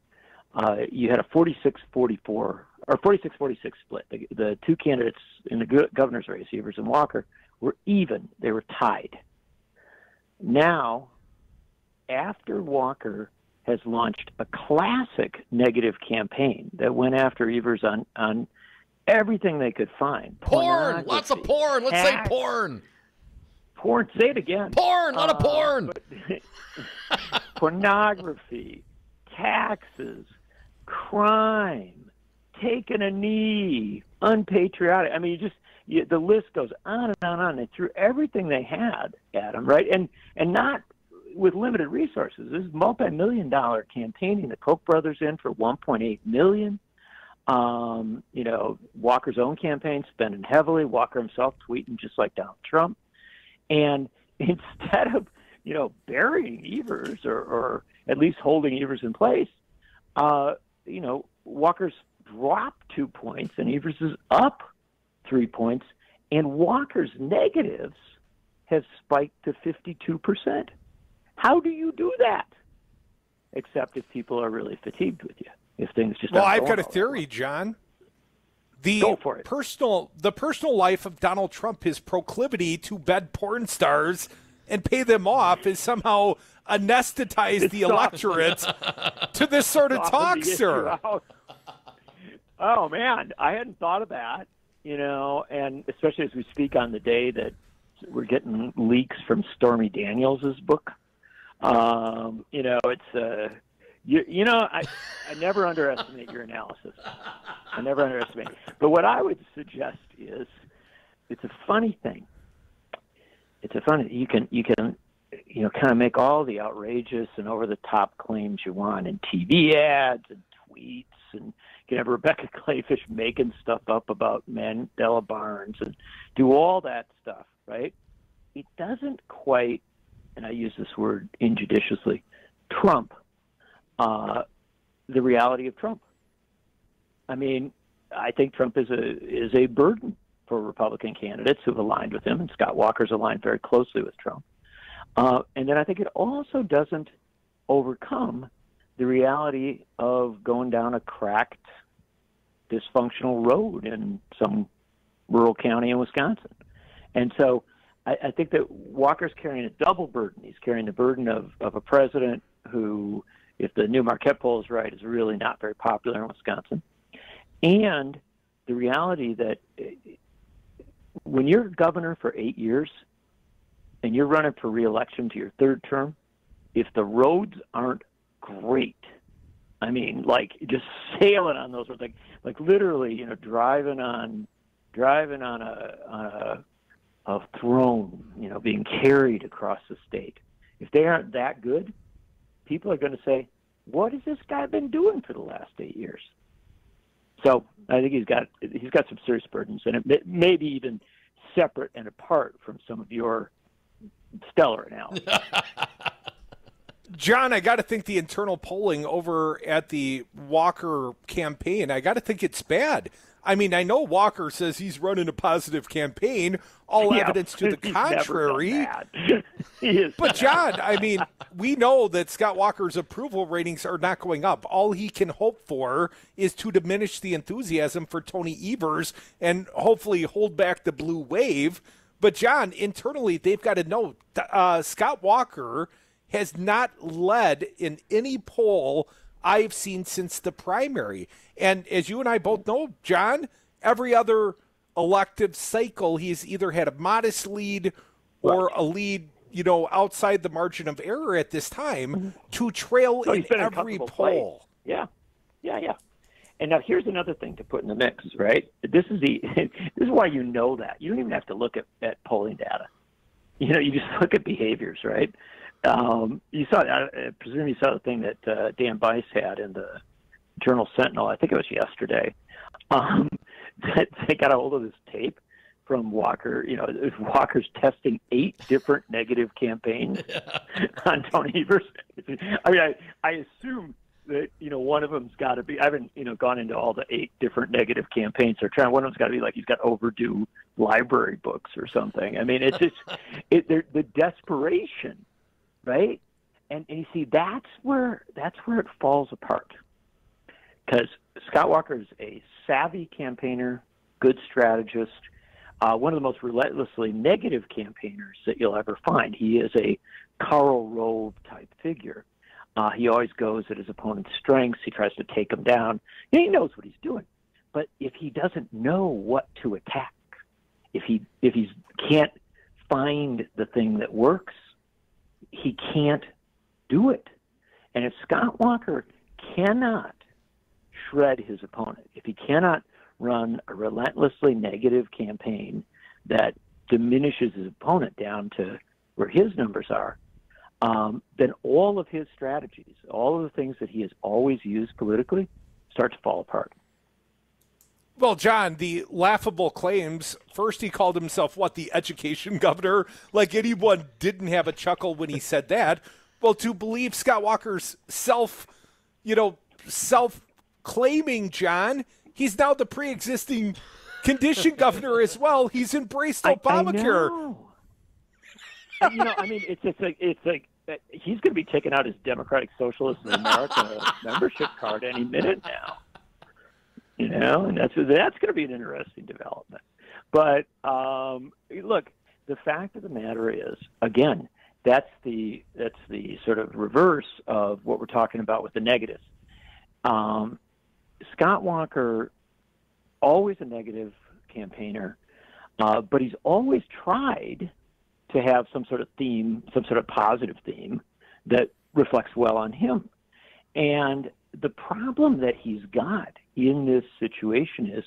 you had a 46-44 or 46-46 split. The two candidates in the governor's race, Evers and Walker, were even. They were tied. Now, after Walker has launched a classic negative campaign that went after Evers on everything they could find. Porn! Lots of porn! Let's say porn! Porn, say it again. Porn! A lot of porn! Pornography, taxes, crime, taking a knee, unpatriotic. I mean, the list goes on and on and on. They threw everything they had at him, right? And not with limited resources. This is multi-million-dollar campaigning. The Koch brothers in for $1.8 million. Walker's own campaign spending heavily. Walker himself tweeting just like Donald Trump. And instead of, burying Evers or at least holding Evers in place, Walker's dropped 2 points and Evers is up 3 points, and Walker's negatives have spiked to 52%. How do you do that? Except if people are really fatigued with you. If things just I've got a theory, John. Go for it. The personal life of Donald Trump, his proclivity to bed porn stars and pay them off, is somehow anesthetized the electorate to this sort of talk, sir. Oh, man, I hadn't thought of that, and especially as we speak on the day that we're getting leaks from Stormy Daniels' book. It's I never underestimate your analysis. I never underestimate. But what I would suggest is, it's a funny thing. You can kind of make all the outrageous and over the top claims you want in TV ads and tweets, and you can have Rebecca Clayfish making stuff up about Mandela Barnes and do all that stuff, right? It doesn't quite, and I use this word injudiciously, trump the reality of Trump. I mean, I think Trump is a burden for Republican candidates who've aligned with him, and Scott Walker's aligned very closely with Trump. And then I think it also doesn't overcome the reality of going down a cracked, dysfunctional road in some rural county in Wisconsin. And so I think that Walker's carrying a double burden. He's carrying the burden of a president who, if the new Marquette poll is right, is really not very popular in Wisconsin. And the reality that when you're governor for 8 years and you're running for re-election to your third term, if the roads aren't great, I mean, like just sailing on those roads, like literally, driving on a throne, being carried across the state. If they aren't that good, people are going to say, what has this guy been doing for the last 8 years? So I think he's got some serious burdens, and it may be even separate and apart from some of your stellar analysis. John, I got to think the internal polling over at the Walker campaign, I got to think it's bad. I mean, I know Walker says he's running a positive campaign, all evidence to the contrary. But, John, I mean, we know that Scott Walker's approval ratings are not going up. All he can hope for is to diminish the enthusiasm for Tony Evers and hopefully hold back the blue wave. But, John, internally, they've got to know Scott Walker has not led in any poll I've seen since the primary. And as you and I both know, John, every other elective cycle, he's either had a modest lead or a lead, outside the margin of error at this time to trail in every poll. Yeah. And now here's another thing to put in the mix, right? This is why you know that. You don't even have to look at polling data. You just look at behaviors, right? You saw, I presume you saw the thing that Dan Bice had in the Journal Sentinel, I think it was yesterday, that they got a hold of this tape from Walker. Walker's testing 8 different negative campaigns on Tony Evers. I mean, I assume that, one of them's got to be, I haven't, gone into all the 8 different negative campaigns they're trying. One of them's got to be like he's got overdue library books or something. I mean, it's just, the desperation, right? And you see, that's where it falls apart. because Scott Walker is a savvy campaigner, good strategist, one of the most relentlessly negative campaigners that you'll ever find. He is a Karl Rove type figure. He always goes at his opponent's strengths. He tries to take him down. He knows what he's doing. But if he doesn't know what to attack, if he can't find the thing that works, he can't do it. And if Scott Walker cannot shred his opponent, if he cannot run a relentlessly negative campaign that diminishes his opponent down to where his numbers are, then all of his strategies, all of the things that he has always used politically, start to fall apart. Well, John, the laughable claims, first he called himself, the education governor? Like anyone didn't have a chuckle when he said that. Well, to believe Scott Walker's self-claiming, John, he's now the pre-existing condition governor as well. He's embraced Obamacare. I know. It's like he's going to be taking out his Democratic Socialist of America membership card any minute now. And that's going to be an interesting development. But look, the fact of the matter is, again, that's the sort of reverse of what we're talking about with the negatives. Scott Walker, always a negative campaigner, but he's always tried to have some sort of theme, some sort of positive theme that reflects well on him. And the problem that he's got in this situation is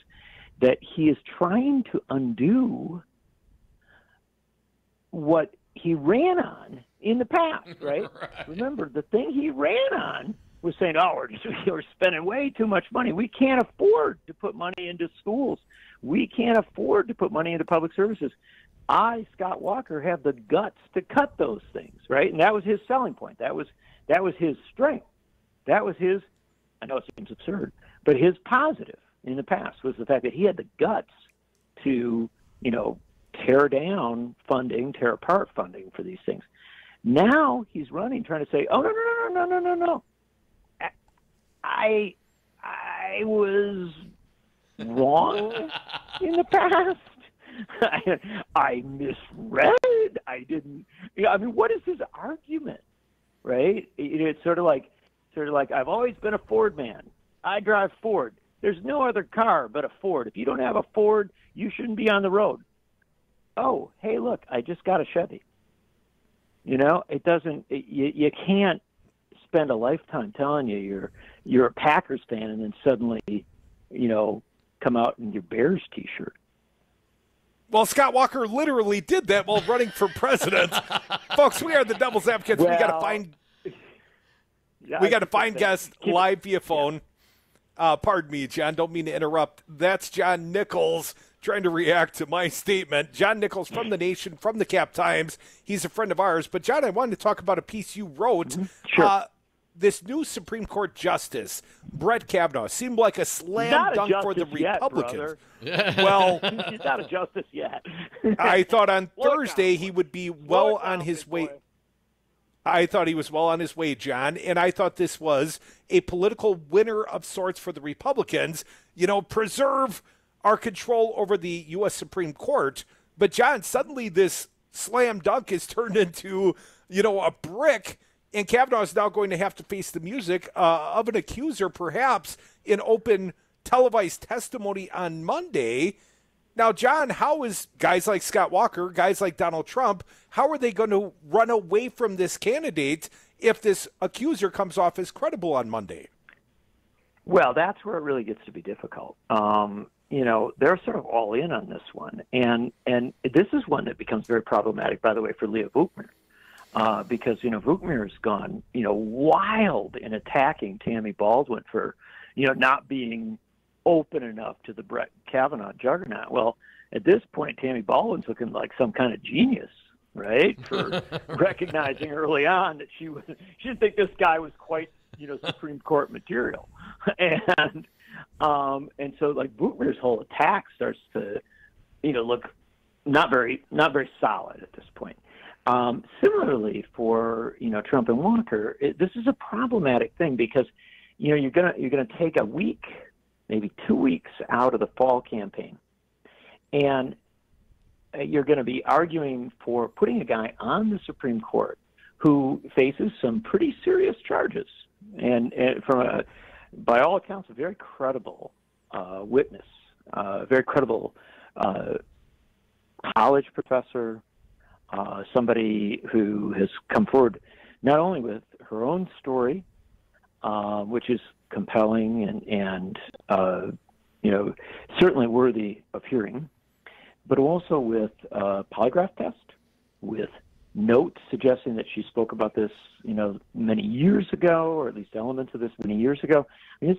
that he is trying to undo what he ran on in the past, right? Remember, the thing he ran on was saying, we're spending way too much money. We can't afford to put money into schools. We can't afford to put money into public services. I, Scott Walker, have the guts to cut those things, right? And that was his selling point. That was his strength. That was his, I know it seems absurd, but his positive in the past was the fact that he had the guts to, tear down funding, tear apart funding for these things. Now he's running, trying to say, no. I was wrong in the past. I misread. I didn't. What is his argument, right? It's sort of like I've always been a Ford man. I drive Ford. There's no other car but a Ford. If you don't have a Ford, you shouldn't be on the road. Oh, hey, look, I just got a Chevy. It doesn't. You can't spend a lifetime telling you're a Packers fan and then suddenly, come out in your Bears T-shirt. Well, Scott Walker literally did that while running for president. Folks, we are the Devil's Advocates. We got to find guests live via phone. Pardon me, John. Don't mean to interrupt. That's John Nichols trying to react to my statement. John Nichols from The Nation, from the Cap Times. He's a friend of ours. But, John, I wanted to talk about a piece you wrote. Sure. This new Supreme Court Justice, Brett Kavanaugh, seemed like a slam dunk for the Republicans. Well, he's not a justice yet. I thought on Thursday he would be well on his way. I thought he was well on his way, John, and I thought this was a political winner of sorts for the Republicans. Preserve our control over the U.S. Supreme Court. But, John, suddenly this slam dunk is turned into, a brick. And Kavanaugh is now going to have to face the music of an accuser, perhaps, in open televised testimony on Monday. Now, John, how is guys like Scott Walker, guys like Donald Trump, how are they going to run away from this candidate if this accuser comes off as credible on Monday? Well, that's where it really gets to be difficult. They're sort of all in on this one. And this is one that becomes very problematic, by the way, for Leah Vukmir. Because, Vukmir's gone, wild in attacking Tammy Baldwin for, not being open enough to the Brett Kavanaugh juggernaut. Well, at this point, Tammy Baldwin's looking like some kind of genius, right? For recognizing early on that she didn't think this guy was quite, Supreme Court material. And so Vukmir's whole attack starts to, look not very solid at this point. Similarly for, Trump and Walker, this is a problematic thing because you're gonna take a week, maybe 2 weeks out of the fall campaign, and you're going to be arguing for putting a guy on the Supreme Court who faces some pretty serious charges, and from by all accounts, a very credible witness, very credible college professor, somebody who has come forward not only with her own story, which is compelling and certainly worthy of hearing, but also with a polygraph test, with notes suggesting that she spoke about this, many years ago, or at least elements of this many years ago. I mean,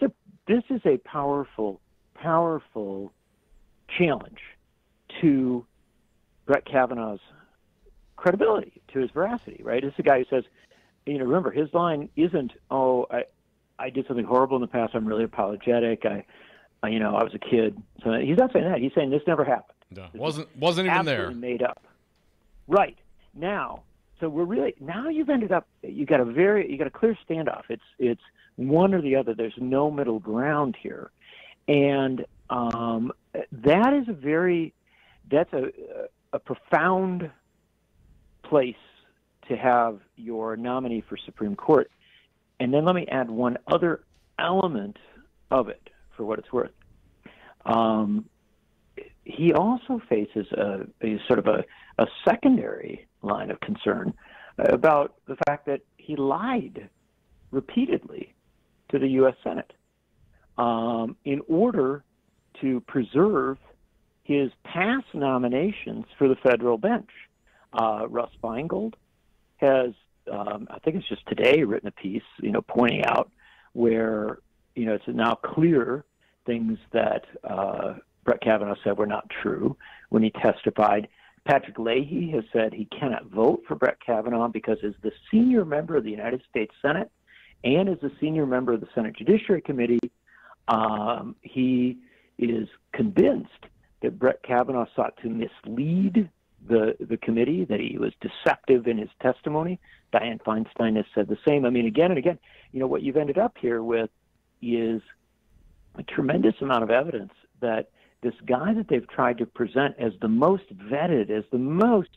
this is a powerful, powerful challenge to Brett Kavanaugh's credibility, to his veracity, right? It's a guy who says, remember, his line isn't, I did something horrible in the past, I'm really apologetic, I was a kid. So he's not saying that. He's saying this never happened. No, wasn't even there. Made up. Right. Now, so now you've ended up, you got a clear standoff. It's one or the other. There's no middle ground here. And that is that's a profound place to have your nominee for Supreme Court. And then let me add one other element of it for what it's worth. He also faces a sort of a secondary line of concern about the fact that he lied repeatedly to the U.S. Senate in order to preserve his past nominations for the federal bench. Russ Feingold has, I think it's just today, written a piece, pointing out where, it's now clear things that Brett Kavanaugh said were not true when he testified. Patrick Leahy has said he cannot vote for Brett Kavanaugh because as the senior member of the United States Senate and as the senior member of the Senate Judiciary Committee, he is convinced that Brett Kavanaugh sought to mislead the committee, that he was deceptive in his testimony. Dianne Feinstein has said the same. I mean, again and again, what you've ended up here with is a tremendous amount of evidence that this guy that they've tried to present as the most vetted, as the most,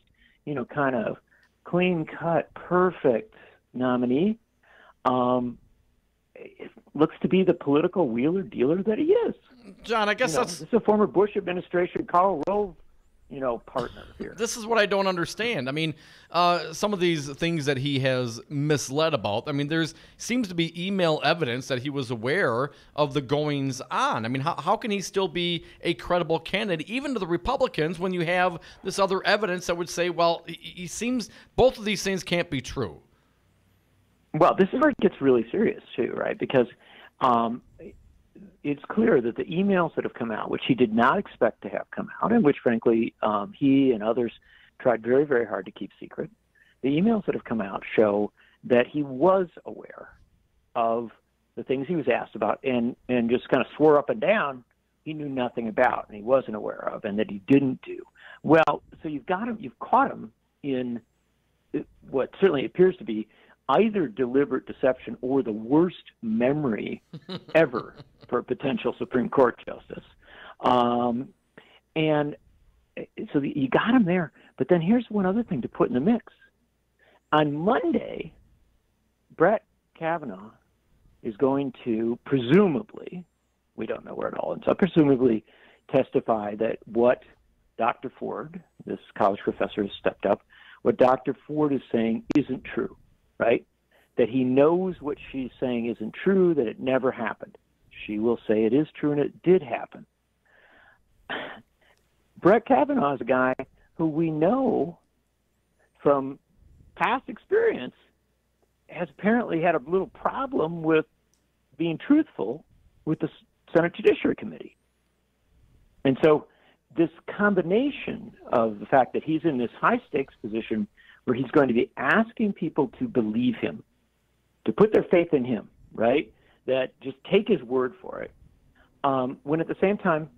kind of clean-cut, perfect nominee, it looks to be the political wheeler-dealer that he is. John, I guess this is a former Bush administration Karl Rove, partner here. This is what I don't understand. I mean, some of these things that he has misled about, I mean, there's seems to be email evidence that he was aware of the goings on. I mean, how can he still be a credible candidate, even to the Republicans, when you have this other evidence that would say, well, he seems both of these things can't be true? Well, this is where it gets really serious, too, right? Because it's clear that the emails that have come out, which he did not expect to have come out, and which, frankly, he and others tried very, very hard to keep secret, the emails that have come out show that he was aware of the things he was asked about and just kind of swore up and down he knew nothing about and he wasn't aware of and that he didn't do. Well, so you've caught him in what certainly appears to be either deliberate deception or the worst memory ever for a potential Supreme Court justice. And so you got him there. But then here's one other thing to put in the mix. On Monday, Brett Kavanaugh is going to presumably, we don't know where it all ends up, presumably testify that what Dr. Ford, this college professor has stepped up, what Dr. Ford is saying isn't true. Right? That he knows what she's saying isn't true, that it never happened. She will say it is true and it did happen. Brett Kavanaugh is a guy who we know from past experience has apparently had a little problem with being truthful with the Senate Judiciary Committee. And so this combination of the fact that he's in this high-stakes position where he's going to be asking people to believe him, to put their faith in him, right? That just take his word for it. When at the same time,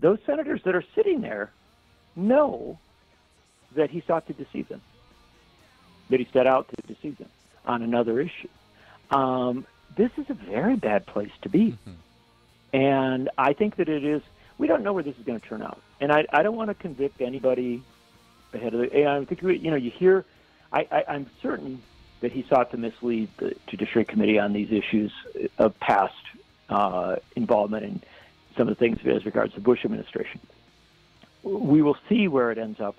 those senators that are sitting there know that he sought to deceive them, that he set out to deceive them on another issue. this is a very bad place to be. And I think that it is. We don't know where this is going to turn out, and I don't want to convict anybody ahead of the. And I think you hear. I'm certain that he sought to mislead the Judiciary Committee on these issues of past involvement in some of the things as regards to the Bush administration. We will see where it ends up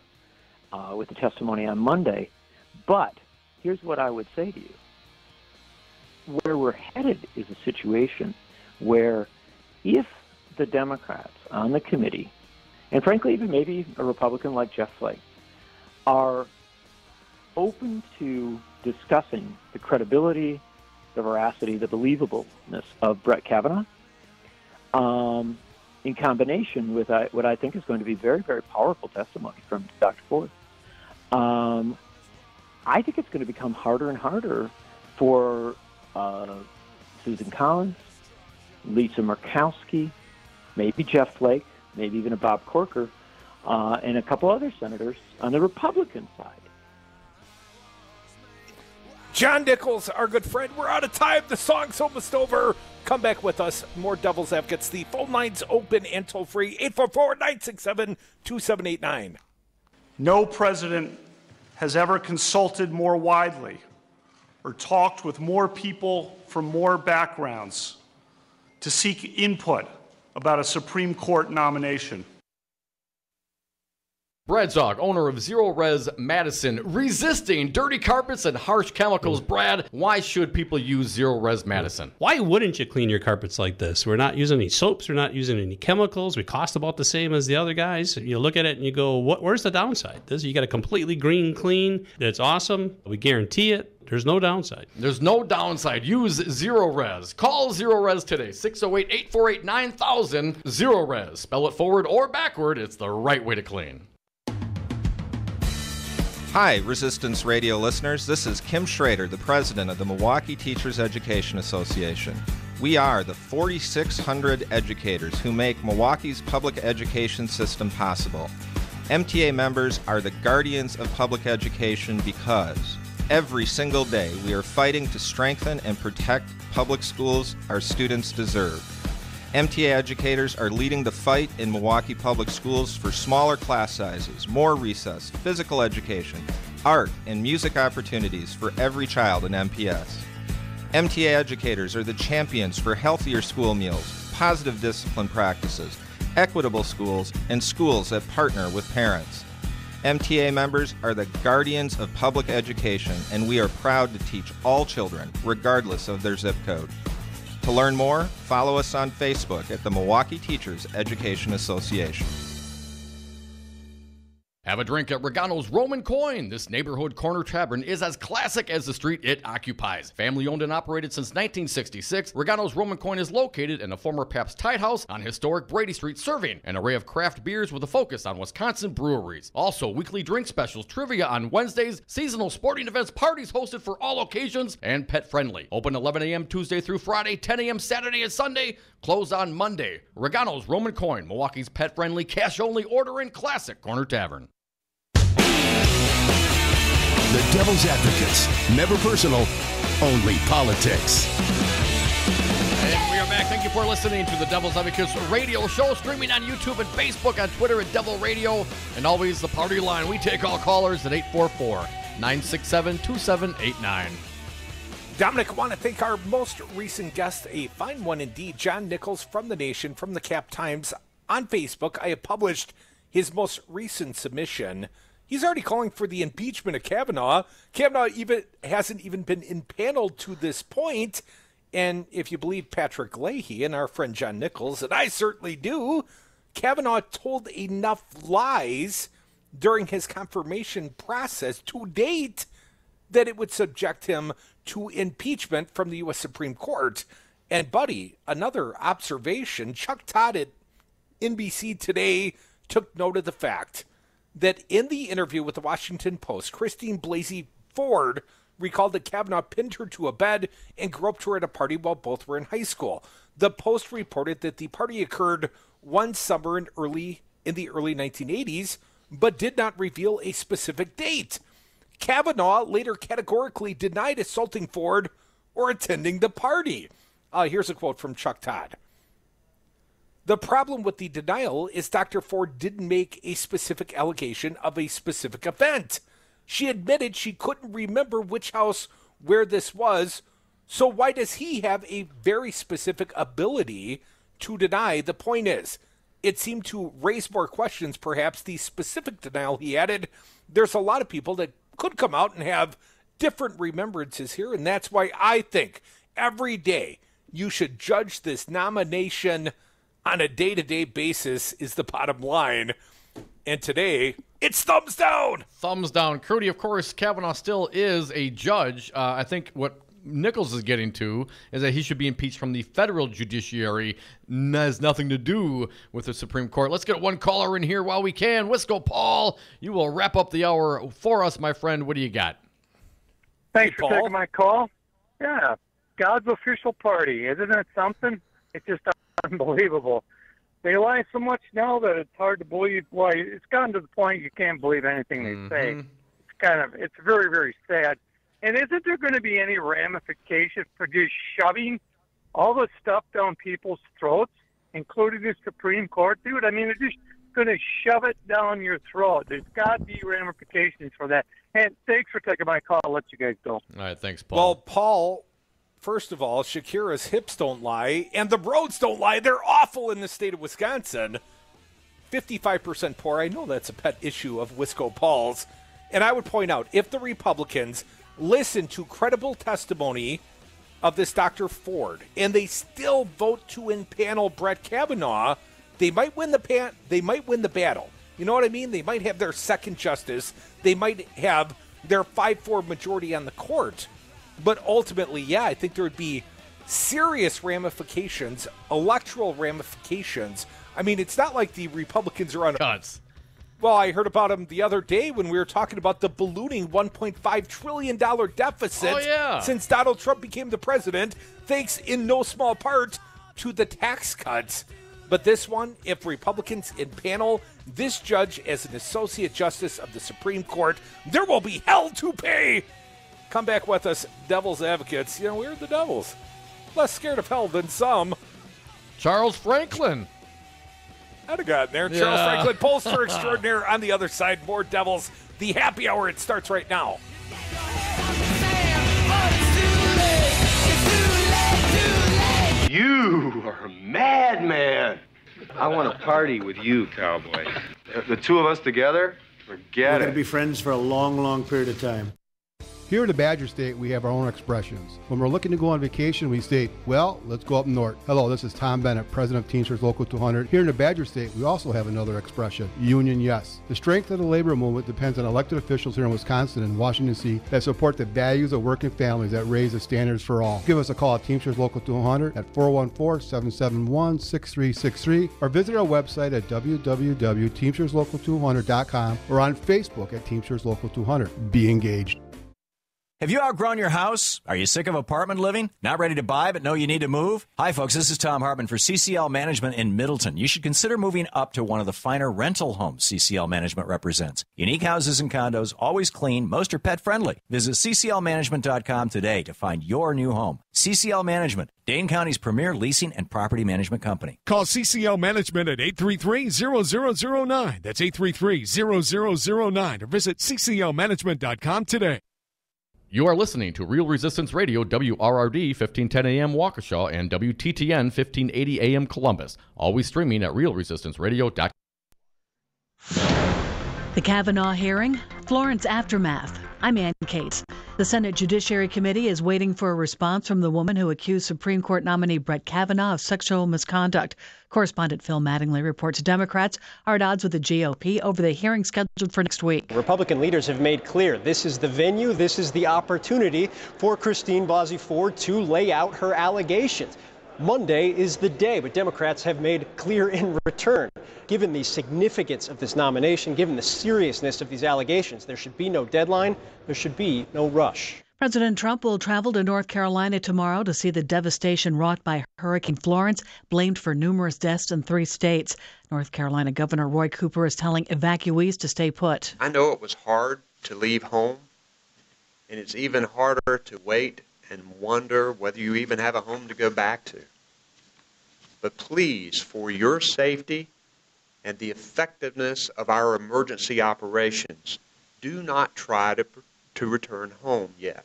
with the testimony on Monday. But here's what I would say to you. Where we're headed is a situation where if the Democrats on the committee, and frankly even maybe a Republican like Jeff Flake, are open to discussing the credibility, the veracity, the believableness of Brett Kavanaugh, in combination with what I think is going to be very, very powerful testimony from Dr. Ford, I think it's going to become harder and harder for Susan Collins, Lisa Murkowski, maybe Jeff Flake, maybe even a Bob Corker, and a couple other senators on the Republican side. John Nichols, our good friend. We're out of time. The song's almost over. Come back with us. More Devil's Advocates. The phone line's open and toll-free. 844-967-2789. No president has ever consulted more widely or talked with more people from more backgrounds to seek input about a Supreme Court nomination. Brad Zog, owner of Zero Res Madison, resisting dirty carpets and harsh chemicals. Brad, why should people use Zero Res Madison? Why wouldn't you clean your carpets like this? We're not using any soaps. We're not using any chemicals. We cost about the same as the other guys. You look at it and you go, where's the downside? You got a completely green clean. It's awesome. We guarantee it. There's no downside. There's no downside. Use Zero Res. Call Zero Res today. 608-848-9000. Zero Res. Spell it forward or backward. It's the right way to clean. Hi, Resistance Radio listeners. This is Kim Schrader, the president of the Milwaukee Teachers Education Association. We are the 4,600 educators who make Milwaukee's public education system possible. MTA members are the guardians of public education because every single day we are fighting to strengthen and protect public schools our students deserve. MTA educators are leading the fight in Milwaukee Public Schools for smaller class sizes, more recess, physical education, art, and music opportunities for every child in MPS. MTA educators are the champions for healthier school meals, positive discipline practices, equitable schools, and schools that partner with parents. MTA members are the guardians of public education, and we are proud to teach all children, regardless of their zip code. To learn more, follow us on Facebook at the Milwaukee Teachers Education Association. Have a drink at Regano's Roman Coin. This neighborhood corner tavern is as classic as the street it occupies. Family owned and operated since 1966, Regano's Roman Coin is located in a former Pabst Tide House on historic Brady Street, serving an array of craft beers with a focus on Wisconsin breweries. Also, weekly drink specials, trivia on Wednesdays, seasonal sporting events, parties hosted for all occasions, and pet friendly. Open 11 a.m. Tuesday through Friday, 10 a.m. Saturday and Sunday, closed on Monday. Regano's Roman Coin, Milwaukee's pet friendly, cash only order and classic corner tavern. The Devil's Advocates. Never personal, only politics. And we are back. Thank you for listening to the Devil's Advocates radio show, streaming on YouTube and Facebook, on Twitter at Devil Radio, and always the party line. We take all callers at 844-967-2789. Dominic, I want to thank our most recent guest, a fine one indeed, John Nichols from The Nation, from the Cap Times. On Facebook, I have published his most recent submission. He's already calling for the impeachment of Kavanaugh. Kavanaugh hasn't even been impaneled to this point. And if you believe Patrick Leahy and our friend John Nichols, and I certainly do, Kavanaugh told enough lies during his confirmation process to date that it would subject him to impeachment from the U.S. Supreme Court. And, buddy, another observation, Chuck Todd at NBC Today took note of the fact that in the interview with the Washington Post, Christine Blasey Ford recalled that Kavanaugh pinned her to a bed and groped her at a party while both were in high school. The Post reported that the party occurred one summer in the early 1980s, but did not reveal a specific date. Kavanaugh later categorically denied assaulting Ford or attending the party. Here's a quote from Chuck Todd. The problem with the denial is Dr. Ford didn't make a specific allegation of a specific event. She admitted she couldn't remember which house where this was, so why does he have a very specific ability to deny? The point is, it seemed to raise more questions, perhaps the specific denial he added. There's a lot of people that could come out and have different remembrances here, and that's why I think every day you should judge this nomination on a day-to-day basis is the bottom line. And today, it's thumbs down. Thumbs down. Crudy, of course, Kavanaugh still is a judge. I think what Nichols is getting to is that he should be impeached from the federal judiciary. Has nothing to do with the Supreme Court. Let's get one caller in here while we can. Wisco Paul, you will wrap up the hour for us, my friend. What do you got? Thanks for taking my call. Yeah, God's official party. Isn't it something? It's just unbelievable. They lie so much now that it's hard to believe. Well, it's gotten to the point you can't believe anything they say. It's very, very sad. And isn't there going to be any ramification for just shoving all this stuff down people's throats, including the Supreme Court? Dude, I mean, they're just going to shove it down your throat. There's got to be ramifications for that. And thanks for taking my call. I'll let you guys go. All right, thanks, Paul. Well, Paul, first of all, Shakira's hips don't lie, and the roads don't lie. They're awful in the state of Wisconsin. 55% poor. I know that's a pet issue of Wisco Paul's. And I would point out, if the Republicans listen to credible testimony of this Dr. Ford, and they still vote to impanel Brett Kavanaugh, they might win the battle. You know what I mean? They might have their second justice. They might have their 5-4 majority on the court. But ultimately, yeah, I think there would be serious ramifications, electoral ramifications. I mean, it's not like the Republicans are on cuts. Well, I heard about them the other day when we were talking about the ballooning $1.5 trillion deficit since Donald Trump became the president, thanks in no small part to the tax cuts. But this one, if Republicans impanel this judge as an associate justice of the Supreme Court, there will be hell to pay. Come back with us, Devil's Advocates. You know, we're the Devils. Less scared of hell than some. Charles Franklin. I'd have gotten there. Charles Franklin, pollster extraordinaire. On the other side, more Devils. The happy hour, it starts right now. You are a madman. I want to party with you, cowboy. The two of us together, forget We're it. going to be friends for a long, long period of time. Here in the Badger State, we have our own expressions. When we're looking to go on vacation, we state, well, let's go up north. Hello, this is Tom Bennett, president of Teamsters Local 200. Here in the Badger State, we also have another expression, union yes. The strength of the labor movement depends on elected officials here in Wisconsin and Washington, D.C. that support the values of working families that raise the standards for all. Give us a call at Teamsters Local 200 at 414-771-6363 or visit our website at www.teamsterslocal200.com or on Facebook at Teamsters Local 200. Be engaged. Have you outgrown your house? Are you sick of apartment living? Not ready to buy but know you need to move? Hi, folks. This is Tom Hartman for CCL Management in Middleton. You should consider moving up to one of the finer rental homes CCL Management represents. Unique houses and condos, always clean. Most are pet-friendly. Visit cclmanagement.com today to find your new home. CCL Management, Dane County's premier leasing and property management company. Call CCL Management at 833-0009. That's 833-0009. Or visit cclmanagement.com today. You are listening to Real Resistance Radio, WRRD 1510 AM Waukesha and WTTN 1580 AM Columbus. Always streaming at realresistanceradio.com. The Kavanaugh hearing, Florence aftermath. I'm Ann Cates. The Senate Judiciary Committee is waiting for a response from the woman who accused Supreme Court nominee Brett Kavanaugh of sexual misconduct. Correspondent Phil Mattingly reports Democrats are at odds with the GOP over the hearing scheduled for next week. Republican leaders have made clear this is the venue, this is the opportunity for Christine Blasey Ford to lay out her allegations. Monday is the day, but Democrats have made clear in return, given the significance of this nomination, given the seriousness of these allegations, there should be no deadline, there should be no rush. President Trump will travel to North Carolina tomorrow to see the devastation wrought by Hurricane Florence, blamed for numerous deaths in 3 states. North Carolina Governor Roy Cooper is telling evacuees to stay put. I know it was hard to leave home, and it's even harder to wait and wonder whether you even have a home to go back to. But please, for your safety and the effectiveness of our emergency operations, do not try to return home yet.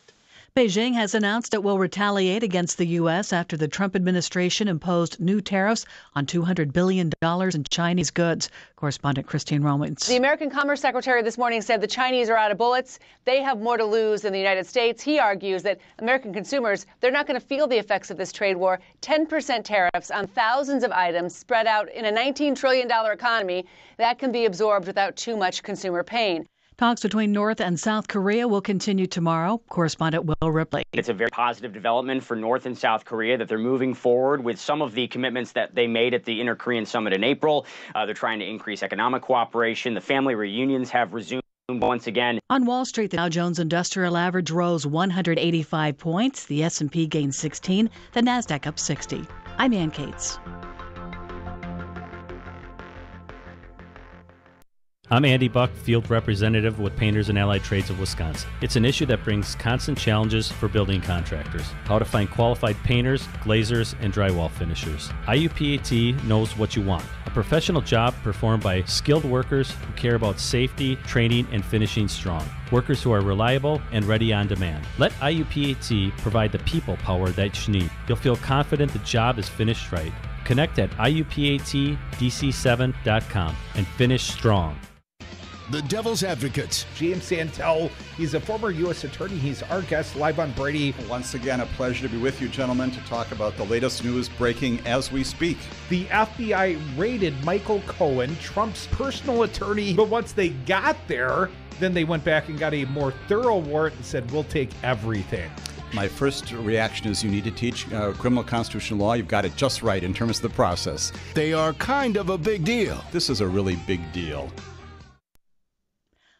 Beijing has announced it will retaliate against the U.S. after the Trump administration imposed new tariffs on $200 billion in Chinese goods. Correspondent Christine Romans. The American Commerce Secretary this morning said the Chinese are out of bullets. They have more to lose than the United States. He argues that American consumers, they're not going to feel the effects of this trade war. 10% tariffs on thousands of items spread out in a $19 trillion economy that can be absorbed without too much consumer pain. Talks between North and South Korea will continue tomorrow. Correspondent Will Ripley. It's a very positive development for North and South Korea that they're moving forward with some of the commitments that they made at the Inter-Korean Summit in April. They're trying to increase economic cooperation. The family reunions have resumed once again. On Wall Street, the Dow Jones Industrial Average rose 185 points. The S&P gained 16. The Nasdaq up 60. I'm Ann Cates. I'm Andy Buck, field representative with Painters and Allied Trades of Wisconsin. It's an issue that brings constant challenges for building contractors. How to find qualified painters, glazers, and drywall finishers. IUPAT knows what you want. A professional job performed by skilled workers who care about safety, training, and finishing strong. Workers who are reliable and ready on demand. Let IUPAT provide the people power that you need. You'll feel confident the job is finished right. Connect at IUPATDC7.com and finish strong. The Devil's Advocates. James Santel, he's a former U.S. attorney. He's our guest live on Brady. Once again, a pleasure to be with you, gentlemen, to talk about the latest news breaking as we speak. The FBI raided Michael Cohen, Trump's personal attorney, but once they got there, then they went back and got a more thorough warrant and said, we'll take everything. My first reaction is you need to teach criminal constitutional law. You've got it just right in terms of the process. They are kind of a big deal. This is a really big deal.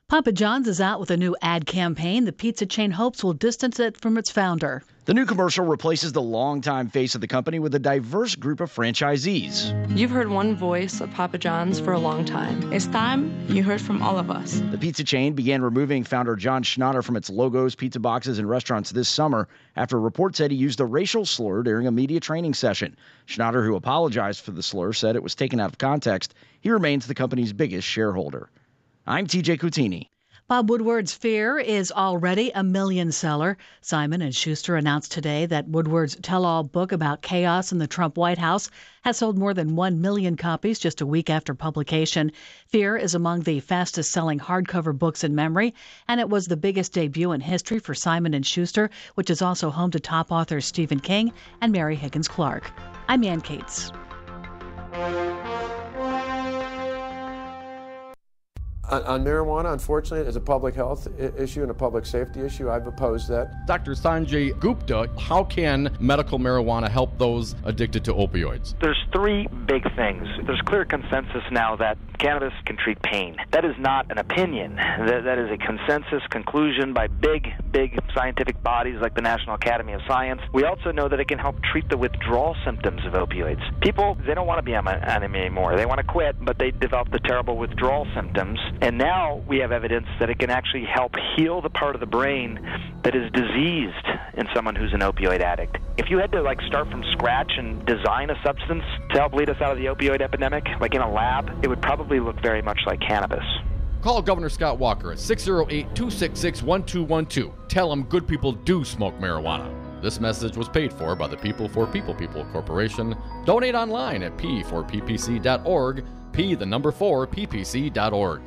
Papa John's is out with a new ad campaign. The pizza chain hopes will distance it from its founder. The new commercial replaces the longtime face of the company with a diverse group of franchisees. You've heard one voice of Papa John's for a long time. It's time you heard from all of us. The pizza chain began removing founder John Schnatter from its logos, pizza boxes, and restaurants this summer after a report said he used a racial slur during a media training session. Schnatter, who apologized for the slur, said it was taken out of context. He remains the company's biggest shareholder. I'm TJ Coutini. Bob Woodward's Fear is already a million seller. Simon & Schuster announced today that Woodward's tell-all book about chaos in the Trump White House has sold more than 1 million copies just a week after publication. Fear is among the fastest-selling hardcover books in memory, and it was the biggest debut in history for Simon & Schuster, which is also home to top authors Stephen King and Mary Higgins Clark. I'm Ann Cates. On marijuana, unfortunately, as a public health issue and a public safety issue, I've opposed that. Dr. Sanjay Gupta, how can medical marijuana help those addicted to opioids? There's three big things. There's clear consensus now that cannabis can treat pain. That is not an opinion. That is a consensus conclusion by big scientific bodies like the National Academy of Science. We also know that it can help treat the withdrawal symptoms of opioids. People, they don't want to be on it anymore. They want to quit, but they develop the terrible withdrawal symptoms. And now we have evidence that it can actually help heal the part of the brain that is diseased in someone who's an opioid addict. If you had to start from scratch and design a substance to help lead us out of the opioid epidemic, like in a lab, it would probably look very much like cannabis. Call Governor Scott Walker at 608-266-1212. Tell him good people do smoke marijuana. This message was paid for by the People for People Corporation. Donate online at p4ppc.org, p4ppc.org.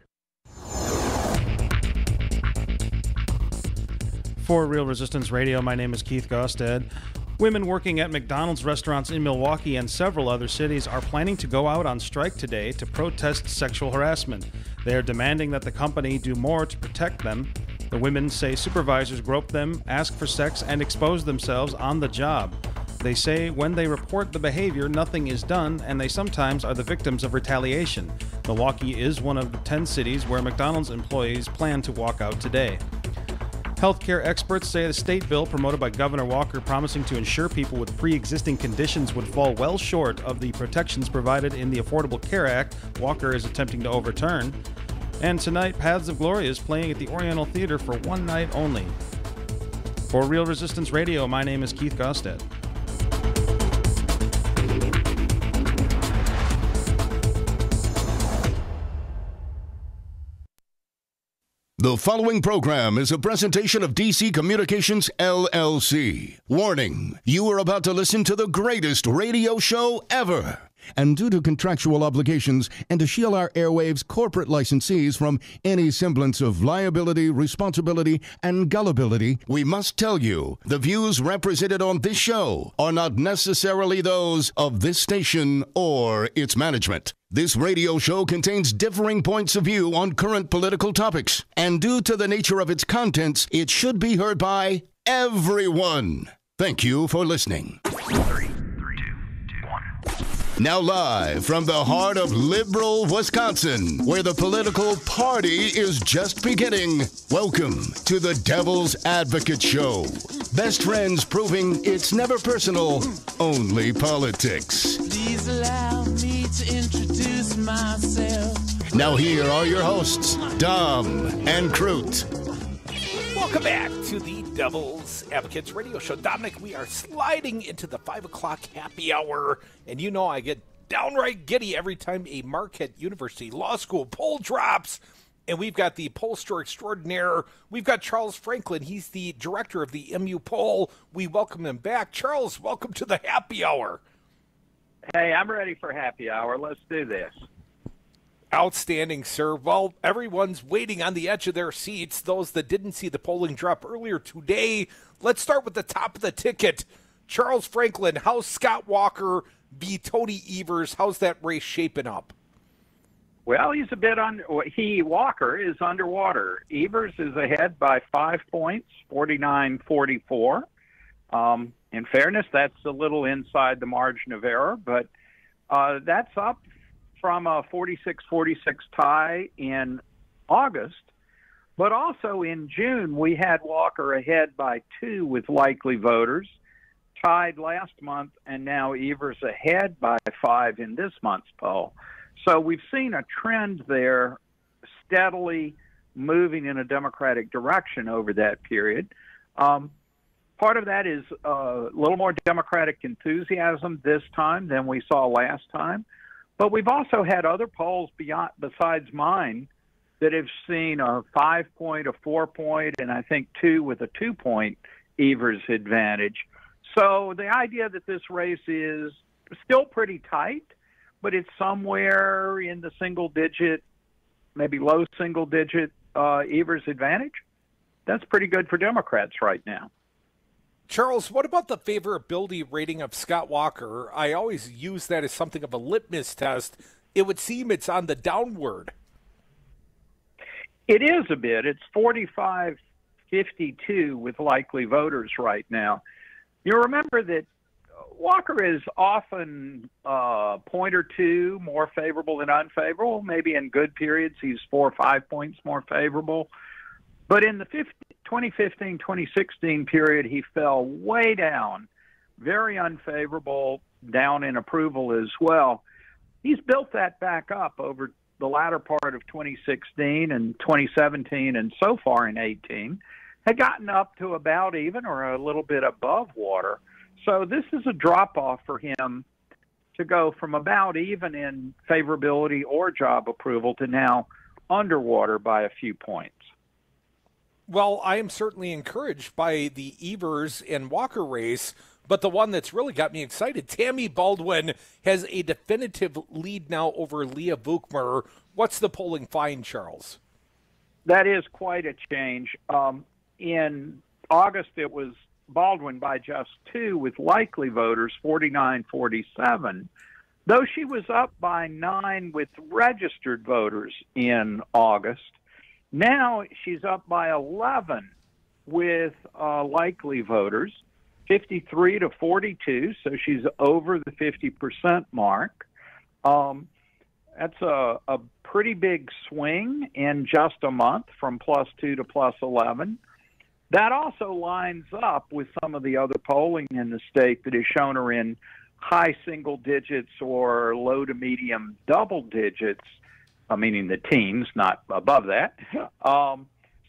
For Real Resistance Radio, my name is Keith Gosted. Women working at McDonald's restaurants in Milwaukee and several other cities are planning to go out on strike today to protest sexual harassment. They are demanding that the company do more to protect them. The women say supervisors grope them, ask for sex, and expose themselves on the job. They say when they report the behavior, nothing is done, and they sometimes are the victims of retaliation. Milwaukee is one of the 10 cities where McDonald's employees plan to walk out today. Healthcare experts say the state bill promoted by Governor Walker promising to ensure people with pre-existing conditions would fall well short of the protections provided in the Affordable Care Act Walker is attempting to overturn. And tonight, Paths of Glory is playing at the Oriental Theater for one night only. For Real Resistance Radio, my name is Keith Gosted. The following program is a presentation of DC Communications, LLC. Warning, you are about to listen to the greatest radio show ever. And due to contractual obligations and to shield our airwaves corporate licensees from any semblance of liability, responsibility, and gullibility, we must tell you the views represented on this show are not necessarily those of this station or its management. This radio show contains differing points of view on current political topics, and due to the nature of its contents, it should be heard by everyone. Thank you for listening. 3, 2, 1. Now live from the heart of liberal Wisconsin, where the political party is just beginning, welcome to the Devil's Advocate Show. Best friends proving it's never personal, only politics. Please allow me to introduce myself. Now here are your hosts, Dom and Crute. Welcome back to the Devil's Advocates Radio Show. Dominic, we are sliding into the 5 o'clock happy hour, and you know I get downright giddy every time a Marquette University Law School poll drops, and we've got the pollster extraordinaire. We've got Charles Franklin. He's the director of the MU poll. We welcome him back. Charles, welcome to the happy hour. Hey, I'm ready for happy hour. Let's do this. Outstanding, sir. Well, everyone's waiting on the edge of their seats, those that didn't see the polling drop earlier today. Let's start with the top of the ticket. Charles Franklin, how's Scott Walker v. Tony Evers? How's that race shaping up? Well, he's a bit Walker is underwater. Evers is ahead by 5 points, 49-44. In fairness, that's a little inside the margin of error, but that's up from a 46-46 tie in August. But also in June, we had Walker ahead by 2 with likely voters, tied last month, and now Evers ahead by 5 in this month's poll. So we've seen a trend there steadily moving in a Democratic direction over that period. Part of that is a little more Democratic enthusiasm this time than we saw last time. But we've also had other polls besides mine that have seen a 5-point, a 4-point, and I think 2 with a 2-point Evers advantage. So the idea that this race is still pretty tight, but it's somewhere in the single-digit, maybe low single-digit Evers advantage, that's pretty good for Democrats right now. Charles, what about the favorability rating of Scott Walker? I always use that as something of a litmus test. It would seem it's on the downward. It is a bit. It's 45-52 with likely voters right now. You remember that Walker is often a point or 2 more favorable than unfavorable. Maybe in good periods he's 4 or 5 points more favorable. But in the 2015-2016 period, he fell way down, very unfavorable, down in approval as well. He's built that back up over the latter part of 2016 and 2017 and so far in 18, had gotten up to about even or a little bit above water. So this is a drop-off for him to go from about even in favorability or job approval to now underwater by a few points. Well, I am certainly encouraged by the Evers and Walker race, but the one that's really got me excited, Tammy Baldwin has a definitive lead now over Leah Vukmer. What's the polling find, Charles? That is quite a change. In August, it was Baldwin by just 2 with likely voters, 49-47, though she was up by 9 with registered voters in August. Now she's up by 11 with likely voters, 53-42, so she's over the 50% mark. That's a pretty big swing in just a month from +2 to +11. That also lines up with some of the other polling in the state that has shown her in high single digits or low to medium double digits, meaning the teens, not above that.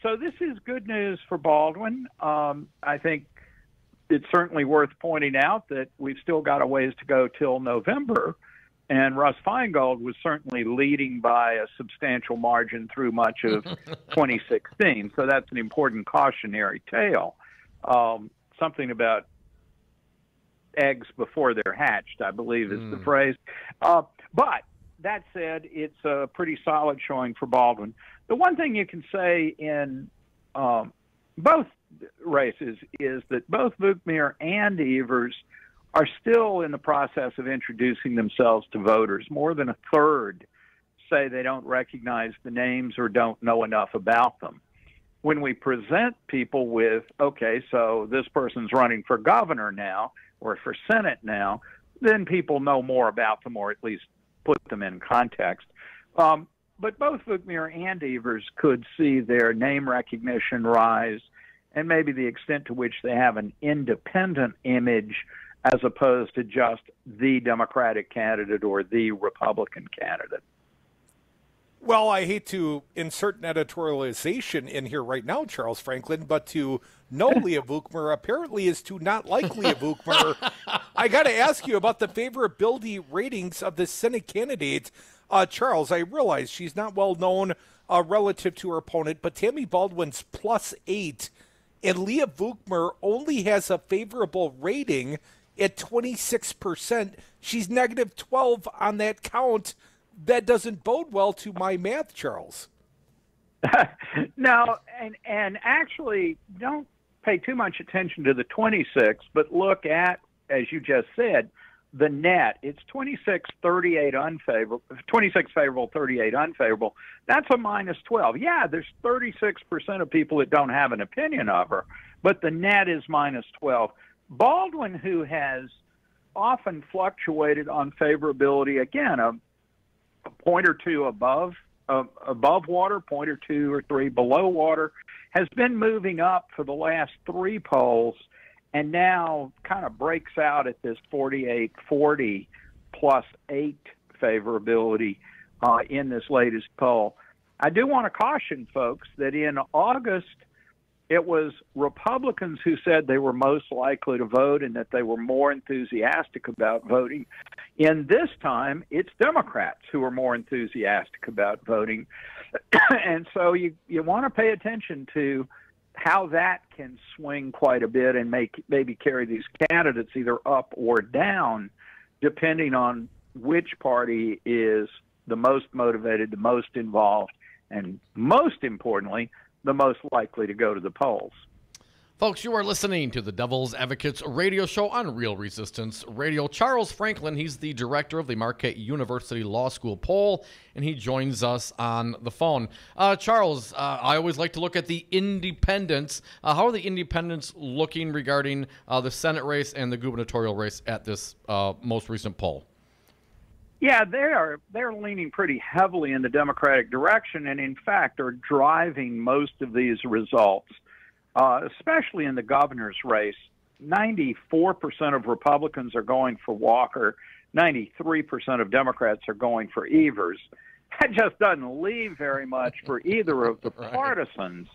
So this is good news for Baldwin. I think it's certainly worth pointing out that we've still got a ways to go till November, and Russ Feingold was certainly leading by a substantial margin through much of 2016. So that's an important cautionary tale. Something about eggs before they're hatched, I believe is the phrase. But that said, it's a pretty solid showing for Baldwin. The one thing you can say in both races is that both Vukmir and Evers are still in the process of introducing themselves to voters. More than a third say they don't recognize the names or don't know enough about them. When we present people with, okay, so this person's running for governor now or for Senate now, then people know more about them, or at least put them in context. But both Vukmir and Evers could see their name recognition rise, and maybe the extent to which they have an independent image as opposed to just the Democratic candidate or the Republican candidate. Well, I hate to insert an editorialization in here right now, Charles Franklin, but to know Leah Vukmir apparently is to not like Leah Vukmir. I got to ask you about the favorability ratings of the Senate candidate. Charles, I realize she's not well known relative to her opponent, but Tammy Baldwin's +8, and Leah Vukmir only has a favorable rating at 26%. She's -12 on that count. That doesn't bode well to my math, Charles. No, and actually don't pay too much attention to the 26, but look at, as you just said, the net. It's 26-38 unfavorable, 26 favorable, 38 unfavorable. That's a -12. Yeah, there's 36% of people that don't have an opinion of her, but the net is -12. Baldwin, who has often fluctuated on favorability, again, a point or two above water, point or two or three below water, has been moving up for the last three polls, and now kind of breaks out at this 48-40 +8 favorability in this latest poll. I do want to caution folks that in August, it was Republicans who said they were most likely to vote and that they were more enthusiastic about voting. In this time, it's Democrats who are more enthusiastic about voting. And so you want to pay attention to how that can swing quite a bit and maybe carry these candidates either up or down, depending on which party is the most motivated, the most involved, and most importantly, the most likely to go to the polls. Folks, you are listening to the Devil's Advocates radio show on Real Resistance Radio. Charles Franklin, he's the director of the Marquette University Law School poll, and he joins us on the phone. Charles, I always like to look at the independents. How are the independents looking regarding the Senate race and the gubernatorial race at this most recent poll? Yeah, they're leaning pretty heavily in the Democratic direction, and in fact are driving most of these results. Especially in the governor's race, 94% of Republicans are going for Walker, 93% of Democrats are going for Evers. That just doesn't leave very much for either of the partisans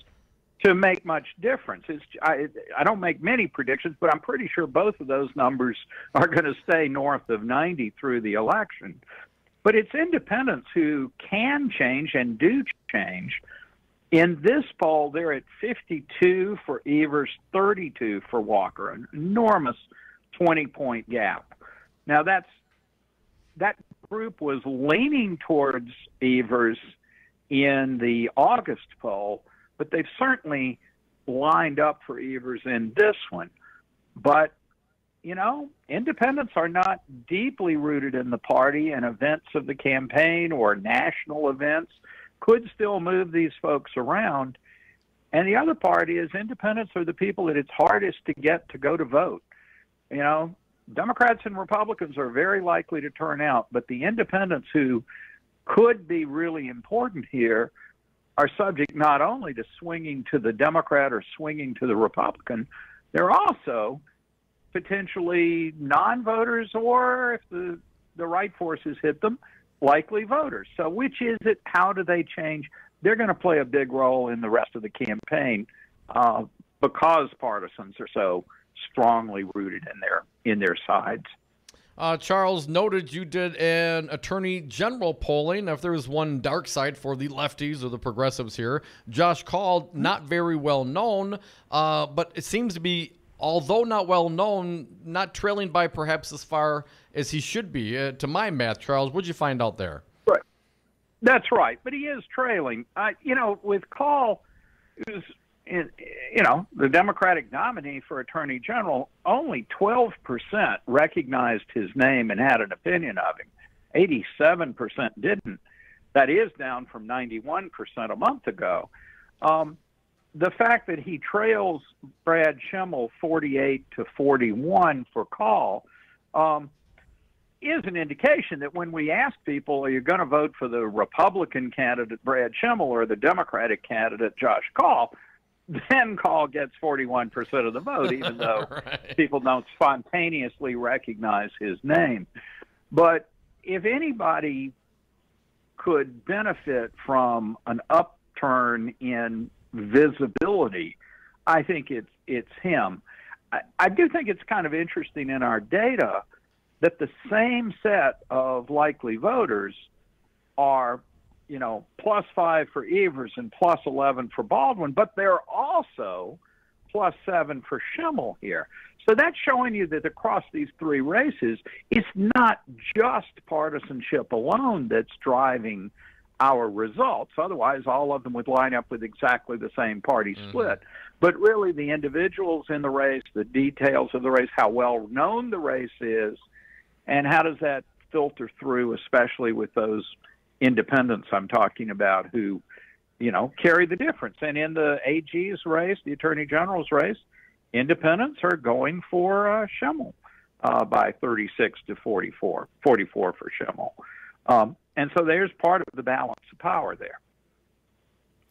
to make much difference. I don't make many predictions, but I'm pretty sure both of those numbers are going to stay north of 90 through the election. But it's independents who can change and do change. In this poll, they're at 52 for Evers, 32 for Walker, an enormous 20-point gap. Now, that group was leaning towards Evers in the August poll, but they've certainly lined up for Evers in this one. But, you know, independents are not deeply rooted in the party, and events of the campaign or national events could still move these folks around. And the other part is independents are the people that it's hardest to get to go to vote. You know, Democrats and Republicans are very likely to turn out, but the independents who could be really important here are subject not only to swinging to the Democrat or swinging to the Republican, they're also potentially non-voters, or if the right forces hit them, likely voters. So which is it? How do they change? they're going to play a big role in the rest of the campaign because partisans are so strongly rooted in their sides. Charles, noted you did an attorney general polling. If there was one dark side for the lefties or the progressives here, Josh Kaul, not very well known, but it seems to be, although not well known, not trailing by perhaps as far as he should be. To my math, Charles, what'd you find out there? Right. That's right, but he is trailing. With Kaul, who's the Democratic nominee for Attorney General, only 12% recognized his name and had an opinion of him. 87% didn't. That is down from 91% a month ago. The fact that he trails Brad Schimel 48-41 for Kaul is an indication that when we ask people, are you going to vote for the Republican candidate Brad Schimel or the Democratic candidate Josh Kaul, then Kaul gets 41% of the vote, even though people don't spontaneously recognize his name. But if anybody could benefit from an upturn in visibility, I think it's him. I do think it's kind of interesting in our data that the same set of likely voters are +5 for Evers and +11 for Baldwin, but they're also +7 for Schimel here. So that's showing you that across these three races, it's not just partisanship alone that's driving our results. Otherwise, all of them would line up with exactly the same party split. But really, the individuals in the race, the details of the race, how well known the race is, and how does that filter through, especially with those independents I'm talking about who, carry the difference. And in the AG's race, the Attorney General's race, independents are going for Schimel by 36-44, 44 for Schimel. And so there's part of the balance of power there.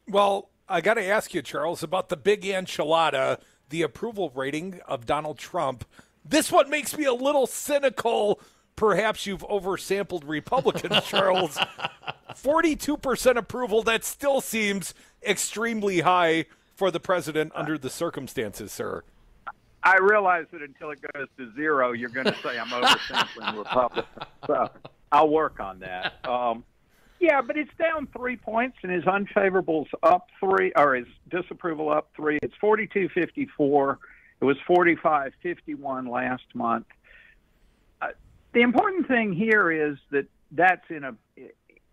Well, I got to ask you, Charles, about the big enchilada, the approval rating of Donald Trump. This one makes me a little cynical. Perhaps you've oversampled Republicans, Charles. 42% approval, that still seems extremely high for the president under the circumstances, sir. I realize that until it goes to 0, you're going to say I'm oversampling Republicans. So I'll work on that. Yeah, but it's down 3 points, and his unfavorable's up 3, or his disapproval up 3. It's 42-54. It was 45-51 last month. The important thing here is that that's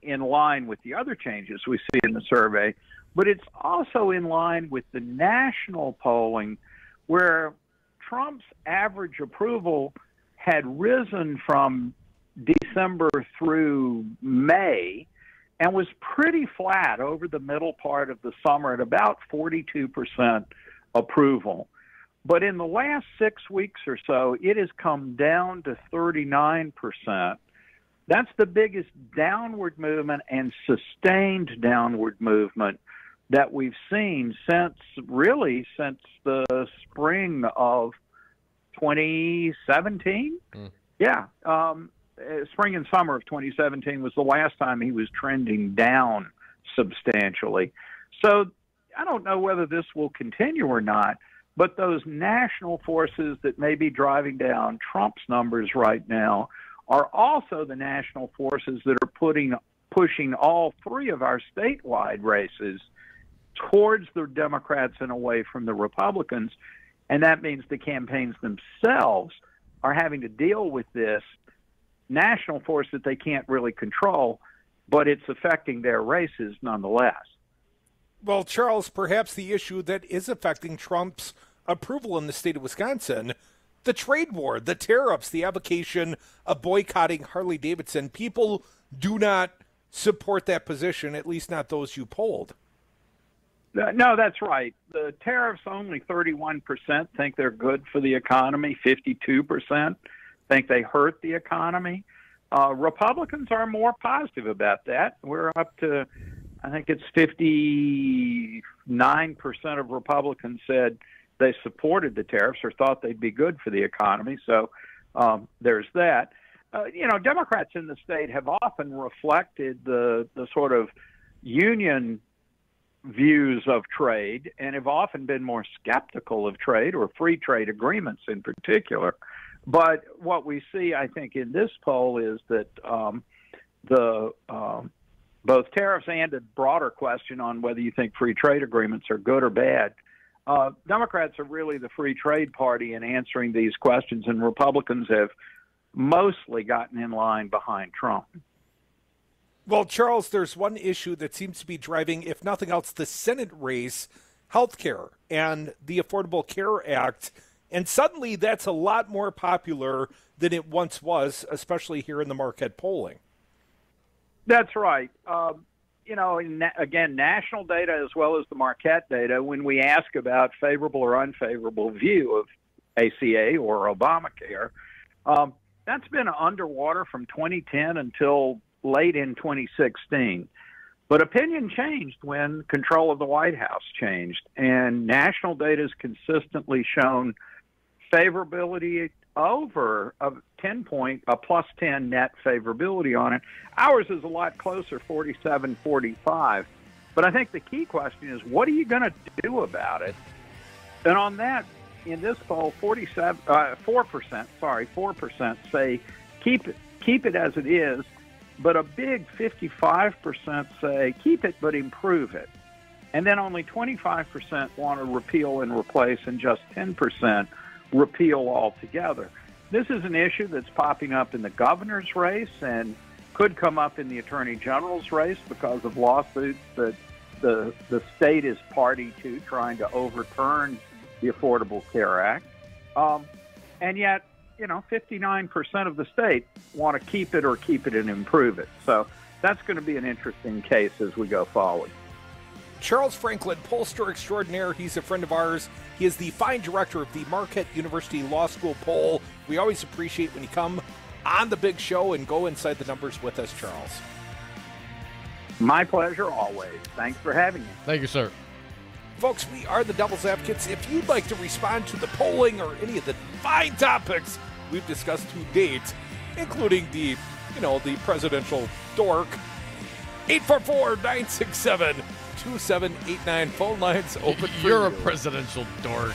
in line with the other changes we see in the survey, but it's also in line with the national polling where Trump's average approval had risen from December through May and was pretty flat over the middle part of the summer at about 42% approval. But in the last 6 weeks or so, it has come down to 39%. That's the biggest downward movement and sustained downward movement that we've seen since the spring of 2017. Yeah. Spring and summer of 2017 was the last time he was trending down substantially. So I don't know whether this will continue or not. But those national forces that may be driving down Trump's numbers right now are also the national forces that are pushing all three of our statewide races towards the Democrats and away from the Republicans. And that means the campaigns themselves are having to deal with this national force that they can't really control, but it's affecting their races nonetheless. Well, Charles, perhaps the issue that is affecting Trump's approval in the state of Wisconsin, the trade war, the tariffs, the application of boycotting Harley-Davidson, people do not support that position, at least not those you polled. No, that's right. The tariffs, only 31% think they're good for the economy. 52% think they hurt the economy. Republicans are more positive about that. We're up to, I think it's 59% of Republicans said they supported the tariffs or thought they'd be good for the economy. So there's that. Democrats in the state have often reflected the sort of union views of trade and have often been more skeptical of trade or free trade agreements in particular. But what we see, I think, in this poll is that both tariffs and a broader question on whether you think free trade agreements are good or bad. Democrats are really the free trade party in answering these questions, and Republicans have mostly gotten in line behind Trump. Well, Charles, there's one issue that seems to be driving, if nothing else, the Senate race, healthcare and the Affordable Care Act. And suddenly that's a lot more popular than it once was, especially here in the Marquette polling. That's right. Again, national data as well as the Marquette data, when we ask about favorable or unfavorable view of ACA or Obamacare, that's been underwater from 2010 until late in 2016. But opinion changed when control of the White House changed, and national data has consistently shown favorability over a 10-point, a plus 10 net favorability on it. Ours is a lot closer, 47-45. But I think the key question is, what are you going to do about it? And on that, in this poll, 4% say keep it as it is, but a big 55% say keep it but improve it. And then only 25% want to repeal and replace, and just 10% repeal altogether. This is an issue that's popping up in the governor's race and could come up in the attorney general's race because of lawsuits that the state is party to, trying to overturn the Affordable Care Act. And yet, 59% of the state want to keep it or keep it and improve it. So that's going to be an interesting case as we go forward. Charles Franklin, pollster extraordinaire. He's a friend of ours. He is the fine director of the Marquette University Law School poll. We always appreciate when you come on the big show and go inside the numbers with us, Charles. My pleasure always. Thanks for having me. Thank you, sir. Folks, we are the Devil's Advocates. If you'd like to respond to the polling or any of the fine topics we've discussed to date, including the presidential dork, 844-967-2789. Phone lines open for You're you. a presidential dork.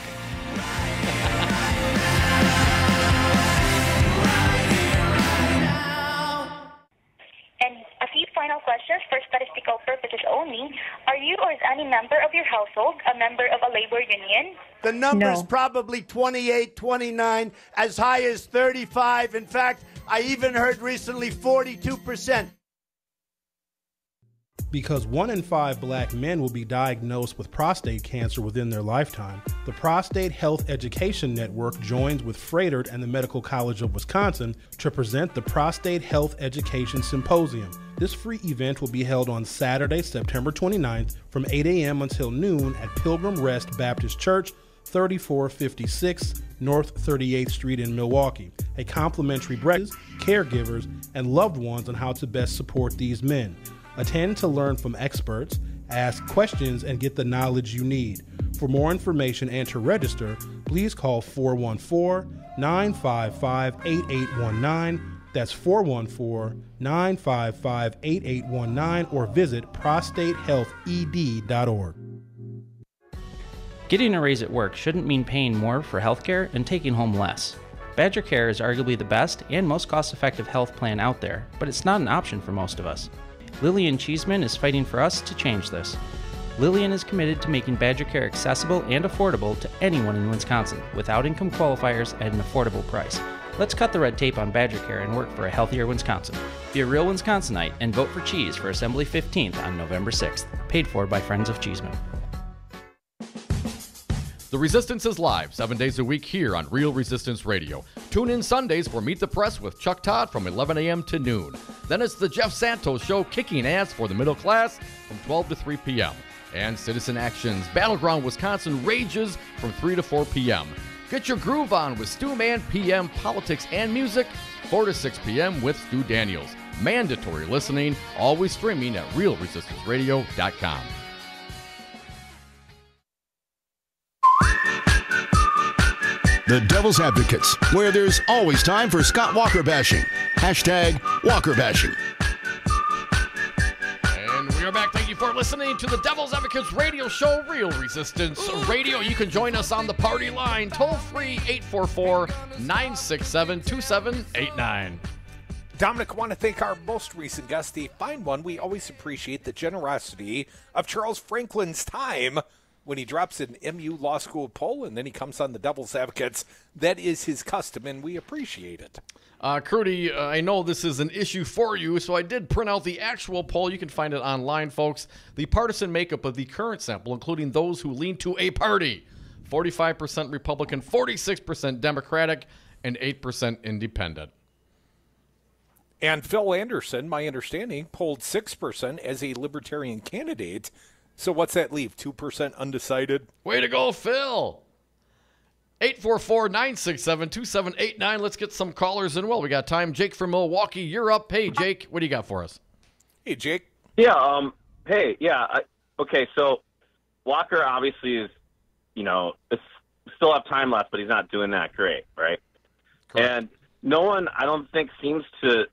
And a few final questions for statistical purposes only. Are you or is any member of your household a member of a labor union? The number's probably 28, 29, as high as 35. In fact, I even heard recently 42%. Because 1 in 5 black men will be diagnosed with prostate cancer within their lifetime, the Prostate Health Education Network joins with Froedtert and the Medical College of Wisconsin to present the Prostate Health Education Symposium. This free event will be held on Saturday, September 29th from 8 a.m. until noon at Pilgrim Rest Baptist Church, 3456 North 38th Street in Milwaukee. A complimentary breakfast, caregivers, and loved ones on how to best support these men. Attend to learn from experts, ask questions, and get the knowledge you need. For more information and to register, please call 414-955-8819. That's 414-955-8819, or visit prostatehealthed.org. Getting a raise at work shouldn't mean paying more for healthcare and taking home less. Badger Care is arguably the best and most cost-effective health plan out there, but it's not an option for most of us. Lillian Cheeseman is fighting for us to change this. Lillian is committed to making Badger Care accessible and affordable to anyone in Wisconsin without income qualifiers at an affordable price. Let's cut the red tape on Badger Care and work for a healthier Wisconsin. Be a real Wisconsinite and vote for Cheese for Assembly 15th on November 6th. Paid for by Friends of Cheeseman. The Resistance is live 7 days a week here on Real Resistance Radio. Tune in Sundays for Meet the Press with Chuck Todd from 11 a.m. to noon. Then it's the Jeff Santos Show, kicking ass for the middle class from 12 to 3 p.m. And Citizen Action's Battleground Wisconsin rages from 3 to 4 p.m. Get your groove on with Stu Man PM, politics and music, 4 to 6 p.m. with Stu Daniels. Mandatory listening, always streaming at realresistanceradio.com. The Devil's Advocates, where there's always time for Scott Walker bashing. Hashtag Walker bashing. And we are back. Thank you for listening to the Devil's Advocates radio show, Real Resistance Radio. You can join us on the party line, toll-free 844-967-2789. Dominic, I want to thank our most recent guest, the fine one. We always appreciate the generosity of Charles Franklin's time when he drops an MU Law School poll and then he comes on the Devil's Advocates. That is his custom, and we appreciate it. Crudy, I know this is an issue for you, so I did print out the actual poll. You can find it online, folks. The partisan makeup of the current sample, including those who lean to a party. 45% Republican, 46% Democratic, and 8% Independent. And Phil Anderson, my understanding, polled 6% as a Libertarian candidate. So what's that leave? 2% undecided? Way to go, Phil! 844-967-2789. Let's get some callers in. Well, we got time. Jake from Milwaukee, you're up. Hey, Jake, what do you got for us? Hey, Jake. Yeah, okay, so Walker obviously is, still have time left, but he's not doing that great, right? Correct. And no one, I don't think, seems to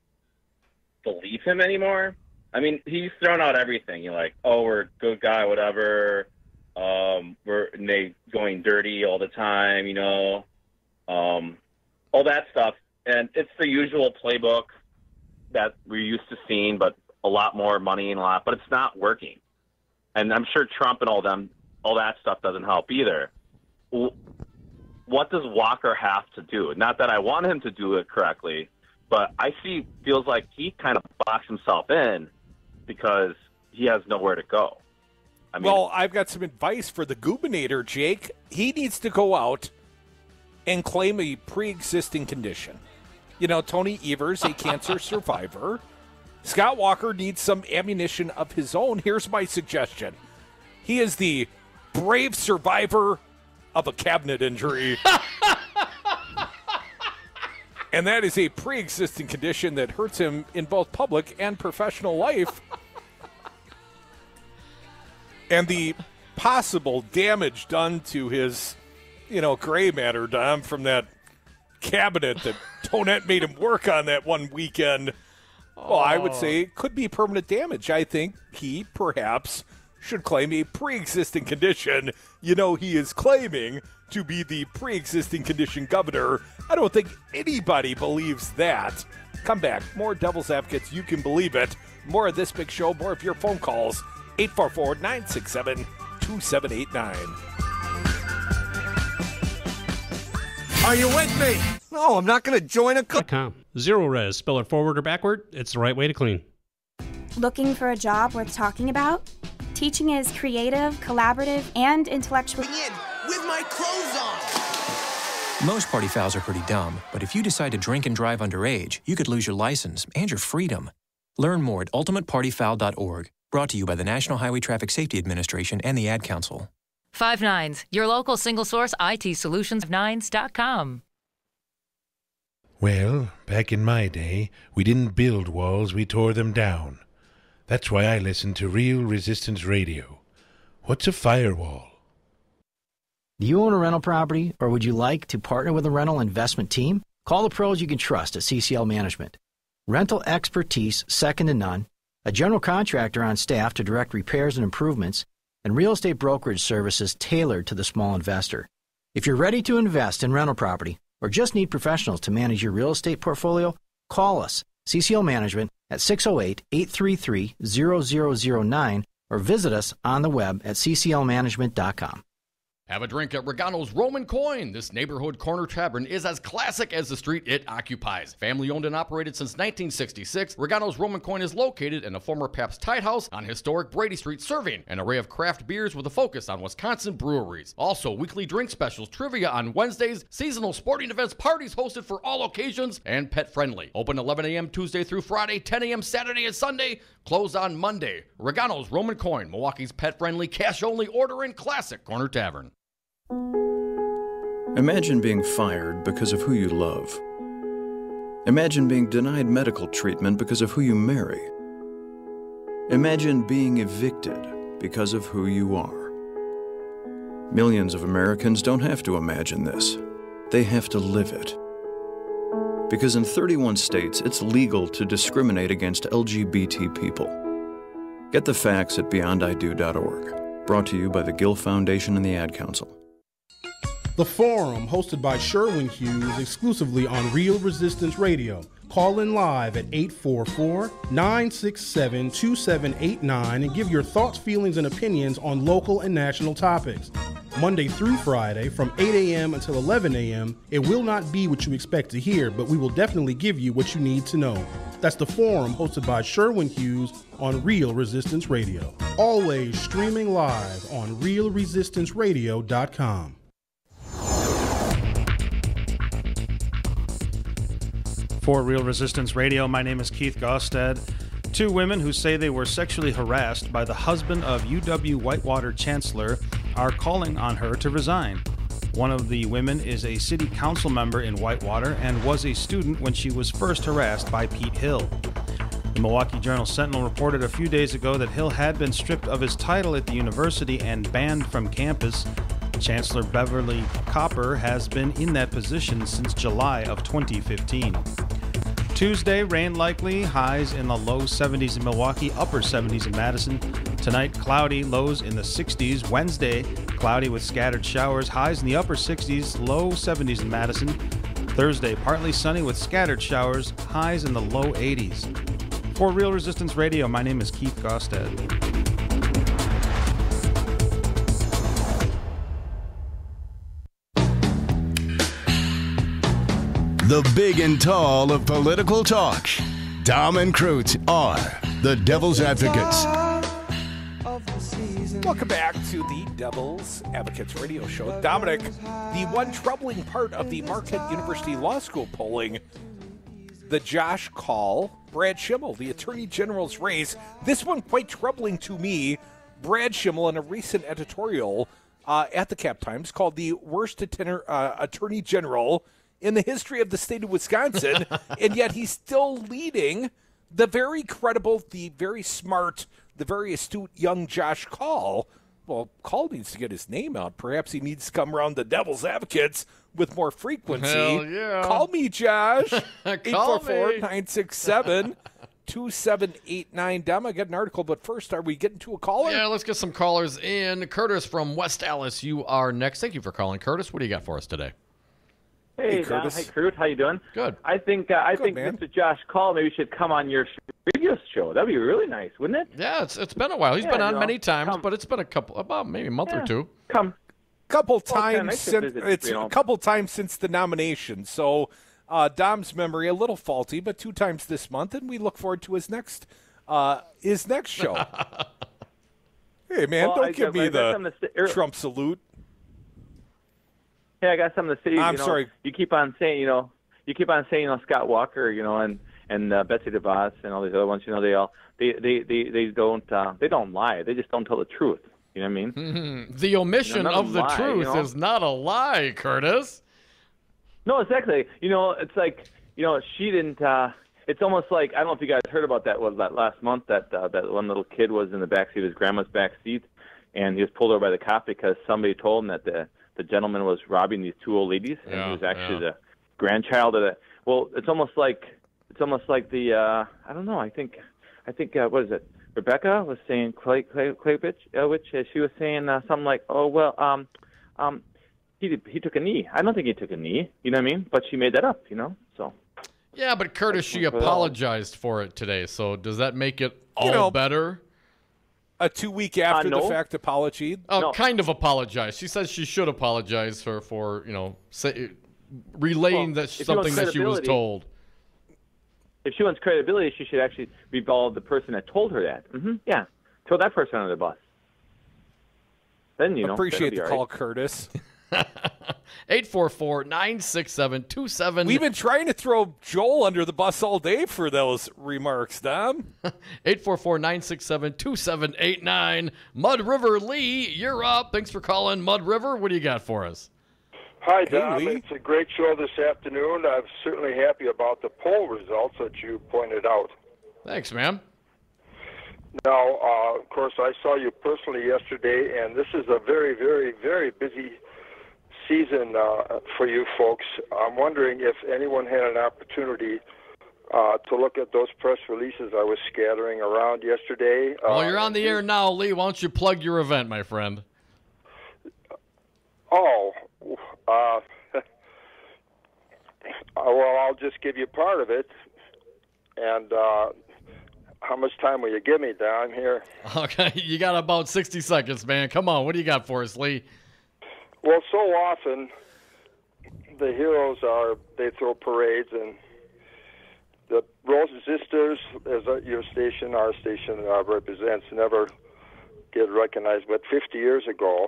believe him anymore. I mean, he's thrown out everything. You're like, oh, we're a good guy, whatever. They going dirty all the time, all that stuff. And it's the usual playbook that we're used to seeing, but a lot more money and but it's not working. And I'm sure Trump and all that stuff doesn't help either. What does Walker have to do? Not that I want him to do it correctly, but feels like he kind of boxed himself in because he has nowhere to go. Well, I've got some advice for the gubernator, Jake. He needs to go out and claim a pre-existing condition. Tony Evers, a cancer survivor. Scott Walker needs some ammunition of his own. Here's my suggestion. He is the brave survivor of a cabinet injury. And that is a pre-existing condition that hurts him in both public and professional life. And the possible damage done to his, gray matter, Dom, from that cabinet that Tonette made him work on that one weekend, well, I would say it could be permanent damage. I think he perhaps should claim a pre-existing condition. He is claiming to be the pre-existing condition governor. I don't think anybody believes that. Come back. More Devil's Advocates. You can believe it. More of this big show. More of your phone calls. 844-967-2789. Are you with me? No, I'm not going to join a Zero res. Spell it forward or backward. It's the right way to clean. Looking for a job worth talking about? Teaching is creative, collaborative, and intellectual. With my clothes on. Most party fouls are pretty dumb, but if you decide to drink and drive underage, you could lose your license and your freedom. Learn more at ultimatepartyfoul.org. Brought to you by the National Highway Traffic Safety Administration and the Ad Council. 5 Nines, your local single-source IT solutions. 5nines.com. Well, back in my day, we didn't build walls, we tore them down. That's why I listen to Real Resistance Radio. What's a firewall? Do you own a rental property, or would you like to partner with a rental investment team? Call the pros you can trust at CCL Management. Rental expertise second to none, a general contractor on staff to direct repairs and improvements, and real estate brokerage services tailored to the small investor. If you're ready to invest in rental property or just need professionals to manage your real estate portfolio, call us, CCL Management, at 608-833-0009 or visit us on the web at cclmanagement.com. Have a drink at Regano's Roman Coin. This neighborhood corner tavern is as classic as the street it occupies. Family owned and operated since 1966, Regano's Roman Coin is located in a former Pabst Tide House on historic Brady Street, serving an array of craft beers with a focus on Wisconsin breweries. Also, weekly drink specials, trivia on Wednesdays, seasonal sporting events, parties hosted for all occasions, and pet friendly. Open 11 a.m. Tuesday through Friday, 10 a.m. Saturday and Sunday, closed on Monday. Regano's Roman Coin, Milwaukee's pet friendly, cash only order and classic corner tavern. Imagine being fired because of who you love. Imagine being denied medical treatment because of who you marry. Imagine being evicted because of who you are. Millions of Americans don't have to imagine this. They have to live it. Because in 31 states, it's legal to discriminate against LGBT people. Get the facts at beyondido.org. Brought to you by the Gill Foundation and the Ad Council. The Forum, hosted by Sherwin Hughes, exclusively on Real Resistance Radio. Call in live at 844-967-2789 and give your thoughts, feelings, and opinions on local and national topics. Monday through Friday from 8 a.m. until 11 a.m., it will not be what you expect to hear, but we will definitely give you what you need to know. That's The Forum, hosted by Sherwin Hughes on Real Resistance Radio. Always streaming live on realresistanceradio.com. For Real Resistance Radio, my name is Keith Gosted. Two women who say they were sexually harassed by the husband of UW-Whitewater Chancellor are calling on her to resign. One of the women is a city council member in Whitewater and was a student when she was first harassed by Pete Hill. The Milwaukee Journal-Sentinel reported a few days ago that Hill had been stripped of his title at the university and banned from campus. Chancellor Beverly Copper has been in that position since July of 2015. Tuesday, rain likely, highs in the low 70s in Milwaukee, upper 70s in Madison. Tonight, cloudy, lows in the 60s. Wednesday, cloudy with scattered showers, highs in the upper 60s, low 70s in Madison. Thursday, partly sunny with scattered showers, highs in the low 80s. For Real Resistance Radio, my name is Keith Gosted. The big and tall of political talk. Dom and Crute are the Devil's Advocates. Welcome back to the Devil's Advocates radio show. Dominic, the one troubling part of the Marquette University Law School polling, the Josh Call, Brad Schimmel, the Attorney General's race. This one quite troubling to me. Brad Schimmel, in a recent editorial at the Cap Times, called the worst Attorney General in the history of the state of Wisconsin, and yet he's still leading the very credible, the very smart, the very astute young Josh Call. Well, Call needs to get his name out. Perhaps he needs to come around the Devil's Advocates with more frequency. Hell yeah. Call me, Josh. Call me. 844-967-2789. Dom, I got an article, but first, are we getting to a caller? Yeah, let's get some callers in. Curtis from West Allis, you are next. Thank you for calling. Curtis, what do you got for us today? Hey, Don. Hey, Crute. How you doing? Good. I think Mr. Josh Call maybe should come on your radio show. That'd be really nice, wouldn't it? Yeah, it's been a while. He's been on many times, but it's been about maybe a month or two. Couple times since the nomination. So Dom's memory a little faulty, but 2 times this month, and we look forward to his next show. Hey man, don't give me the Trump salute. Hey, I got something to say. I'm sorry. You keep on saying, Scott Walker, and Betsy DeVos and all these other ones. They don't lie. They just don't tell the truth. You know what I mean? Mm-hmm. The omission of the truth is not a lie, Curtis. No, exactly. It's like, she didn't. It's almost like, I don't know if you guys heard about that. Was that last month that one little kid was in the backseat of his grandma's back seat, and he was pulled over by the cop because somebody told him that the gentleman was robbing these 2 old ladies, and he was actually the grandchild of the. Well, it's almost like the I don't know. I think what is it? Rebecca was saying which she was saying something like, oh well, he took a knee. I don't think he took a knee. You know what I mean? But she made that up. So. Yeah, but Curtis, she apologized for it today. So does that make it all better? A 2-week after the fact apology? Kind of apologized. She says she should apologize for relaying something that she was told. If she wants credibility, she should actually involve the person that told her that. Mm-hmm. Yeah, throw that person under the bus. Then appreciate the call, Curtis. 844-967-27. We've been trying to throw Joel under the bus all day for those remarks, Dom. 844-967-2789. Mud River Lee, you're up. Thanks for calling, Mud River. What do you got for us? Hi, Dom. It's a great show this afternoon. I'm certainly happy about the poll results that you pointed out. Thanks, man. Now, of course, I saw you personally yesterday, and this is a very, very, very busy season for you folks. I'm wondering if anyone had an opportunity to look at those press releases I was scattering around yesterday. Well, you're on the air now, Lee. Why don't you plug your event, my friend? Well, I'll just give you part of it. And how much time will you give me, Don, here? Okay, you got about 60 seconds, man. Come on, what do you got for us, Lee? Well, so often the heroes they throw parades, and the resistors, as your station, our station represents, never get recognized. But 50 years ago,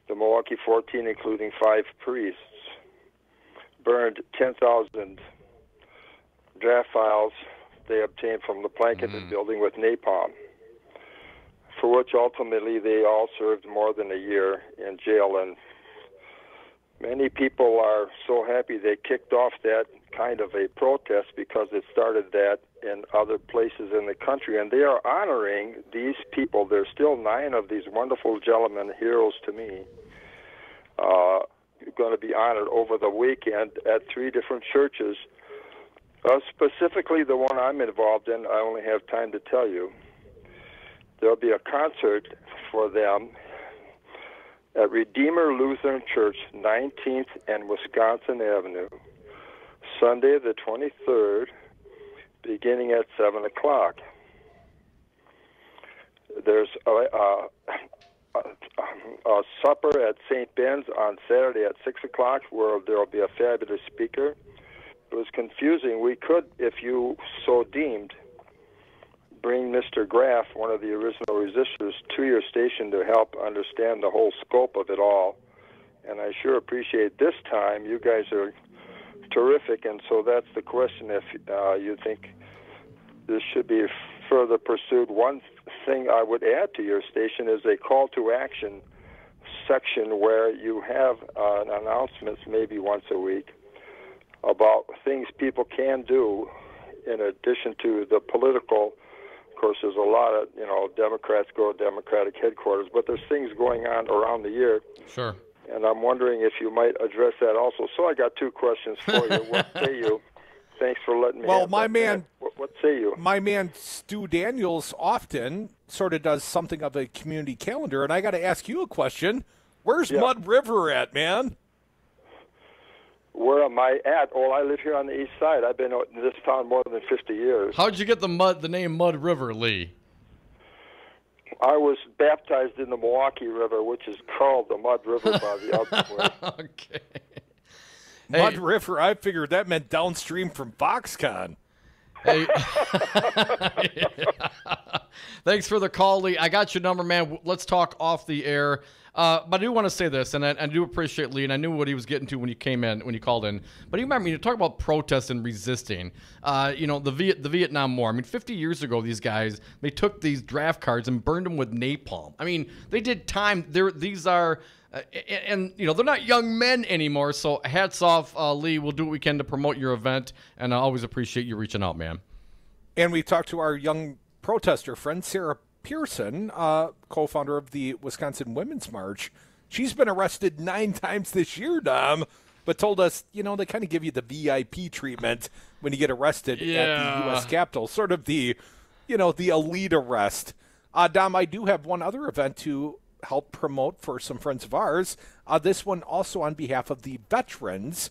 the Milwaukee 14, including 5 priests, burned 10,000 draft files they obtained from the Plankinton building with napalm, for which ultimately they all served more than a year in jail. And many people are so happy they kicked off that kind of a protest because it started that in other places in the country. And they are honoring these people. There's still 9 of these wonderful gentlemen, heroes to me, going to be honored over the weekend at 3 different churches. Specifically the one I'm involved in, I only have time to tell you. There'll be a concert for them at Redeemer Lutheran Church, 19th and Wisconsin Avenue, Sunday the 23rd, beginning at 7 o'clock. There's a supper at St. Ben's on Saturday at 6 o'clock, where there will be a fabulous speaker. It was confusing. We could, if you so deemed, bring Mr. Graff, one of the original resistors, to your station to help understand the whole scope of it all. And I sure appreciate this time. You guys are terrific, and so that's the question, if you think this should be further pursued. One thing I would add to your station is a call to action section where you have announcements maybe once a week about things people can do in addition to the political. Of course, there's a lot of, Democrats go to Democratic headquarters, but there's things going on around the year. Sure. And I'm wondering if you might address that also. So I got 2 questions for you. What say you? Thanks for letting me. Well, my man, what say you? My man Stu Daniels often sort of does something of a community calendar, and I got to ask you a question. Where's Mud River at, man? Where am I at? Oh, I live here on the east side. I've been in this town more than 50 years. How'd you get the name Mud River, Lee? I was baptized in the Milwaukee River, which is called the Mud River by the Outdoor. Okay. Mud River, I figured that meant downstream from Foxconn. Hey. Thanks for the call, Lee. I got your number, man. Let's talk off the air. But I do want to say this, and I do appreciate Lee, and I knew what he was getting to when you called in. But you remember, you talk about protest and resisting. The Vietnam War. I mean, 50 years ago, these guys, they took these draft cards and burned them with napalm. I mean, they did time. These are, and they're not young men anymore. So hats off, Lee. We'll do what we can to promote your event, and I always appreciate you reaching out, man. And we talked to our young protester friend, Sarah Pearson, co-founder of the Wisconsin Women's March. She's been arrested 9 times this year, Dom, but told us, they kind of give you the VIP treatment when you get arrested at the U.S. Capitol, sort of the elite arrest. Dom, I do have one other event to help promote for some friends of ours. This one also on behalf of the veterans,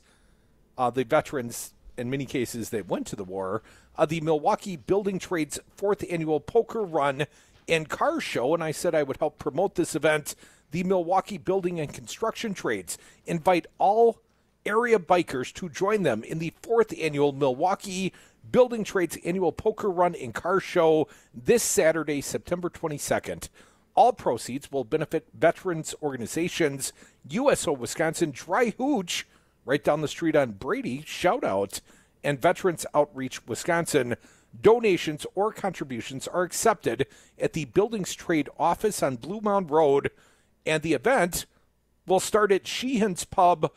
in many cases that went to the war, the Milwaukee Building Trades 4th Annual Poker Run and Car Show, and I said I would help promote this event. The Milwaukee Building and Construction Trades invite all area bikers to join them in the 4th Annual Milwaukee Building Trades Annual Poker Run and Car Show this Saturday, September 22nd. All proceeds will benefit veterans organizations, USO Wisconsin, Dry Hooch, right down the street on Brady, shout out, and Veterans Outreach Wisconsin. Donations or contributions are accepted at the Buildings Trade office on Blue Mound Road, and the event will start at Sheehan's Pub.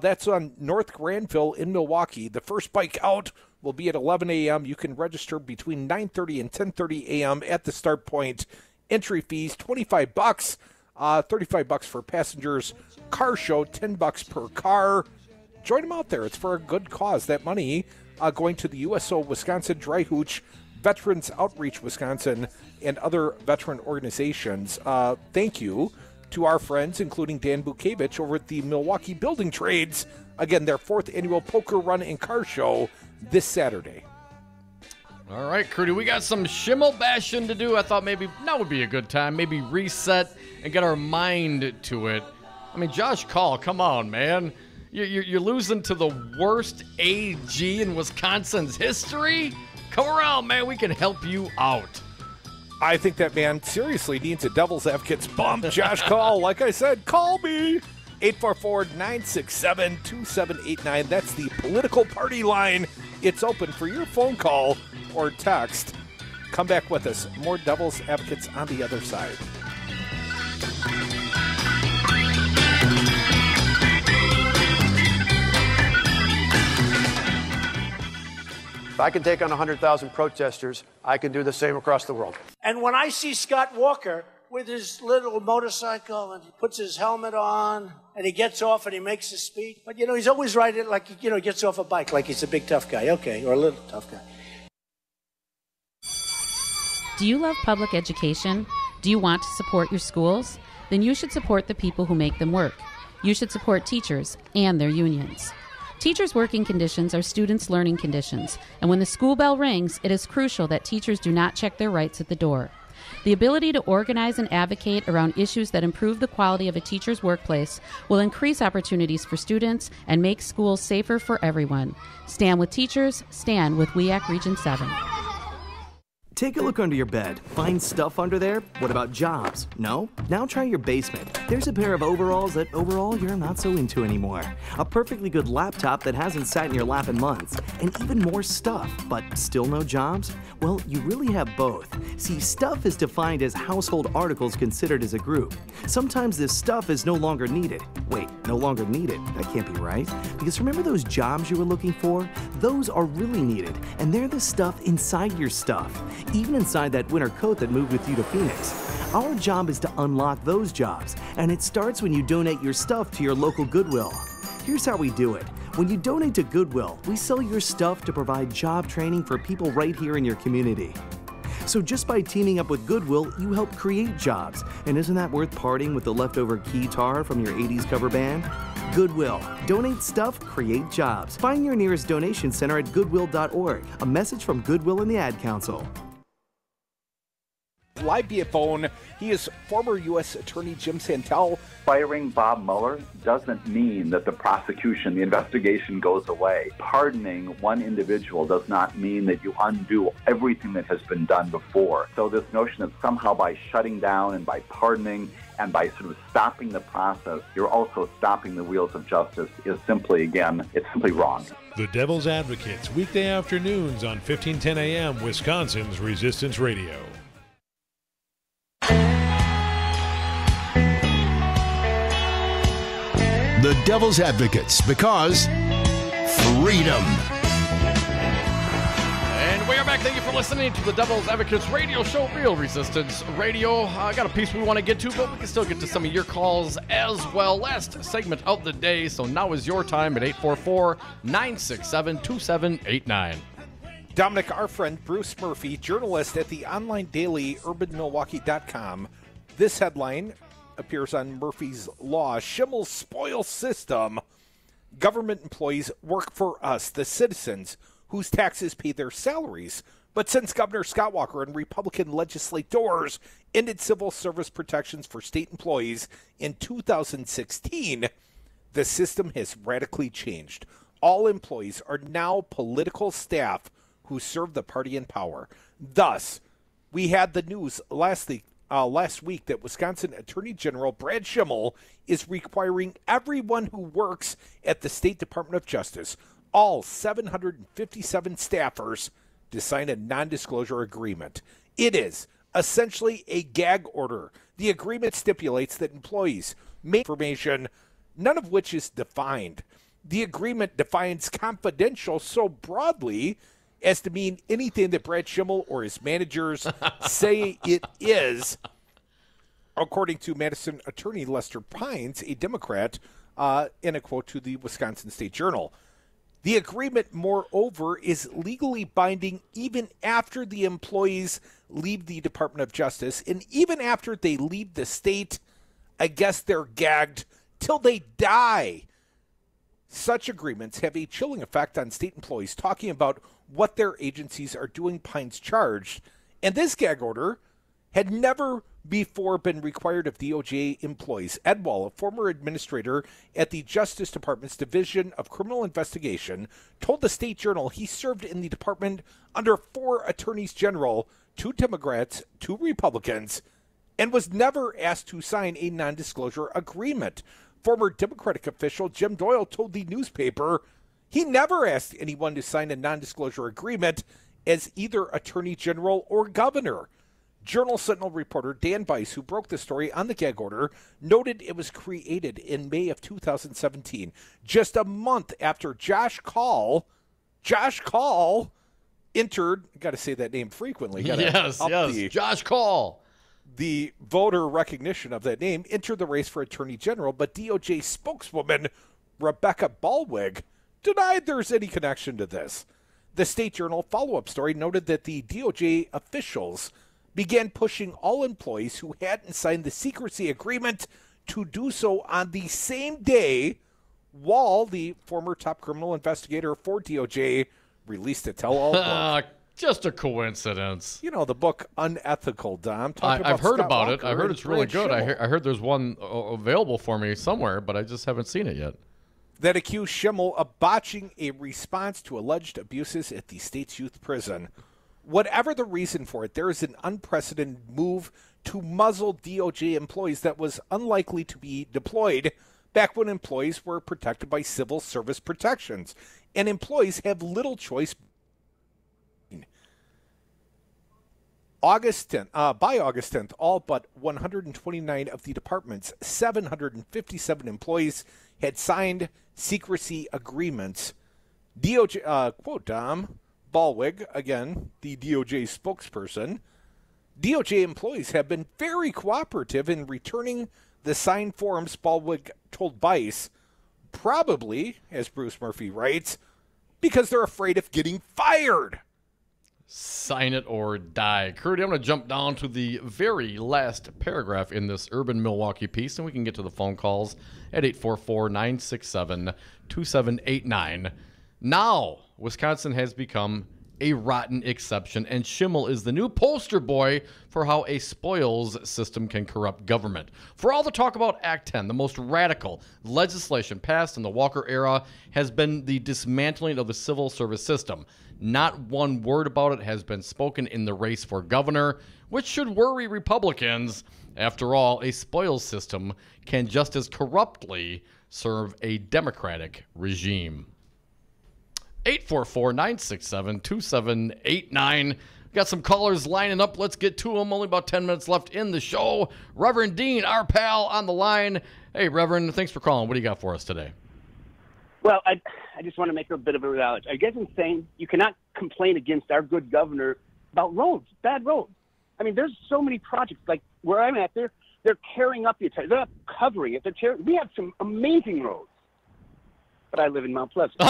That's on North Granville in Milwaukee. The first bike out will be at 11 a.m. You can register between 9:30 and 10:30 a.m. at the start point. Entry fees, $25, $35 for passengers. Car show, $10 per car. join them out there. It's for a good cause. That money going to the USO Wisconsin Dry Hooch, Veterans Outreach Wisconsin, and other veteran organizations. Thank you to our friends, including Dan Bukevich over at the Milwaukee Building Trades. Again, their 4th annual poker run and car show this Saturday. All right, Crudy, we got some Schimmel bashing to do. I thought maybe now would be a good time. Maybe reset and get our mind to it. I mean, Josh Call, come on, man. You're losing to the worst AG in Wisconsin's history? Come around, man. We can help you out. I think that man seriously needs a Devil's Advocates bump. Josh Call, like I said, call me. 844-967-2789. That's the political party line. It's open for your phone call or text. Come back with us. More Devil's Advocates on the other side. If I can take on 100,000 protesters, I can do the same across the world. And when I see Scott Walker with his little motorcycle and he puts his helmet on and he gets off and he makes his speech, but he's always riding like, he gets off a bike like he's a big tough guy. Okay, or a little tough guy. Do you love public education? Do you want to support your schools? Then you should support the people who make them work. You should support teachers and their unions. Teachers' working conditions are students' learning conditions, and when the school bell rings, it is crucial that teachers do not check their rights at the door. The ability to organize and advocate around issues that improve the quality of a teacher's workplace will increase opportunities for students and make schools safer for everyone. Stand with teachers, stand with WEAC Region 7. Take a look under your bed. Find stuff under there? What about jobs? No? Now try your basement. There's a pair of overalls that overall you're not so into anymore. A perfectly good laptop that hasn't sat in your lap in months. And even more stuff, but still no jobs? Well, you really have both. See, stuff is defined as household articles considered as a group. Sometimes this stuff is no longer needed. Wait, no longer needed? That can't be right. Because remember those jobs you were looking for? Those are really needed, and they're the stuff inside your stuff. Even inside that winter coat that moved with you to Phoenix. Our job is to unlock those jobs, and it starts when you donate your stuff to your local Goodwill. Here's how we do it. When you donate to Goodwill, we sell your stuff to provide job training for people right here in your community. So just by teaming up with Goodwill, you help create jobs. And isn't that worth parting with the leftover keytar from your 80s cover band? Goodwill. Donate stuff, create jobs. Find your nearest donation center at goodwill.org. A message from Goodwill and the Ad Council. Live via phone, he is former U.S. Attorney Jim Santel. Firing Bob Mueller doesn't mean that the prosecution, the investigation goes away. Pardoning one individual does not mean that you undo everything that has been done before. So this notion that somehow by shutting down and by pardoning and by sort of stopping the process, you're also stopping the wheels of justice is simply, again, it's simply wrong. The Devil's Advocates, weekday afternoons on 1510 a.m. Wisconsin's Resistance Radio. The Devil's Advocates, because freedom. And we are back. Thank you for listening to the Devil's Advocates radio show, Real Resistance Radio. I got a piece we want to get to, but we can still get to some of your calls as well. Last segment of the day, so now is your time at 844-967-2789. Dominic, our friend Bruce Murphy, journalist at the online daily urbanmilwaukee.com. This headline appears on Murphy's Law. Schimmel spoil system. Government employees work for us, the citizens, whose taxes pay their salaries. But since Governor Scott Walker and Republican legislators ended civil service protections for state employees in 2016, the system has radically changed. All employees are now political staff who serve the party in power. Thus, we had the news last week that Wisconsin Attorney General Brad Schimmel is requiring everyone who works at the State Department of Justice, all 757 staffers, to sign a non-disclosure agreement. It is essentially a gag order. The agreement stipulates that employees may information, none of which is defined. The agreement defines confidential so broadly as to mean anything that Brad Schimmel or his managers say it is. According to Madison attorney Lester Pines, a Democrat, in a quote to the Wisconsin State Journal. The agreement, moreover, is legally binding even after the employees leave the Department of Justice, and even after they leave the state. I guess they're gagged till they die. Such agreements have a chilling effect on state employees talking about what their agencies are doing, Pines charged. And this gag order had never before been required of DOJ employees. Ed Wall, a former administrator at the Justice Department's Division of Criminal Investigation, told the State Journal he served in the department under 4 attorneys general, 2 Democrats, 2 Republicans, and was never asked to sign a non-disclosure agreement. Former Democratic official Jim Doyle told the newspaper he never asked anyone to sign a non-disclosure agreement as either attorney general or governor. Journal Sentinel reporter Dan Bice, who broke the story on the gag order, noted it was created in May of 2017, just a month after Josh Call entered, got to say that name frequently. Yes, Josh Call. The voter recognition of that name entered the race for attorney general, but DOJ spokeswoman Rebecca Ballweg denied there's any connection to this. The State Journal follow-up story noted that the DOJ officials began pushing all employees who hadn't signed the secrecy agreement to do so on the same day. Wall, the former top criminal investigator for DOJ, released a tell-all book. Just a coincidence. You know, the book Unethical, Dom. I've heard about it. I heard it's really good. I Schimmel. heard there's one available for me somewhere, but I just haven't seen it yet. That accused Schimmel of botching a response to alleged abuses at the state's youth prison. Whatever the reason for it, there is an unprecedented move to muzzle DOJ employees that was unlikely to be deployed back when employees were protected by civil service protections. And employees have little choice. By August 10th, all but 129 of the department's 757 employees had signed secrecy agreements. DOJ, quote, Dom Ballweg, again, the DOJ spokesperson, DOJ employees have been very cooperative in returning the signed forms, Ballweg told Bice, probably, as Bruce Murphy writes, because they're afraid of getting fired. Sign it or die. Crudy, I'm going to jump down to the very last paragraph in this Urban Milwaukee piece, and we can get to the phone calls at 844-967-2789. Now, Wisconsin has become a rotten exception, and Schimmel is the new poster boy for how a spoils system can corrupt government. For all the talk about Act 10, the most radical legislation passed in the Walker era has been the dismantling of the civil service system. Not one word about it has been spoken in the race for governor, which should worry Republicans. After all, a spoils system can just as corruptly serve a Democratic regime. 844-967-2789. Got some callers lining up. Let's get to them. Only about 10 minutes left in the show. Reverend Dean, our pal, on the line. Hey, Reverend, thanks for calling. What do you got for us today? Well, I just want to make a bit of a reality. I guess I'm saying you cannot complain against our good governor about roads, bad roads. I mean, there's so many projects. Like where I'm at, they're tearing up the entire. They're not covering it. We have some amazing roads. But I live in Mount Pleasant.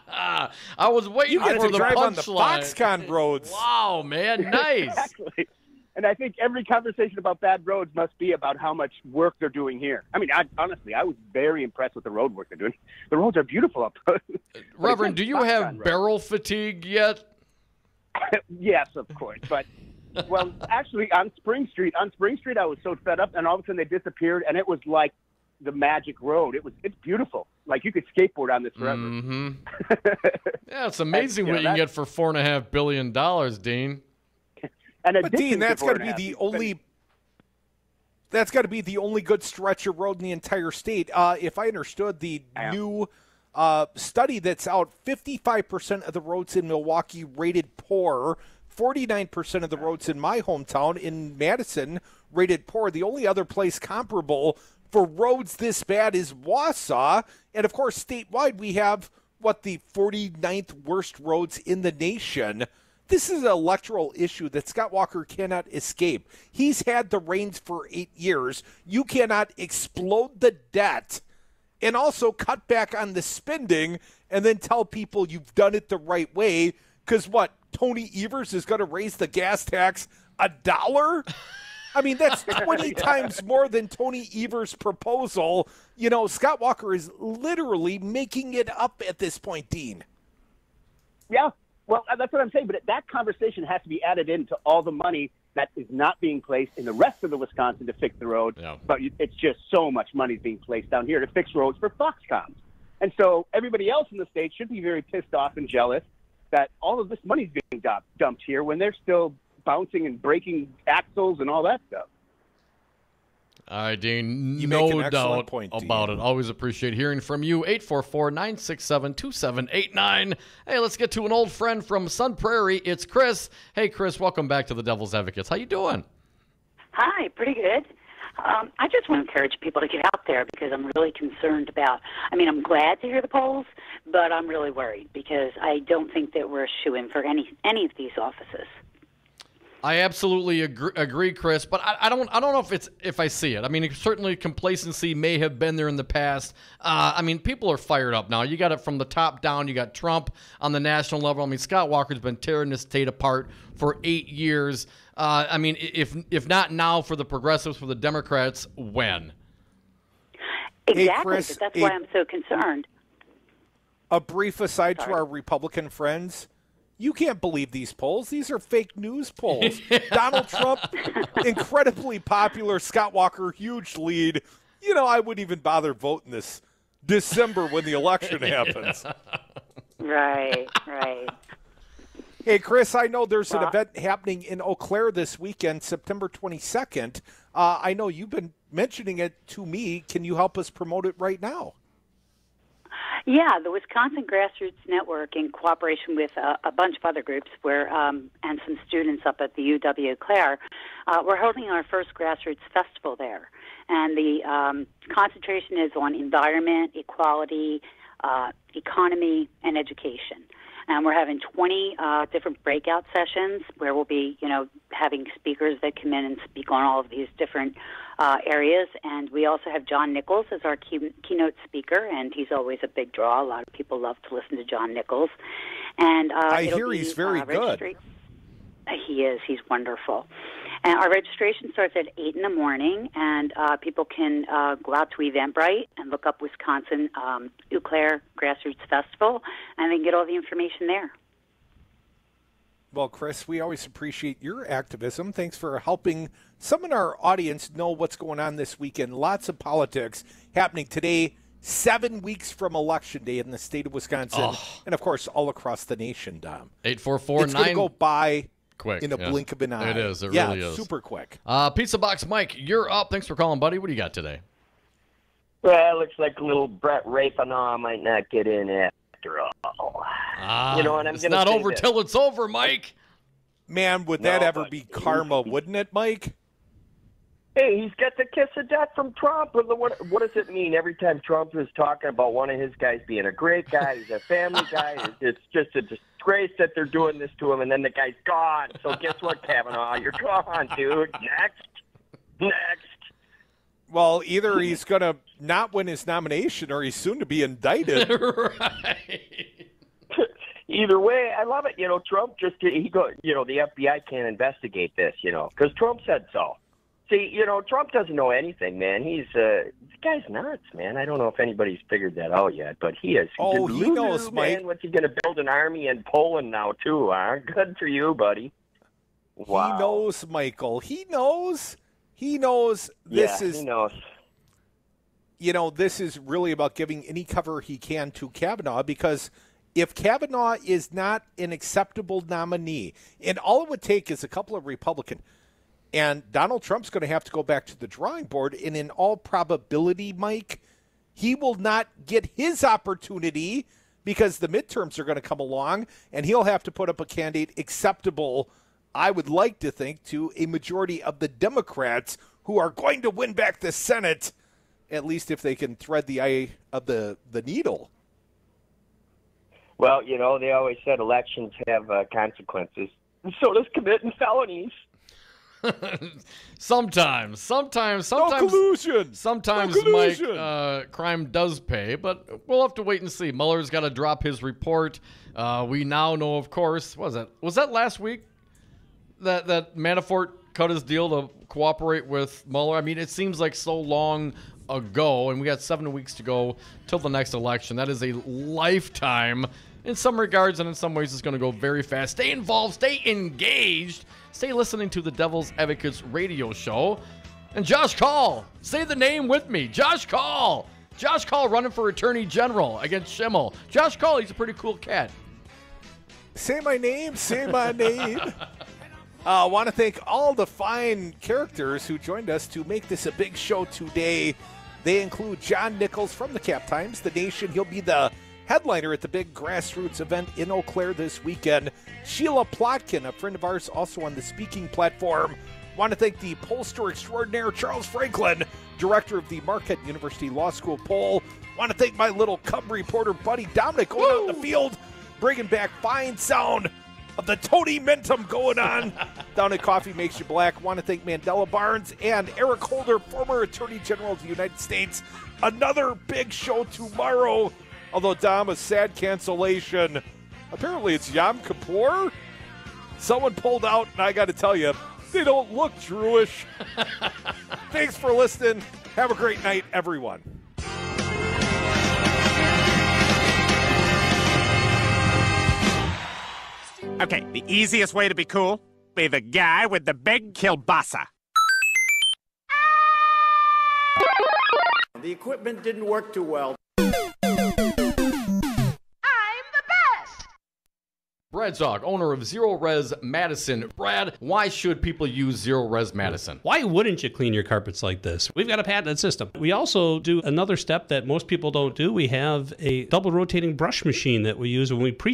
I was waiting for the drive on the punchline. Foxconn roads. Wow, man, nice. Exactly. And I think every conversation about bad roads must be about how much work they're doing here. I mean, honestly, I was very impressed with the road work they're doing. The roads are beautiful up there. Reverend, do you have barrel fatigue yet? Yes, of course. But, well, actually, on Spring Street, I was so fed up, and all of a sudden they disappeared, and it was like the magic road. It's beautiful. Like you could skateboard on this forever. Mm-hmm. Yeah, it's amazing what you can get for $4.5 billion, Dean. But Dean, that's got to be the only. That's got to be the only good stretch of road in the entire state. If I understood the new study that's out, 55% of the roads in Milwaukee rated poor. 49% of the roads in my hometown in Madison rated poor. The only other place comparable for roads this bad is Wausau. And, of course, statewide we have, the 49th worst roads in the nation. This is an electoral issue that Scott Walker cannot escape. He's had the reins for 8 years. You cannot explode the debt and also cut back on the spending and then tell people you've done it the right way because what, Tony Evers is going to raise the gas tax $1? I mean, that's 20 times more than Tony Evers' proposal. You know, Scott Walker is literally making it up at this point, Dean. Yeah, well, that's what I'm saying. But that conversation has to be added into all the money that is not being placed in the rest of the Wisconsin to fix the road. Yeah. But it's just so much money is being placed down here to fix roads for Foxconn. And so everybody else in the state should be very pissed off and jealous that all of this money is being dumped here when they're still bouncing and breaking axles and all that stuff. All right, Dean, You make an no excellent doubt point, Dean. about it. Always appreciate hearing from you. 844-967-2789. Hey, let's get to an old friend from Sun Prairie. It's Chris. Hey, Chris, welcome back to the Devil's Advocates. How you doing? Hi, pretty good. I just want to encourage people to get out there because I'm really concerned about, I'm glad to hear the polls, but I'm really worried because I don't think that we're a shoo-in for any of these offices. I absolutely agree, Chris, but I don't know if I see it. I mean, certainly complacency may have been there in the past. People are fired up now. You got it from the top down. You got Trump on the national level. I mean, Scott Walker's been tearing this state apart for 8 years. If not now for the progressives, for the Democrats, when? Exactly, Hey, Chris, but that's why I'm so concerned. A brief aside to our Republican friends. You can't believe these polls. These are fake news polls. Donald Trump, incredibly popular. Scott Walker, huge lead. You know, I wouldn't even bother voting this December when the election happens. Right. Hey, Chris, I know there's an event happening in Eau Claire this weekend, September 22nd. I know you've been mentioning it to me. Can you help us promote it right now? Yeah, the Wisconsin Grassroots Network, in cooperation with a bunch of other groups, and some students up at the UW Eau Claire, we're holding our first Grassroots Festival there. And the concentration is on environment, equality, economy, and education. And we're having 20 different breakout sessions where we'll be, having speakers that come in and speak on all of these different areas. And we also have John Nichols as our keynote speaker, and he's always a big draw. A lot of people love to listen to John Nichols. And I hear he's very good. He is. He's wonderful. And our registration starts at 8 in the morning, and people can go out to Eventbrite and look up Wisconsin Eau Claire Grassroots Festival, and they can get all the information there. Well, Chris, we always appreciate your activism. Thanks for helping some in our audience know what's going on this weekend. Lots of politics happening today, 7 weeks from Election Day in the state of Wisconsin, and, of course, all across the nation, Dom. 844-9... It's going to go by quick in a blink of an eye. It is. It really is. Super quick. Pizza Box Mike, you're up. Thanks for calling, buddy. What do you got today? Well, it looks like little Brett Rafanaugh might not get in after all. And I'm it's not over till it's over, Mike. Man, would that ever be karma, wouldn't it, Mike? Hey, he's got the kiss of death from Trump. What does it mean every time Trump is talking about one of his guys being a great guy, he's a family guy? It's just a disgrace that they're doing this to him, and then the guy's gone. So guess what, Kavanaugh? You're gone, dude. Next. Well, either he's going to not win his nomination or he's soon to be indicted. Right. Either way, I love it. Trump the FBI can't investigate this, because Trump said so. See, Trump doesn't know anything, man. The guy's nuts, man. I don't know if anybody's figured that out yet, but he is. Oh, he knows, Mike. Man, what's he going to build an army in Poland now, too, huh? Good for you, buddy. Wow. He knows, Michael. He knows. He knows he knows. This is really about giving any cover he can to Kavanaugh, because if Kavanaugh is not an acceptable nominee, and all it would take is a couple of Republicans, and Donald Trump's going to have to go back to the drawing board, and in all probability, Mike, he will not get his opportunity because the midterms are going to come along, and he'll have to put up a candidate acceptable, I would like to think, to a majority of the Democrats who are going to win back the Senate, at least if they can thread the eye of the needle. Well, you know, they always said elections have consequences. And so does committing felonies. Sometimes. No collusion. Sometimes, No collusion. Mike, crime does pay, but we'll have to wait and see. Mueller's got to drop his report. We now know, of course, was that last week that Manafort cut his deal to cooperate with Mueller? I mean, it seems like so long ago, and we got 7 weeks to go till the next election. That is a lifetime in some regards, and in some ways it's going to go very fast. Stay involved, stay engaged, stay listening to the Devil's Advocates radio show. And Josh Call, say the name with me. Josh Call running for Attorney General against Schimmel. Josh Call, he's a pretty cool cat. Say my name. I want to thank all the fine characters who joined us to make this a big show today. They include John Nichols from the Cap Times, The Nation. He'll be the headliner at the big grassroots event in Eau Claire this weekend. Sheila Plotkin, a friend of ours, also on the speaking platform. Want to thank the pollster extraordinaire, Charles Franklin, director of the Marquette University Law School poll. Want to thank my little cub reporter buddy Dominic going out in the field, bringing back fine sound of the Tony Mentum going on down at Coffee Makes You Black. Want to thank Mandela Barnes and Eric Holder, former Attorney General of the United States. Another big show tomorrow, although, Dom, a sad cancellation. Apparently it's Yom Kippur. Someone pulled out, and I got to tell you, they don't look Jewish. Thanks for listening. Have a great night, everyone. Okay, the easiest way to be cool, be the guy with the big kielbasa. The equipment didn't work too well. Brad Zog, owner of Zero Res Madison. Brad, why should people use Zero Res Madison? Why wouldn't you clean your carpets like this? We've got a patented system. We also do another step that most people don't do. We have a double rotating brush machine that we use when we pre